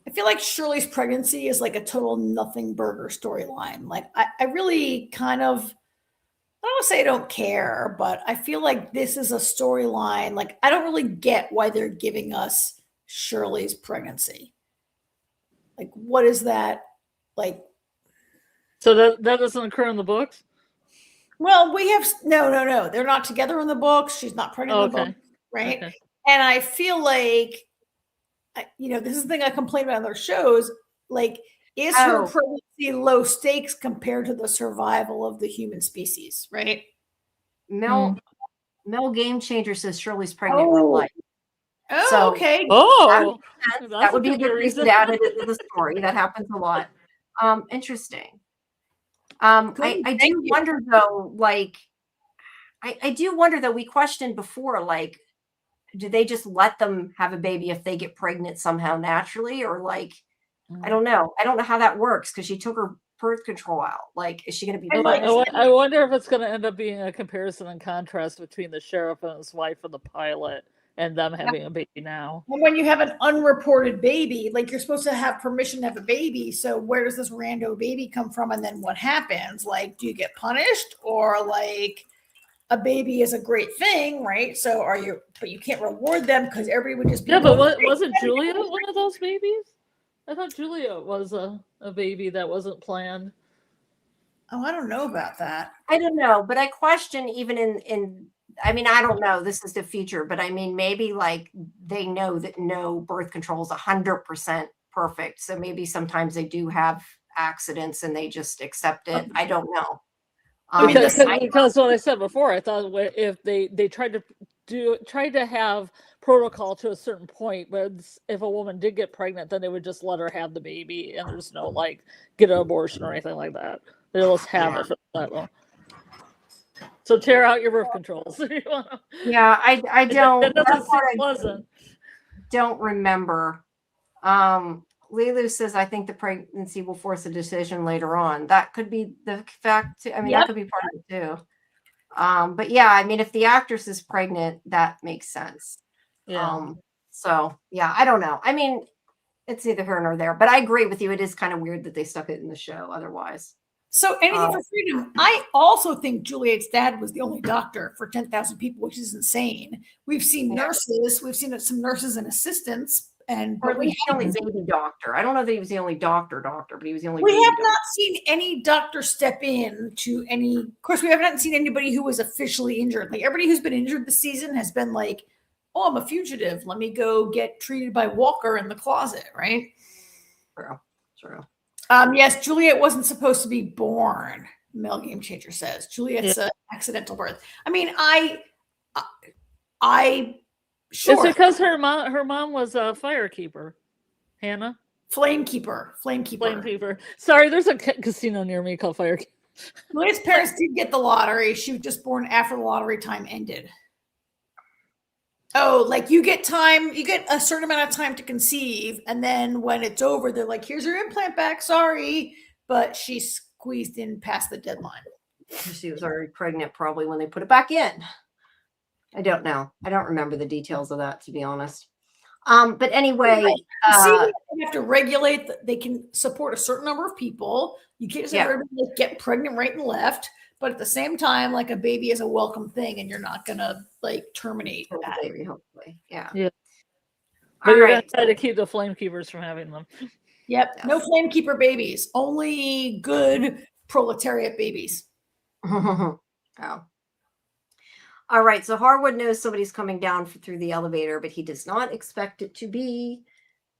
Speaker 2: I feel like Shirley's pregnancy is like a total nothing burger storyline. Like, I really kind of, I don't want to say I don't care, but I feel like this is a storyline. Like, I don't really get why they're giving us Shirley's pregnancy. Like, what is that? Like,
Speaker 3: so that doesn't occur in the books?
Speaker 2: Well, we have no. They're not together in the books. She's not pregnant in the book, right? Okay. And I feel like, this is the thing I complain about in other shows. Like, is her pregnancy low stakes compared to the survival of the human species, right?
Speaker 1: Mel Game Changer says Shirley's pregnant in real life.
Speaker 2: Oh, so, okay.
Speaker 1: That would be a good reason to add it into the story. That happens a lot. Interesting. I do wonder though, like, I do wonder though, we questioned before, like, do they just let them have a baby if they get pregnant somehow naturally? Or like, I don't know. I don't know how that works because she took her birth control out. Like, is she going to be?
Speaker 3: I wonder if it's going to end up being a comparison and contrast between the sheriff and his wife and the pilot, and them having a baby now.
Speaker 2: And when you have an unreported baby, like, you're supposed to have permission to have a baby. So where does this rando baby come from? And then what happens? Like, do you get punished? Or like, a baby is a great thing, right? So but you can't reward them because everybody would just be.
Speaker 3: Yeah, but wasn't Julia one of those babies? I thought Julia was a baby that wasn't planned.
Speaker 2: Oh, I don't know about that.
Speaker 1: I don't know, but I question even in I mean, I don't know. This is the future, but I mean, maybe like they know that no birth control is 100% perfect. So maybe sometimes they do have accidents and they just accept it. I don't know.
Speaker 3: Because what I said before, I thought if they tried to have protocol to a certain point, but if a woman did get pregnant, then they would just let her have the baby, and there's no like get an abortion or anything like that. They'll just have it for that long. So tear out your birth controls.
Speaker 1: Yeah, I don't.
Speaker 3: That doesn't seem pleasant.
Speaker 1: Don't remember. Lilu says, I think the pregnancy will force a decision later on. That could be the fact. I mean, that could be part of it too. But yeah, I mean, if the actress is pregnant, that makes sense.
Speaker 3: Yeah.
Speaker 1: So yeah, I don't know. I mean, it's neither here nor there, but I agree with you. It is kind of weird that they stuck it in the show otherwise.
Speaker 2: So anything for freedom. I also think Juliet's dad was the only doctor for 10,000 people, which is insane. We've seen nurses, we've seen some nurses and assistants, but
Speaker 1: we the only baby doctor. I don't know that he was the only doctor, but he was the only.
Speaker 2: We have not seen any doctor step in to any. Of course, we have not seen anybody who was officially injured. Like everybody who's been injured this season has been like, "Oh, I'm a fugitive. Let me go get treated by Walker in the closet." Right?
Speaker 1: True.
Speaker 2: Yes, Juliet wasn't supposed to be born. Mel Game Changer says Juliet's an accidental birth. I mean, sure.
Speaker 3: It's because her mom was a firekeeper, Hannah.
Speaker 2: Flamekeeper.
Speaker 3: Sorry, there's a casino near me called Firekeeper.
Speaker 2: Juliet's parents did get the lottery. She was just born after the lottery time ended. Oh, like you get a certain amount of time to conceive, and then when it's over, they're like, "Here's your implant back. Sorry," but she squeezed in past the deadline.
Speaker 1: She was already pregnant, probably when they put it back in. I don't know. I don't remember the details of that, to be honest. But anyway,
Speaker 2: they have to regulate. They can support a certain number of people. You can't just everybody get pregnant right and left. But at the same time, like a baby is a welcome thing, and you're not gonna like terminate that.
Speaker 1: Baby, hopefully, yeah.
Speaker 3: But you're gonna try to keep the Flamekeepers from having them.
Speaker 2: Yep, no Flamekeeper babies. Only good proletariat babies.
Speaker 1: Oh. All right. So Harwood knows somebody's coming down through the elevator, but he does not expect it to be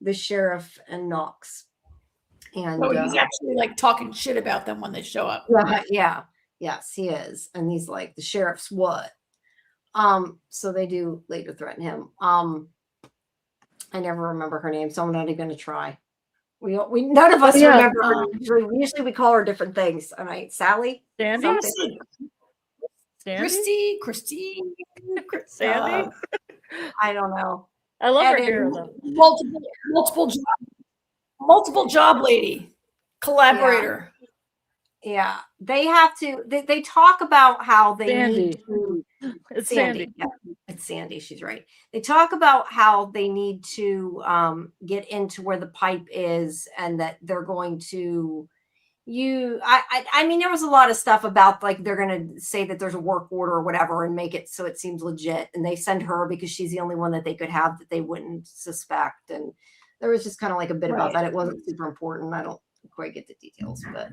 Speaker 1: the sheriff and Knox. And
Speaker 2: he's actually like talking shit about them when they show up.
Speaker 1: Yeah. Yes, he is. And he's like, the sheriff's what? So they do later threaten him. I never remember her name, so I'm not even going to try. We none of us remember her. Usually we call her different things. All right, Sally?
Speaker 3: Sandy?
Speaker 2: Christine,
Speaker 3: Sandy?
Speaker 1: I don't know.
Speaker 3: I love her hair though.
Speaker 2: Multiple job lady, collaborator.
Speaker 1: Yeah, they have to. They talk about how they need to.
Speaker 3: It's Sandy.
Speaker 1: Yeah, it's Sandy. She's right. They talk about how they need to get into where the pipe is, and that they're going to. I mean, there was a lot of stuff about like they're going to say that there's a work order or whatever, and make it so it seems legit. And they send her because she's the only one that they could have that they wouldn't suspect. And there was just kind of like a bit about that. It wasn't super important. I don't quite get the details, but.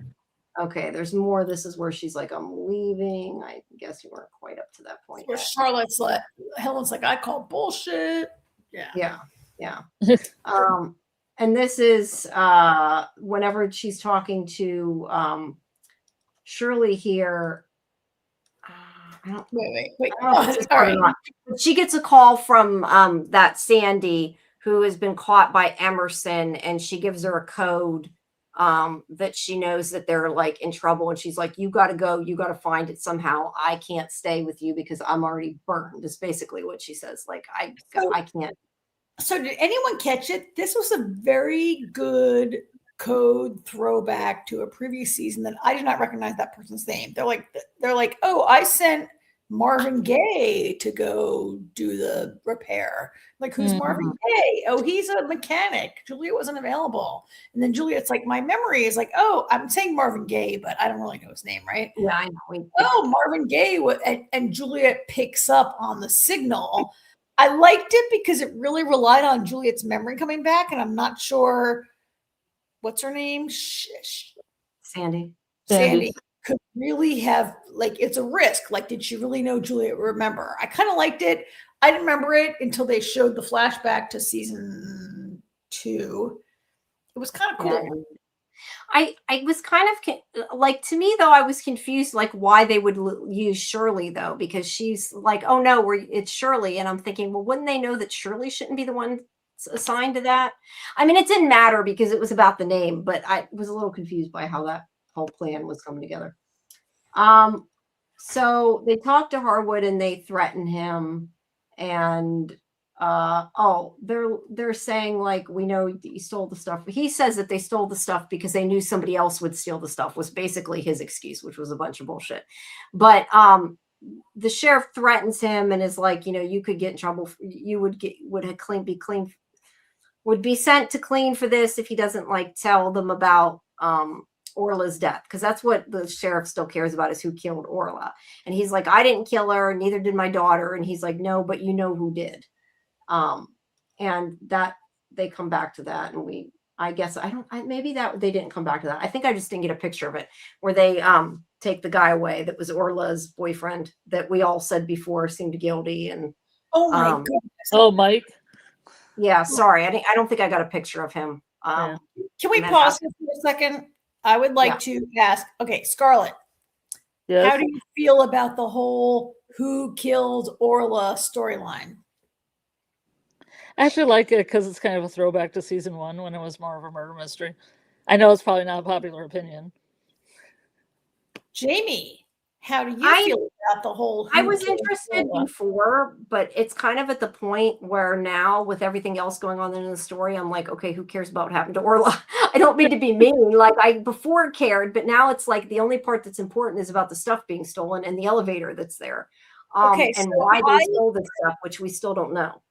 Speaker 1: Okay, there's more. This is where she's like, I'm leaving. I guess you weren't quite up to that point.
Speaker 2: Where Charlotte's like, Helen's like, I call bullshit.
Speaker 1: Yeah. And this is whenever she's talking to Shirley here.
Speaker 2: Wait.
Speaker 1: She gets a call from that Sandy who has been caught by Emerson, and she gives her a code. That she knows that they're like in trouble, and she's like, you got to go, you got to find it somehow. I can't stay with you because I'm already burned, is basically what she says. Like, I can't.
Speaker 2: So did anyone catch it? This was a very good code throwback to a previous season that I did not recognize that person's name. They're like, oh, I sent Marvin Gaye to go do the repair. Like, who's Marvin Gaye? Oh, he's a mechanic. Juliet wasn't available. And then Juliet's like, my memory is like, oh, I'm saying Marvin Gaye, but I don't really know his name, right?
Speaker 1: Yeah, I know.
Speaker 2: Oh, Marvin Gaye. And Juliet picks up on the signal. I liked it because it really relied on Juliet's memory coming back. And I'm not sure, what's her name?
Speaker 1: Sandy. Could
Speaker 2: really have, like, it's a risk. Like, did she really know Juliet would remember? I kind of liked it. I didn't remember it until they showed the flashback to season 2. It was kind of cool.
Speaker 1: I was kind of like, to me though, I was confused like why they would use Shirley though, because she's like, oh no, it's Shirley, and I'm thinking, well, wouldn't they know that Shirley shouldn't be the one assigned to that? I mean, it didn't matter because it was about the name, but I was a little confused by how that whole plan was coming together. So they talk to Harwood and they threaten him, and they're saying like, we know you stole the stuff. He says that they stole the stuff because they knew somebody else would steal the stuff, was basically his excuse, which was a bunch of bullshit. But the sheriff threatens him and is like, you could get in trouble. You would be sent to clean for this if he doesn't like tell them about Orla's death, because that's what the sheriff still cares about, is who killed Orla. And he's like, I didn't kill her, neither did my daughter. And he's like, no, but you know who did. And that they come back to that, and maybe that they didn't come back to that. I think I just didn't get a picture of it, where they take the guy away that was Orla's boyfriend that we all said before seemed guilty. And
Speaker 2: oh my goodness.
Speaker 3: Oh, Mike.
Speaker 1: Yeah, sorry, I don't think I got a picture of him.
Speaker 2: Can we pause here for a second? I would like to ask, okay, Scarlet,
Speaker 3: Yes.
Speaker 2: how do you feel about the whole who killed Orla storyline?
Speaker 3: I actually like it because it's kind of a throwback to season 1 when it was more of a murder mystery. I know it's probably not a popular opinion.
Speaker 2: Jamie, how do you feel about the whole?
Speaker 1: I was interested before, but it's kind of at the point where now, with everything else going on in the story, I'm like, okay, who cares about what happened to Orla? I don't mean to be mean. Like, I before cared, but now it's like the only part that's important is about the stuff being stolen and the elevator that's there.
Speaker 2: Okay,
Speaker 1: and
Speaker 2: so
Speaker 1: why they stole this stuff, which we still don't know.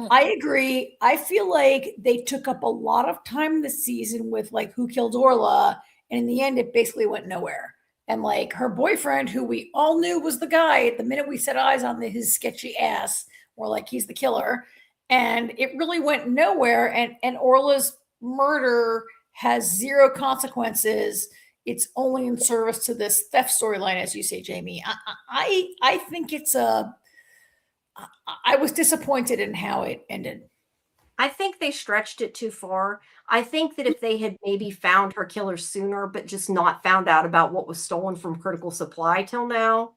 Speaker 2: I agree. I feel like they took up a lot of time this season with like who killed Orla, and in the end, it basically went nowhere. And like her boyfriend, who we all knew was the guy, the minute we set eyes on his sketchy ass, we're like, he's the killer. And it really went nowhere. And Orla's murder has zero consequences. It's only in service to this theft storyline, as you say, Jamie. I think it's I was disappointed in how it ended.
Speaker 1: I think they stretched it too far. I think that if they had maybe found her killer sooner, but just not found out about what was stolen from Critical Supply till now,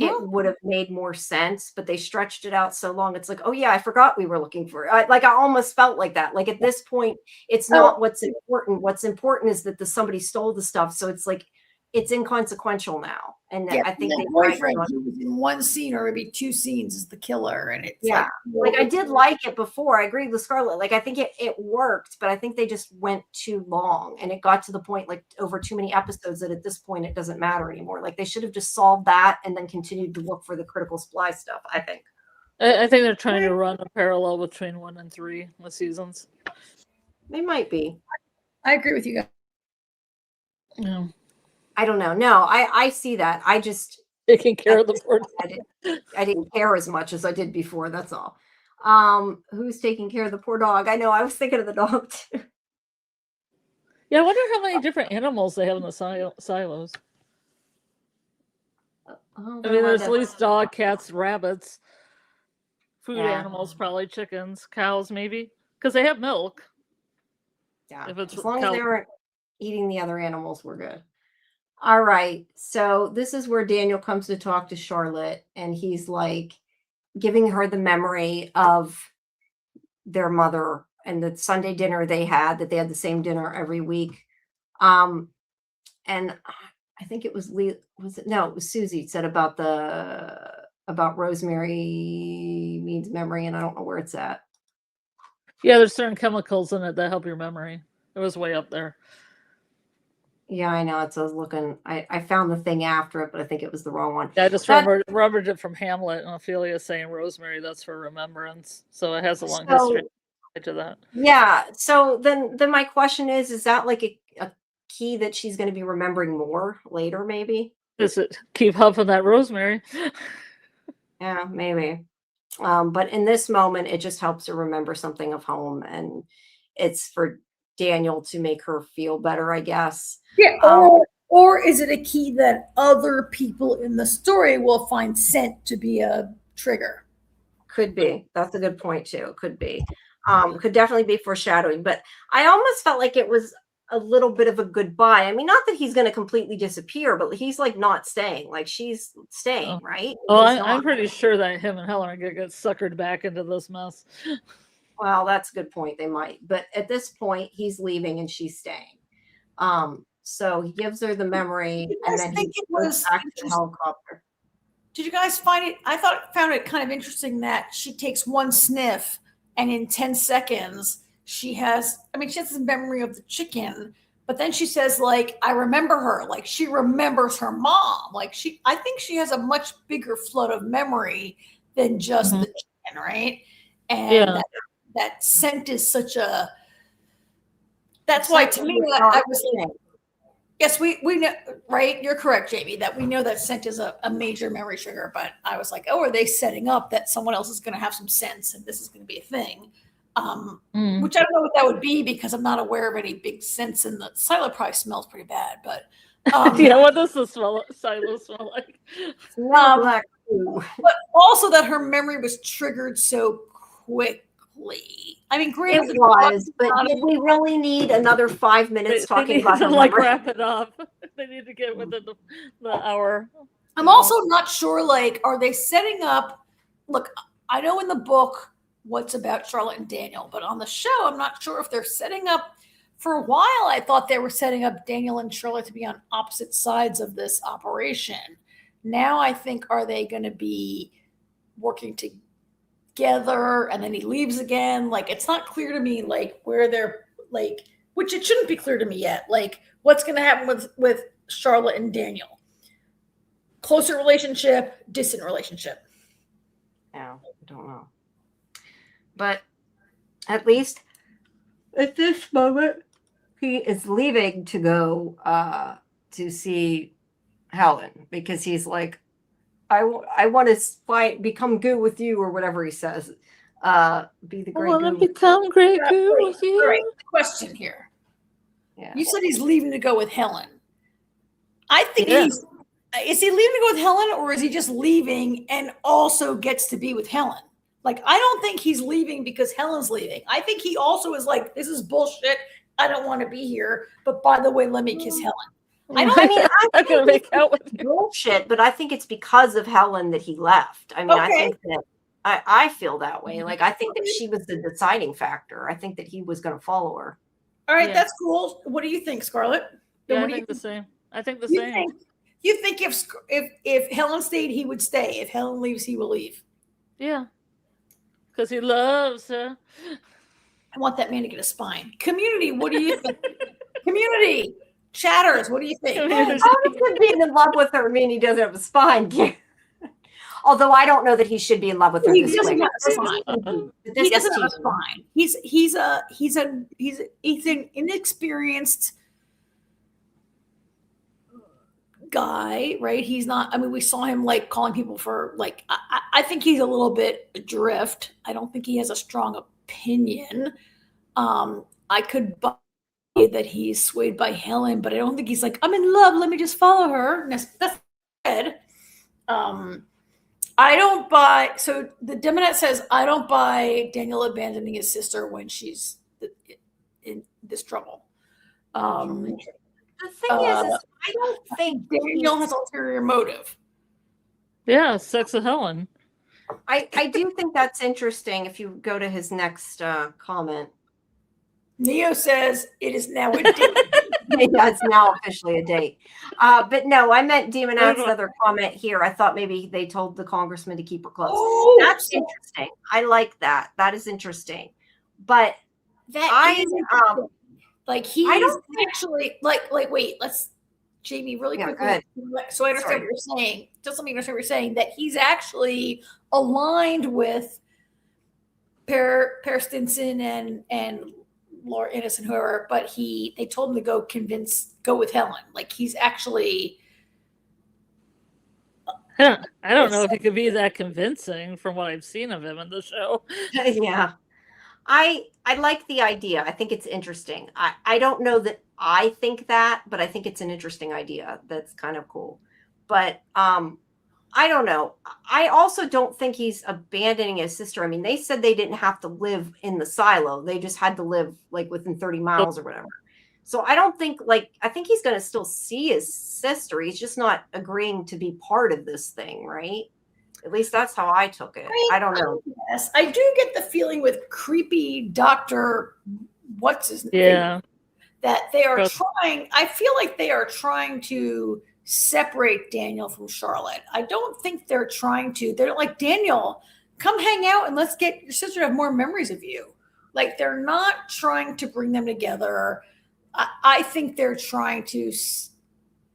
Speaker 1: it would have made more sense. But they stretched it out so long. It's like, oh yeah, I forgot we were looking for it. I almost felt like that. Like at this point, it's not what's important. What's important is that somebody stole the stuff. So it's like, it's inconsequential now. And I think
Speaker 2: the boyfriend who was in one scene or maybe 2 scenes is the killer. And it's
Speaker 1: like I did like it before. I agreed with Scarlet. Like I think it worked, but I think they just went too long, and it got to the point like over too many episodes that at this point it doesn't matter anymore. Like they should have just solved that and then continued to look for the Critical Supply stuff. I think
Speaker 3: they're trying to run a parallel between 1 and 3 with seasons.
Speaker 1: They might be.
Speaker 2: I agree with you guys.
Speaker 3: Yeah.
Speaker 1: I don't know. No, I see that. I just
Speaker 3: taking care of the poor
Speaker 1: dog. I didn't care as much as I did before. That's all. Who's taking care of the poor dog? I know. I was thinking of the dog too.
Speaker 3: Yeah, I wonder how many different animals they have in the silos. I mean, there's at least dog, cats, rabbits, food animals, probably chickens, cows, maybe, because they have milk.
Speaker 1: Yeah, as long as they weren't eating the other animals, we're good. All right. So this is where Daniel comes to talk to Charlotte, and he's like giving her the memory of their mother and the Sunday dinner they had the same dinner every week. And I think it was it was Susie said about rosemary means memory, and I don't know where it's at.
Speaker 3: Yeah, there's certain chemicals in it that help your memory. It was way up there.
Speaker 1: Yeah, I know. It's I was looking. I found the thing after it, but I think it was the wrong one.
Speaker 3: Yeah, I just remembered it from Hamlet, and Ophelia saying rosemary, that's for remembrance. So it has a long history to that.
Speaker 1: Yeah. So then my question is that like a key that she's going to be remembering more later, maybe?
Speaker 3: Is it keep huffing that rosemary?
Speaker 1: Yeah, maybe. But in this moment, it just helps her remember something of home, and it's for Daniel to make her feel better, I guess.
Speaker 2: Yeah, or is it a key that other people in the story will find sent to be a trigger?
Speaker 1: Could be. That's a good point too. Could be. Could definitely be foreshadowing. But I almost felt like it was a little bit of a goodbye. I mean, not that he's going to completely disappear, but he's like not staying. Like she's staying, right?
Speaker 3: Oh, I'm pretty sure that him and Helen are going to get suckered back into this mess.
Speaker 1: Well, that's a good point. They might. But at this point, he's leaving and she's staying. So he gives her the memory, and then he goes back to the helicopter.
Speaker 2: Did you guys find it? I found it kind of interesting that she takes one sniff, and in 10 seconds, she has this memory of the chicken, But then she says, like, I remember her. Like, she remembers her mom. Like, I think she has a much bigger flood of memory than just the chin, right? And that scent is such a. That's why, to me, I was like, yes, we know, right? You're correct, Jamie, that we know that scent is a major memory trigger. But I was like, oh, are they setting up that someone else is going to have some sense and this is going to be a thing? Which I don't know what that would be because I'm not aware of any big scents, and the silo probably smells pretty bad. But
Speaker 3: what does the silo smell like?
Speaker 1: Black.
Speaker 2: But also that her memory was triggered so quickly. I mean, granted,
Speaker 1: it was, but did we really need another 5 minutes talking about
Speaker 3: to
Speaker 1: her
Speaker 3: like
Speaker 1: memory?
Speaker 3: wrap it up? They need to get within the hour.
Speaker 2: I'm also not sure, like, are they setting up? Look, I know in the book what's about Charlotte and Daniel, but on the show, I'm not sure if they're setting up. For a while, I thought they were setting up Daniel and Charlotte to be on opposite sides of this operation. Now I think, are they going to be working together and then he leaves again? Like, it's not clear to me, like, where they're, like, which it shouldn't be clear to me yet. Like, what's going to happen with Charlotte and Daniel? Closer relationship, distant relationship.
Speaker 1: Yeah, I don't know. But at least at this moment, he is leaving to go to see Helen because he's like, I want to become goo with you, or whatever he says. Be the great
Speaker 3: I
Speaker 1: goo.
Speaker 3: want to become great goo with you.
Speaker 2: All right, question here.
Speaker 1: Yeah.
Speaker 2: You said he's leaving to go with Helen. I think is he leaving to go with Helen, or is he just leaving and also gets to be with Helen? Like, I don't think he's leaving because Helen's leaving. I think he also is like, this is bullshit. I don't want to be here. But by the way, let me kiss Helen.
Speaker 1: I'm
Speaker 3: gonna make out with you.
Speaker 1: Bullshit, but I think it's because of Helen that he left. I mean, I think that I feel that way. Like, I think that she was the deciding factor. I think that he was going to follow her.
Speaker 2: All right, that's cool. What do you think, Scarlett?
Speaker 3: Yeah, I think the same. I think the same.
Speaker 2: You think if Helen stayed, he would stay. If Helen leaves, he will leave.
Speaker 3: Yeah. Because he loves her.
Speaker 2: I want that man to get a spine. Community, what do you think? Community, chatters, what do you think?
Speaker 1: How could being in love with her mean he doesn't have a spine? Although I don't know that he should be in love with her.
Speaker 2: He doesn't have a spine. He doesn't have a spine. He's an inexperienced guy, right? He's not. I mean, we saw him like calling people for like. I think he's a little bit adrift. I don't think he has a strong opinion. I could buy that he's swayed by Helen, but I don't think he's like, I'm in love, let me just follow her. That's good. I don't buy. So the Demonet says, I don't buy Daniel abandoning his sister when she's in this trouble.
Speaker 1: The thing is I don't think
Speaker 2: Daniel has ulterior motive.
Speaker 3: Yeah, sex with Helen.
Speaker 1: I do think that's interesting. If you go to his next comment,
Speaker 2: Neo says it is now a date.
Speaker 1: Yeah, it's now officially a date. But no, I meant Demon Axe other comment here. I thought maybe they told the congressman to keep her close.
Speaker 2: Oh,
Speaker 1: that's interesting. I like that. That is interesting. But
Speaker 2: like he's
Speaker 1: I don't
Speaker 2: actually like wait, let's Jamie really quickly. So I understand what you're saying. Just let me understand what you're saying, that he's actually aligned with Per Stinson and Laura Innes and whoever, but they told him to go with Helen. Like he's actually.
Speaker 3: I don't know if he could be that convincing from what I've seen of him in the show.
Speaker 1: Yeah. I like the idea. I think it's interesting. I don't know that I think that, but I think it's an interesting idea. That's kind of cool. But I don't know. I also don't think he's abandoning his sister. I mean, they said they didn't have to live in the silo. They just had to live like within 30 miles or whatever. So I don't think I think he's going to still see his sister. He's just not agreeing to be part of this thing, right? At least that's how I took it. I don't know.
Speaker 2: Yes, I do get the feeling with creepy Dr. What's his name?
Speaker 3: Yeah.
Speaker 2: That they are trying, I feel like they are trying to separate Daniel from Charlotte. I don't think they're trying to. They're like, Daniel, come hang out and let's get your sister to have more memories of you. Like they're not trying to bring them together. I think they're trying to.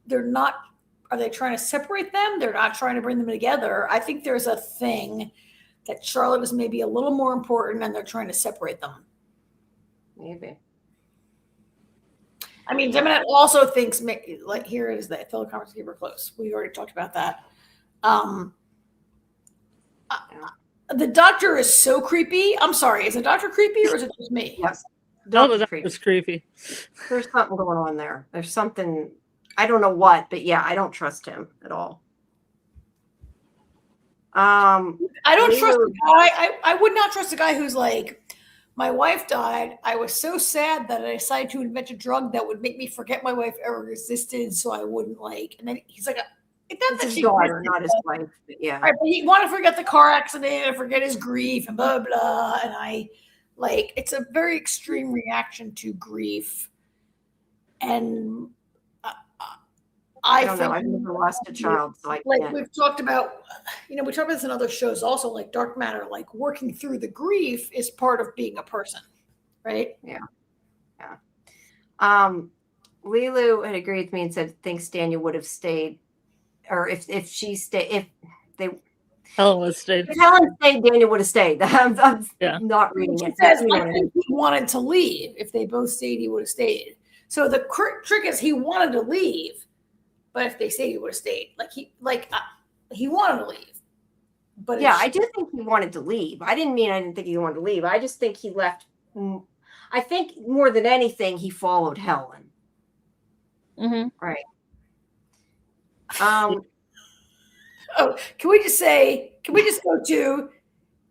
Speaker 2: They're not. Are they trying to separate them? They're not trying to bring them together. I think there's a thing that Charlotte is maybe a little more important, and they're trying to separate them.
Speaker 1: Maybe.
Speaker 2: I mean, Demonet also thinks, like, here it is that fellow conference keeper close. We already talked about that. The doctor is so creepy. I'm sorry. Is the doctor creepy or is it just me?
Speaker 1: Yes.
Speaker 3: No, the doctor's creepy.
Speaker 1: There's something going on there. There's something, I don't know what, but yeah, I don't trust him at all.
Speaker 2: I don't trust the guy. I would not trust a guy who's like, my wife died. I was so sad that I decided to invent a drug that would make me forget my wife ever existed, so I wouldn't like. And then he's like,
Speaker 1: it's his daughter, not his wife. But yeah,
Speaker 2: right, but he wanted to forget the car accident and forget his grief and blah blah. And I like, it's a very extreme reaction to grief, and I
Speaker 1: don't know. I've never lost a child, so I
Speaker 2: like
Speaker 1: can't.
Speaker 2: we've talked about, we talked about this in other shows also, like Dark Matter, like working through the grief is part of being a person, right?
Speaker 1: Yeah. Lilu had agreed with me and said thinks Daniel would have stayed, or if she stayed, if they
Speaker 3: Helen would have stayed.
Speaker 1: If Helen stayed, Daniel would have stayed. I'm not reading it.
Speaker 2: Says, I think he wanted to leave. If they both stayed, he would have stayed. So the trick is he wanted to leave. But if they stayed, he would have stayed. He wanted to leave. But
Speaker 1: yeah, I do think he wanted to leave. I didn't think he wanted to leave. I just think he left. I think more than anything, he followed Helen.
Speaker 3: Mm-hmm.
Speaker 1: Right.
Speaker 2: Oh, can we just go to?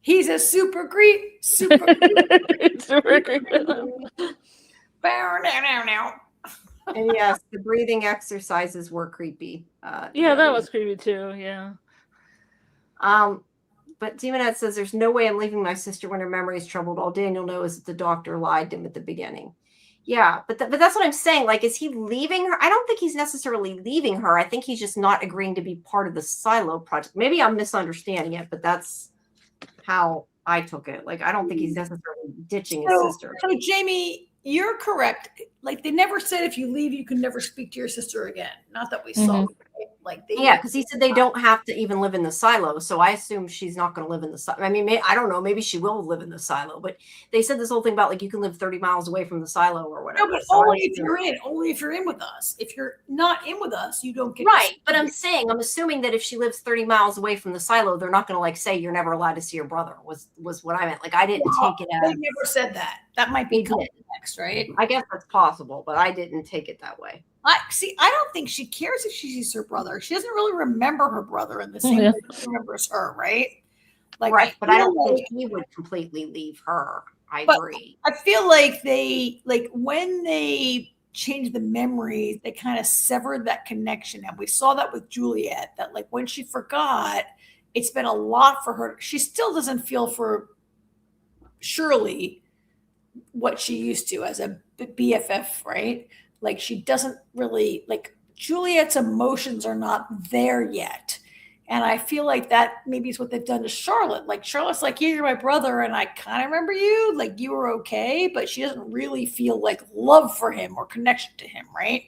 Speaker 2: He's a super creep. Super creep. Now.
Speaker 1: And yes, the breathing exercises were creepy.
Speaker 3: Yeah, that was creepy too. Yeah.
Speaker 1: But Demonette says there's no way I'm leaving my sister when her memory is troubled. All Daniel knows is that the doctor lied to him at the beginning. Yeah, but that's what I'm saying. Like, is he leaving her? I don't think he's necessarily leaving her. I think he's just not agreeing to be part of the Silo project. Maybe I'm misunderstanding it, but that's how I took it. Like, I don't think he's necessarily ditching his sister.
Speaker 2: So Jamie, you're correct. Like, they never said if you leave, you can never speak to your sister again. Not that we saw. Right? Like,
Speaker 1: because he said they don't have to even live in the silo. So I assume she's not going to live in the silo. I mean, I don't know. Maybe she will live in the silo. But they said this whole thing about like you can live 30 miles away from the silo or whatever.
Speaker 2: No, but
Speaker 1: so
Speaker 2: only if you're in with us. If you're not in with us, you don't get
Speaker 1: right. But I'm assuming that if she lives 30 miles away from the silo, they're not going to like say you're never allowed to see your brother. Was what I ment. Like I didn't take it as.
Speaker 2: They never said that. That might be context, right?
Speaker 1: I guess that's possible, but I didn't take it that way.
Speaker 2: I don't think she cares if she sees her brother. She doesn't really remember her brother in the same way she remembers her, right? Like,
Speaker 1: right, but I don't think he would completely leave her. I agree.
Speaker 2: I feel like when they changed the memories, they kind of severed that connection. And we saw that with Juliet, that like when she forgot, it's been a lot for her. She still doesn't feel for Shirley what she used to as a BFF, right? Like she doesn't really, like Juliet's emotions are not there yet. And I feel like that maybe is what they've done to Charlotte. Like Charlotte's like, yeah, you're my brother and I kind of remember you, like you were okay, but she doesn't really feel like love for him or connection to him, right?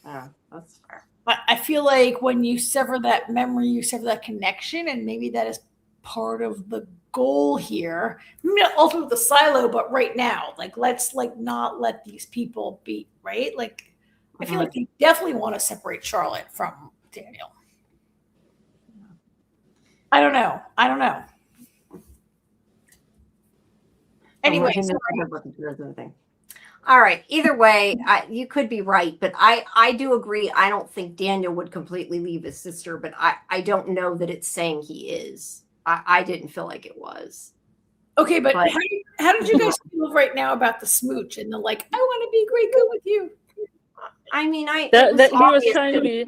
Speaker 1: Yeah, that's fair.
Speaker 2: But I feel like when you sever that memory, you sever that connection, and maybe that is part of the goal here. Maybe not ultimately the silo, but right now, like let's like not let these people be, right? Like I feel like they definitely want to separate Charlotte from Daniel. I don't know. Anyway,
Speaker 1: all right. Either way, you could be right, but I do agree. I don't think Daniel would completely leave his sister, but I don't know that it's saying he is. I didn't feel like it was.
Speaker 2: Okay, but how did you guys feel right now about the smooch and the like, I want to be great good with you?
Speaker 1: I mean,
Speaker 3: he was trying to be.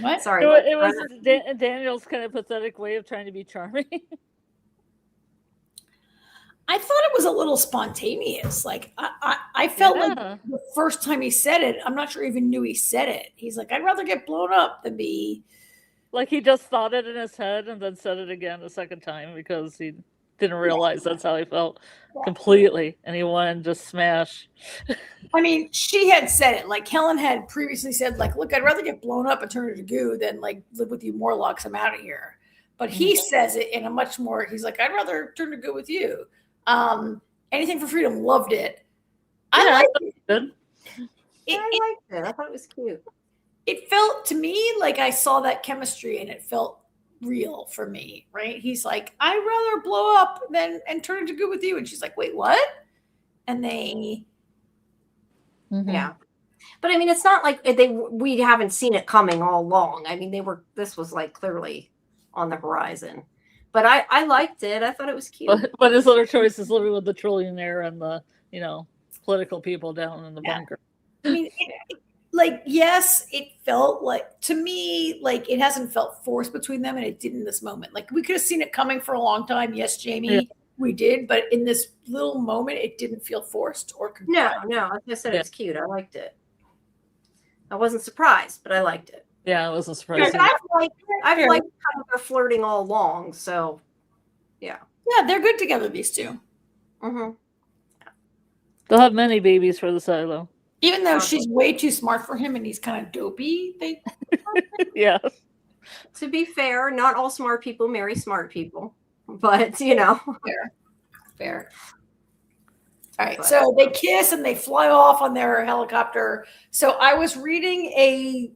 Speaker 2: What?
Speaker 1: Sorry.
Speaker 3: It was Daniel's kind of pathetic way of trying to be charming.
Speaker 2: I thought it was a little spontaneous. Like I felt like the first time he said it, I'm not sure he even knew he said it. He's like, I'd rather get blown up than be.
Speaker 3: Like he just thought it in his head and then said it again a second time because he. didn't realize that's how he felt completely, and he wanted to just smash.
Speaker 2: I mean, she had said it. Like Helen had previously said, like, look, I'd rather get blown up and turn into goo than like live with you Morlocks. I'm out of here. But he says it in a much more. He's like, I'd rather turn to goo with you. Anything for freedom. Loved it. I liked it.
Speaker 3: Good.
Speaker 1: I liked it. I thought it was cute.
Speaker 2: It felt to me like I saw that chemistry, and it felt real for me. Right? He's like, I'd rather blow up than and turn into goo with you, and she's like, wait, what? And they.
Speaker 1: Yeah. But I mean, it's not like we haven't seen it coming all along. I mean, this was like clearly on the horizon. But I liked it. I thought it was cute.
Speaker 3: But his other choice is living with the trillionaire and the, political people down in the bunker.
Speaker 2: I mean, yes, it felt like, to me, like it hasn't felt forced between them, and it did in this moment. Like we could have seen it coming for a long time. Yes, Jamie, we did. But in this little moment, it didn't feel forced or contrived.
Speaker 1: No. Like I said, it was cute. I liked it. I wasn't surprised, but I liked it.
Speaker 3: Yeah, I wasn't surprised.
Speaker 1: I've liked how they're flirting all along. So, yeah.
Speaker 2: Yeah, they're good together, these two.
Speaker 1: Mm-hmm.
Speaker 3: They'll have many babies for the silo.
Speaker 2: Even though she's way too smart for him and he's kind of dopey.
Speaker 3: Yeah.
Speaker 1: To be fair, not all smart people marry smart people. But,
Speaker 2: Fair. All right, so they kiss and they fly off on their helicopter. So I was reading a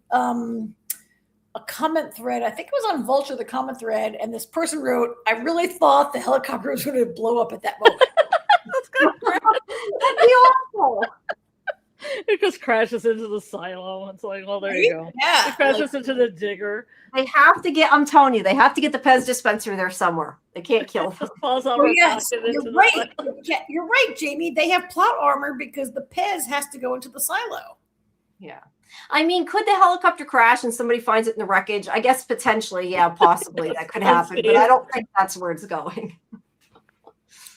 Speaker 2: comment thread. I think it was on Vulture, the comment thread, and this person wrote, I really thought the helicopter was going to blow up at that moment.
Speaker 1: That'd be awful.
Speaker 3: It just crashes into the silo. It's like, well, there you go.
Speaker 2: Yeah.
Speaker 3: It crashes into the digger.
Speaker 1: They have to get, I'm telling you, they have to get the Pez dispenser there somewhere. They can't kill them.
Speaker 2: Yes, you're right. You're right, Jamie. They have plot armor because the Pez has to go into the silo.
Speaker 1: Yeah. I mean, could the helicopter crash and somebody finds it in the wreckage? I guess potentially, yeah, possibly that could happen, but I don't think that's where it's going.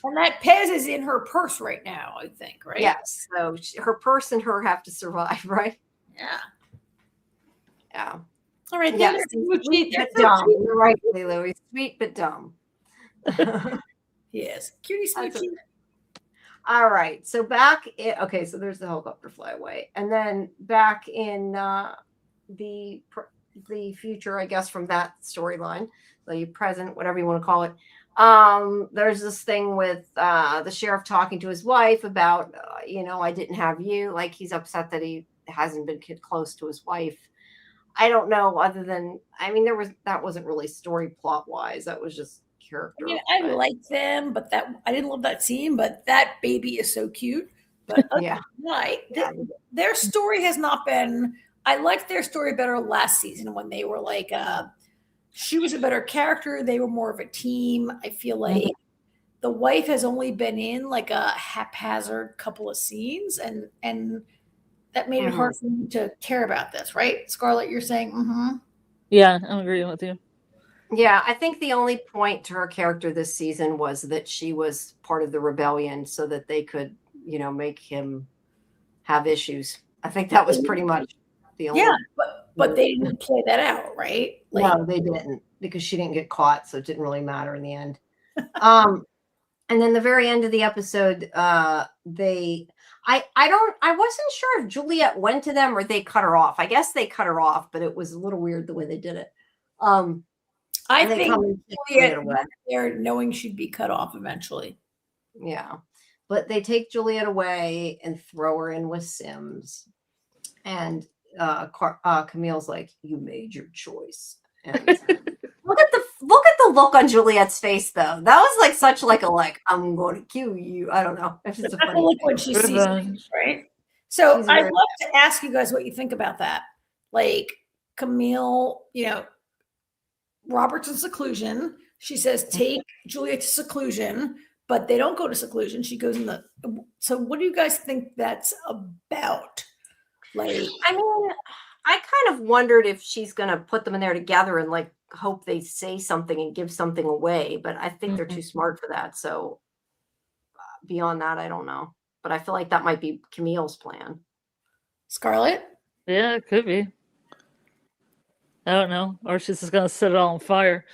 Speaker 2: And that Pez is in her purse right now, I think, right?
Speaker 1: Yes. So her purse and her have to survive, right?
Speaker 2: Yeah.
Speaker 1: Yeah.
Speaker 2: All right.
Speaker 1: Yes. Sweet but dumb. You're right, Louis. Sweet but dumb.
Speaker 2: Yes. Cutie smoochie.
Speaker 1: All right. So okay, so there's the helicopter fly away. And then back in the future, I guess, from that storyline, the present, whatever you want to call it. There's this thing with the sheriff talking to his wife about, I didn't have you. Like he's upset that he hasn't been close to his wife. I don't know, other than, that wasn't really story plot wise. That was just character.
Speaker 2: I like them, but I didn't love that scene, but that baby is so cute. But
Speaker 1: yeah,
Speaker 2: their story has not been, I liked their story better last season when they were like, she was a better character. They were more of a team. I feel like the wife has only been in like a haphazard couple of scenes, and that made it hard for me to care about this, right? Scarlet, you're saying,
Speaker 3: Yeah, I'm agreeing with you.
Speaker 1: Yeah, I think the only point to her character this season was that she was part of the rebellion so that they could, make him have issues. I think that was pretty much the only.
Speaker 2: Yeah, but they didn't play that out, right?
Speaker 1: No, they didn't, because she didn't get caught, so it didn't really matter in the end. And then the very end of the episode, I wasn't sure if Juliet went to them or they cut her off. I guess they cut her off, but it was a little weird the way they did it.
Speaker 2: I think Juliet went there knowing she'd be cut off eventually.
Speaker 1: Yeah, but they take Juliet away and throw her in with Sims, and Camille's like, "You made your choice." And look at the look on Juliet's face, though. That was like such like I'm going to kill you. I don't know. It's just a funny
Speaker 2: look when she sees things, right? So I'd love to ask you guys what you think about that. Like Camille, Robert's in seclusion. She says, take Juliet to seclusion, but they don't go to seclusion. She goes in so what do you guys think that's about? Like,
Speaker 1: I kind of wondered if she's going to put them in there together and like hope they say something and give something away, but I think they're too smart for that. So beyond that, I don't know, but I feel like that might be Camille's plan.
Speaker 2: Scarlet?
Speaker 3: Yeah, it could be. I don't know. Or she's just going to set it all on fire.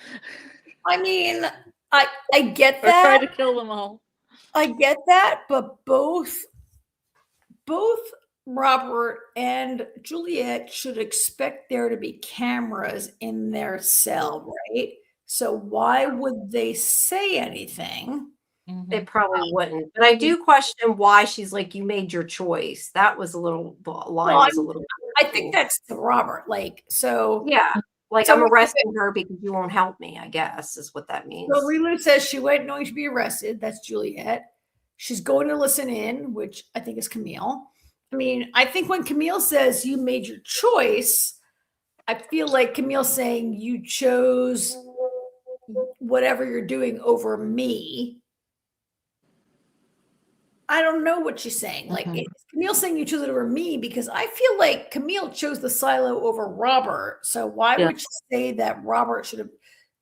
Speaker 2: I get
Speaker 3: Or try
Speaker 2: that.
Speaker 3: to kill them all.
Speaker 2: I get that, but both Robert and Juliet should expect there to be cameras in their cell, right? So why would they say anything?
Speaker 1: They probably wouldn't. But I do question why she's like, you made your choice. That was a little line
Speaker 2: Well,
Speaker 1: was a little
Speaker 2: I think that's to Robert. Like, so
Speaker 1: yeah. Like
Speaker 2: So
Speaker 1: I'm
Speaker 2: we-
Speaker 1: arresting her because you won't help me, I guess, is what that means.
Speaker 2: so Rilu says she went knowing to be arrested. That's Juliet. She's going to listen in, which I think is Camille. I mean, I think when Camille says you made your choice, I feel like Camille's saying you chose whatever you're doing over me. I don't know what she's saying. Like,
Speaker 3: Mhm.
Speaker 2: is Camille saying you chose it over me? Because I feel like Camille chose the silo over Robert. So why
Speaker 3: Yeah.
Speaker 2: would she say that Robert should have?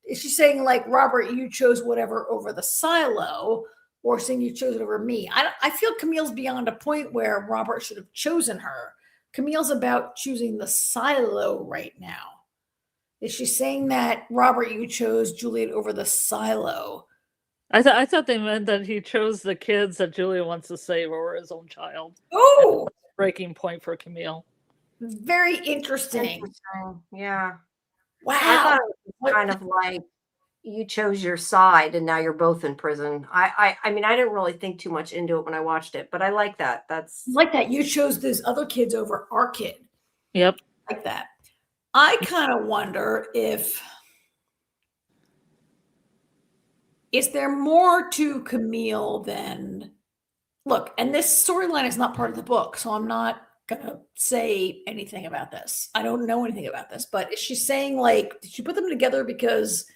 Speaker 2: Is she saying like Robert, you chose whatever over the silo, or saying you chose it over me? I feel Camille's beyond a point where Robert should have chosen her. Camille's about choosing the silo right now. Is she saying that Robert, you chose Juliet over the silo?
Speaker 3: I thought they meant that he chose the kids that Julia wants to save over his own child.
Speaker 2: Oh,
Speaker 3: Breaking point for Camille.
Speaker 2: very interesting.
Speaker 1: Yeah.
Speaker 2: Wow.
Speaker 1: I thought it was kind of like you chose your side and now you're both in prison. I mean, I didn't really think too much into it when I watched it, but I like that. That's
Speaker 2: like that. You chose those other kids over our kid.
Speaker 3: Yep.
Speaker 2: Like that. I kind of wonder if is there more to Camille than look, and this storyline is not part of the book, so I'm not gonna say anything about this. I don't know anything about this, but is she saying like did she put them together because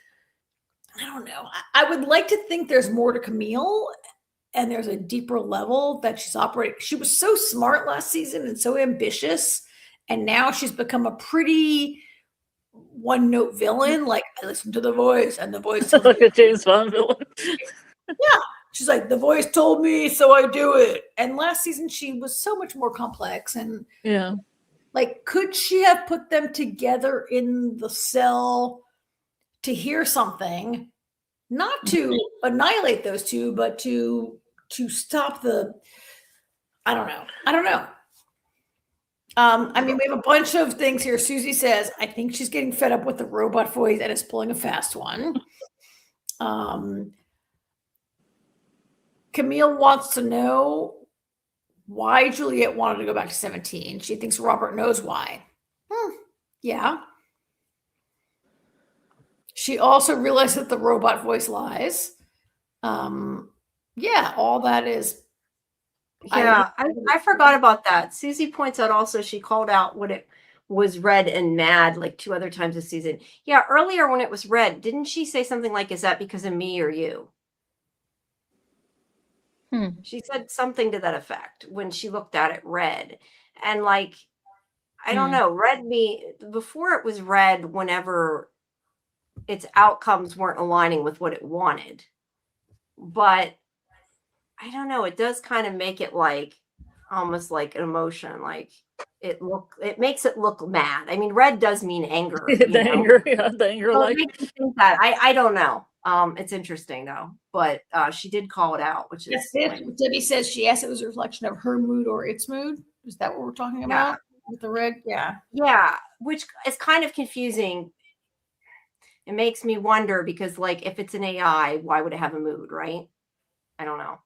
Speaker 2: I don't know. I would like to think there's more to Camille and there's a deeper level that she's operating. She was so smart last season and so ambitious, and now she's become a pretty one note villain. Like I listen to the voice, and the voice tells
Speaker 3: Like
Speaker 2: me.
Speaker 3: a James Bond villain.
Speaker 2: Yeah, she's like the voice told me, so I do it. And last season she was so much more complex, and
Speaker 3: Yeah.
Speaker 2: like could she have put them together in the cell to hear something, not to annihilate those two, but to stop the I don't know. I mean, we have a bunch of things here. Susie says, I think she's getting fed up with the robot voice and is pulling a fast one. Camille wants to know why Juliet wanted to go back to 17. She thinks Robert knows why. Yeah. She also realized that the robot voice lies. Yeah, all that is.
Speaker 1: yeah, I forgot about that. Susie points out also she called out what it was red and mad like 2 other times this season. Yeah, earlier when it was red, didn't she say something like, is that because of me or you? She said something to that effect when she looked at it red. And like, I don't know, red me before it was red whenever its outcomes weren't aligning with what it wanted. But I don't know, it does kind of make it like almost like an emotion, like it makes it look mad. I mean, red does mean anger.
Speaker 3: The anger, yeah, the anger
Speaker 1: So
Speaker 3: like
Speaker 1: it makes me think that. I don't know. It's interesting though, but she did call it out, which is
Speaker 2: Debbie says she asked it was a reflection of her mood or its mood. Is that what we're talking about with the red? Yeah.
Speaker 1: Yeah, which is kind of confusing. It makes me wonder because like if it's an AI, why would it have a mood, right? I don't know.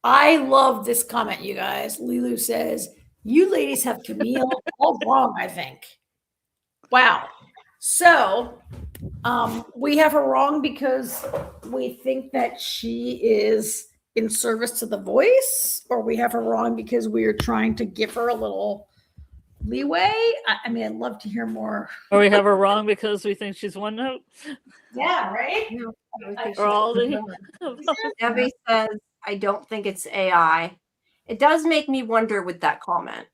Speaker 2: I love this comment, you guys. Lilu says, you ladies have Camille all wrong, I think. Wow. So we have her wrong because we think that she is in service to the voice, or we have her wrong because we are trying to give her a little leeway. I mean, I'd love to hear more.
Speaker 3: Or we have her wrong because we think she's one note.
Speaker 2: Yeah, right?
Speaker 3: Or all the
Speaker 1: Debbie says, I don't think it's AI. It does make me wonder with that comment.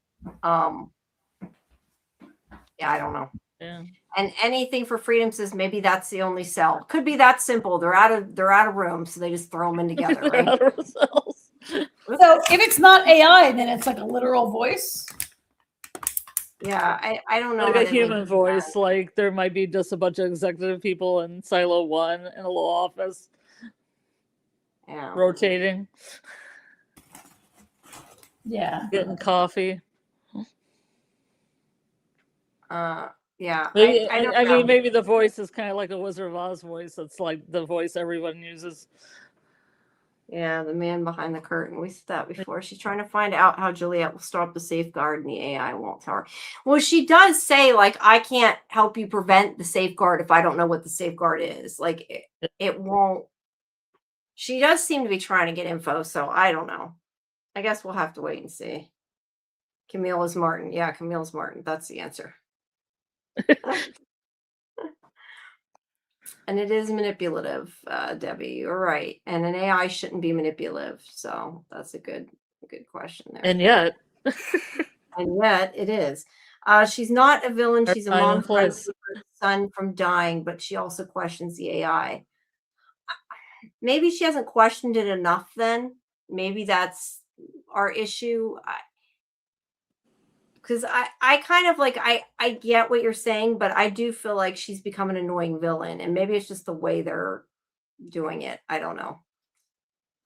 Speaker 1: Yeah, I don't know.
Speaker 3: Yeah.
Speaker 1: And anything for freedom says maybe that's the only cell. Could be that simple. They're out of room, so they just throw them in together,
Speaker 3: They're
Speaker 1: right?
Speaker 3: out of themselves.
Speaker 2: So if it's not AI, then it's like a literal voice.
Speaker 1: Yeah, I don't know.
Speaker 3: Like
Speaker 1: how
Speaker 3: a
Speaker 1: to
Speaker 3: human
Speaker 1: make
Speaker 3: voice, like there might be just a bunch of executive people in Silo 1 in a little office
Speaker 1: Yeah.
Speaker 3: rotating,
Speaker 2: Yeah.
Speaker 3: getting coffee.
Speaker 1: Yeah.
Speaker 3: Maybe,
Speaker 1: I don't
Speaker 3: I
Speaker 1: know.
Speaker 3: mean, maybe the voice is kind of like the Wizard of Oz voice. That's like the voice everyone uses.
Speaker 1: Yeah, the man behind the curtain. We said that before. She's trying to find out how Juliet will stop the safeguard and the AI won't tell her. Well, she does say, like, I can't help you prevent the safeguard if I don't know what the safeguard is. Like, it won't. She does seem to be trying to get info, so I don't know. I guess we'll have to wait and see. Camille is Martin. Yeah, Camille's Martin. That's the answer. And it is manipulative, Debbie. You're right. And an AI shouldn't be manipulative. So that's a good question there.
Speaker 3: And yet,
Speaker 1: it is. She's not a villain. She's a
Speaker 3: time
Speaker 1: mom
Speaker 3: and
Speaker 1: trying to
Speaker 3: place.
Speaker 1: keep her son from dying, but she also questions the AI. Maybe she hasn't questioned it enough then. Maybe that's our issue. Because I kind of like I get what you're saying, but I do feel like she's become an annoying villain, and maybe it's just the way they're doing it. I don't know.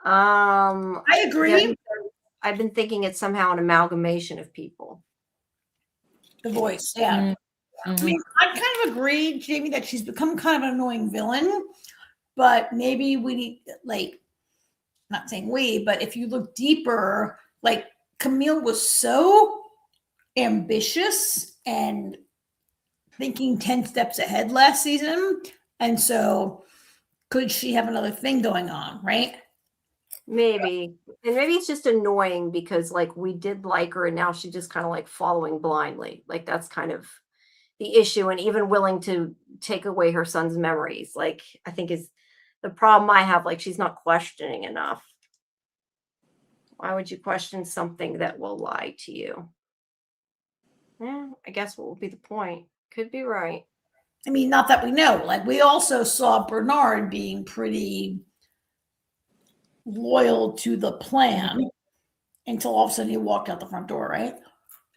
Speaker 2: I agree.
Speaker 1: Debbie says, I've been thinking it's somehow an amalgamation of people.
Speaker 2: The voice, yeah.
Speaker 3: Mm-hmm.
Speaker 2: I mean, I kind of agree, Jamie, that she's become kind of an annoying villain, but maybe we need, like, not saying we, but if you look deeper, like Camille was so ambitious and thinking 10 steps ahead last season. And so could she have another thing going on, right?
Speaker 1: Maybe. And maybe it's just annoying because like we did like her and now she's just kind of like following blindly. Like that's kind of the issue, and even willing to take away her son's memories. Like I think is the problem I have. Like she's not questioning enough. Why would you question something that will lie to you? Yeah, I guess what will be the point? Could be right.
Speaker 2: I mean, not that we know. Like we also saw Bernard being pretty loyal to the plan until all of a sudden he walked out the front door, right?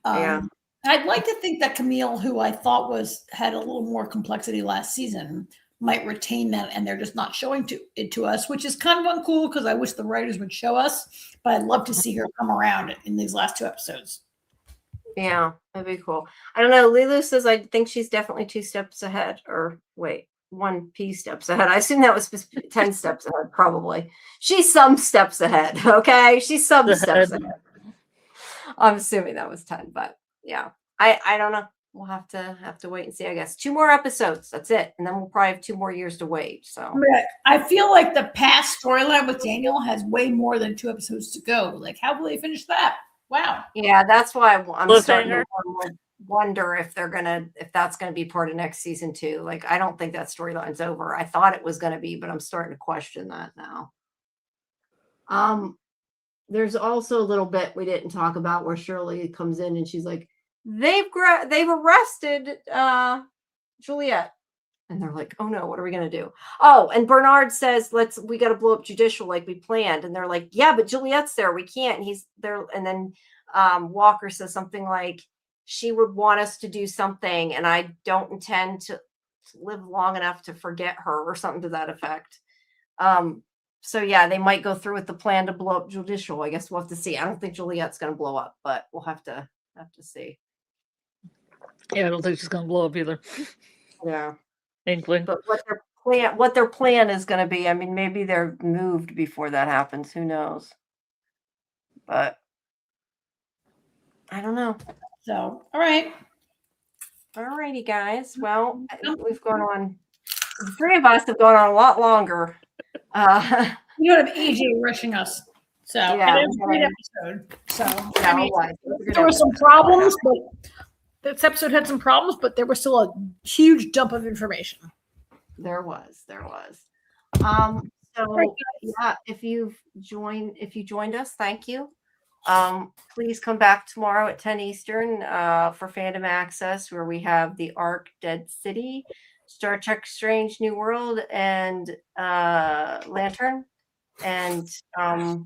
Speaker 1: Yeah.
Speaker 2: I'd like to think that Camille, who I thought had a little more complexity last season, might retain that, and they're just not showing it to us, which is kind of uncool because I wish the writers would show us. But I'd love to see her come around in these last 2 episodes.
Speaker 1: Yeah, that'd be cool. I don't know. Lilu says I think she's definitely 2 steps ahead, or wait, 1 steps ahead. I assume that was 10 steps ahead, probably. She's some steps ahead. Okay, she's some steps ahead. I'm assuming that was 10, but yeah, I don't know. We'll have to wait and see. I guess 2 more episodes. That's it, and then we'll probably have 2 more years to wait. So
Speaker 2: I feel like the past storyline with Daniel has way more than 2 episodes to go. Like, how will they finish that? Wow.
Speaker 1: Yeah, that's why I'm starting to wonder if that's gonna be part of next season too. Like, I don't think that storyline's over. I thought it was gonna be, but I'm starting to question that now. There's also a little bit we didn't talk about where Shirley comes in and she's like, they've arrested Juliet. And they're like, oh no, what are we gonna do? Oh, and Bernard says, we gotta blow up Judicial like we planned. And they're like, yeah, but Juliet's there. We can't. And he's there. And then Walker says something like, she would want us to do something, and I don't intend to live long enough to forget her, or something to that effect. So yeah, they might go through with the plan to blow up Judicial. I guess we'll have to see. I don't think Juliet's gonna blow up, but we'll have to see.
Speaker 3: Yeah, I don't think she's gonna blow up either.
Speaker 1: Yeah.
Speaker 3: Inkling.
Speaker 1: But what their plan is going to be, I mean, maybe they're moved before that happens. Who knows? But I don't know.
Speaker 2: So, all right.
Speaker 1: All righty, guys. Well, we've gone on. The 3 of us have gone on a lot longer.
Speaker 2: You don't have AJ rushing us. So,
Speaker 1: yeah,
Speaker 2: it was a great episode. So,
Speaker 1: yeah,
Speaker 2: I mean, there were some problems, but this episode had some problems, but there was still a huge dump of information.
Speaker 1: There was. So yeah, if you joined us, thank you. Please come back tomorrow at 10 Eastern for Fandom Access, where we have the Ark Dead City, Star Trek Strange New World, and Lantern. And I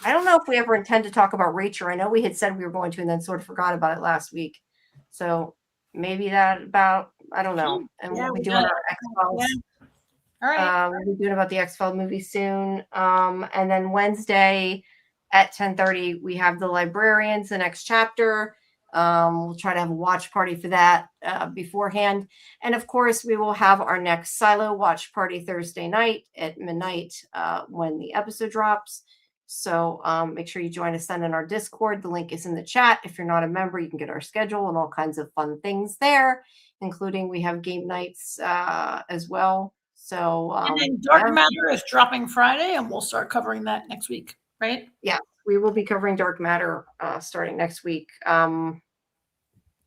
Speaker 1: don't know if we ever intend to talk about Rachel. I know we had said we were going to and then sort of forgot about it last week. So maybe I don't know. And we'll be doing our X-Files.
Speaker 2: Yeah. All right.
Speaker 1: We'll be doing about the X-Files movie soon. And then Wednesday at 10:30, we have The Librarians, the next chapter. We'll try to have a watch party for that beforehand. And of course, we will have our next Silo watch party Thursday night at midnight when the episode drops. So make sure you join us then in our Discord. The link is in the chat. If you're not a member, you can get our schedule and all kinds of fun things there, including we have game nights as well. So
Speaker 2: and then Dark Matter is dropping Friday, and we'll start covering that next week, right?
Speaker 1: Yeah, we will be covering Dark Matter starting next week. I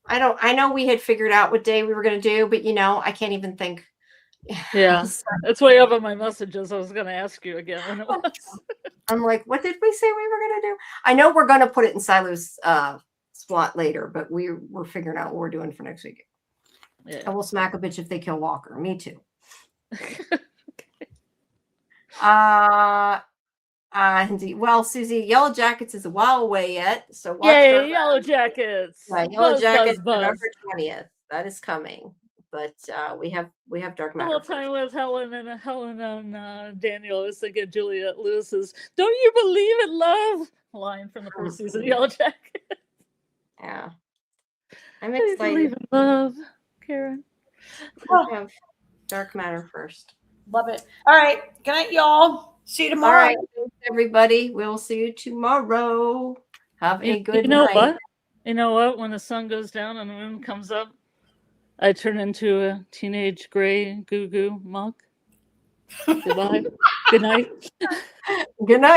Speaker 1: know we had figured out what day we were going to do, but I can't even think.
Speaker 3: Yeah, it's way up on my messages. I was going to ask you again when it was.
Speaker 1: I'm like, what did we say we were going to do? I know we're going to put it in Silo's slot later, but we're figuring out what we're doing for next week.
Speaker 3: Yeah.
Speaker 1: And we'll smack a bitch if they kill Walker. Me too. Well, Susie, Yellow Jackets is a while away yet, so watch
Speaker 3: Yay, Yellow Jackets!
Speaker 1: Yellow Jackets,
Speaker 3: buzz.
Speaker 1: November 20th. That is coming, but we have Dark Matter.
Speaker 3: A little time with Helen and Daniel. I was thinking Juliette Lewis's "Don't you believe in love?" line from the first season of Yellow Jackets.
Speaker 1: Yeah, I'm
Speaker 3: I
Speaker 1: excited.
Speaker 3: believe in love, Karen.
Speaker 1: We have Dark Matter first.
Speaker 2: Love it. All right. Good night, y'all. See you tomorrow.
Speaker 1: All right, thanks, everybody. We'll see you tomorrow. Have a good night.
Speaker 3: What? You know what? When the sun goes down and the moon comes up, I turn into a teenage gray goo goo monk. Goodbye. Good night.
Speaker 1: Good night.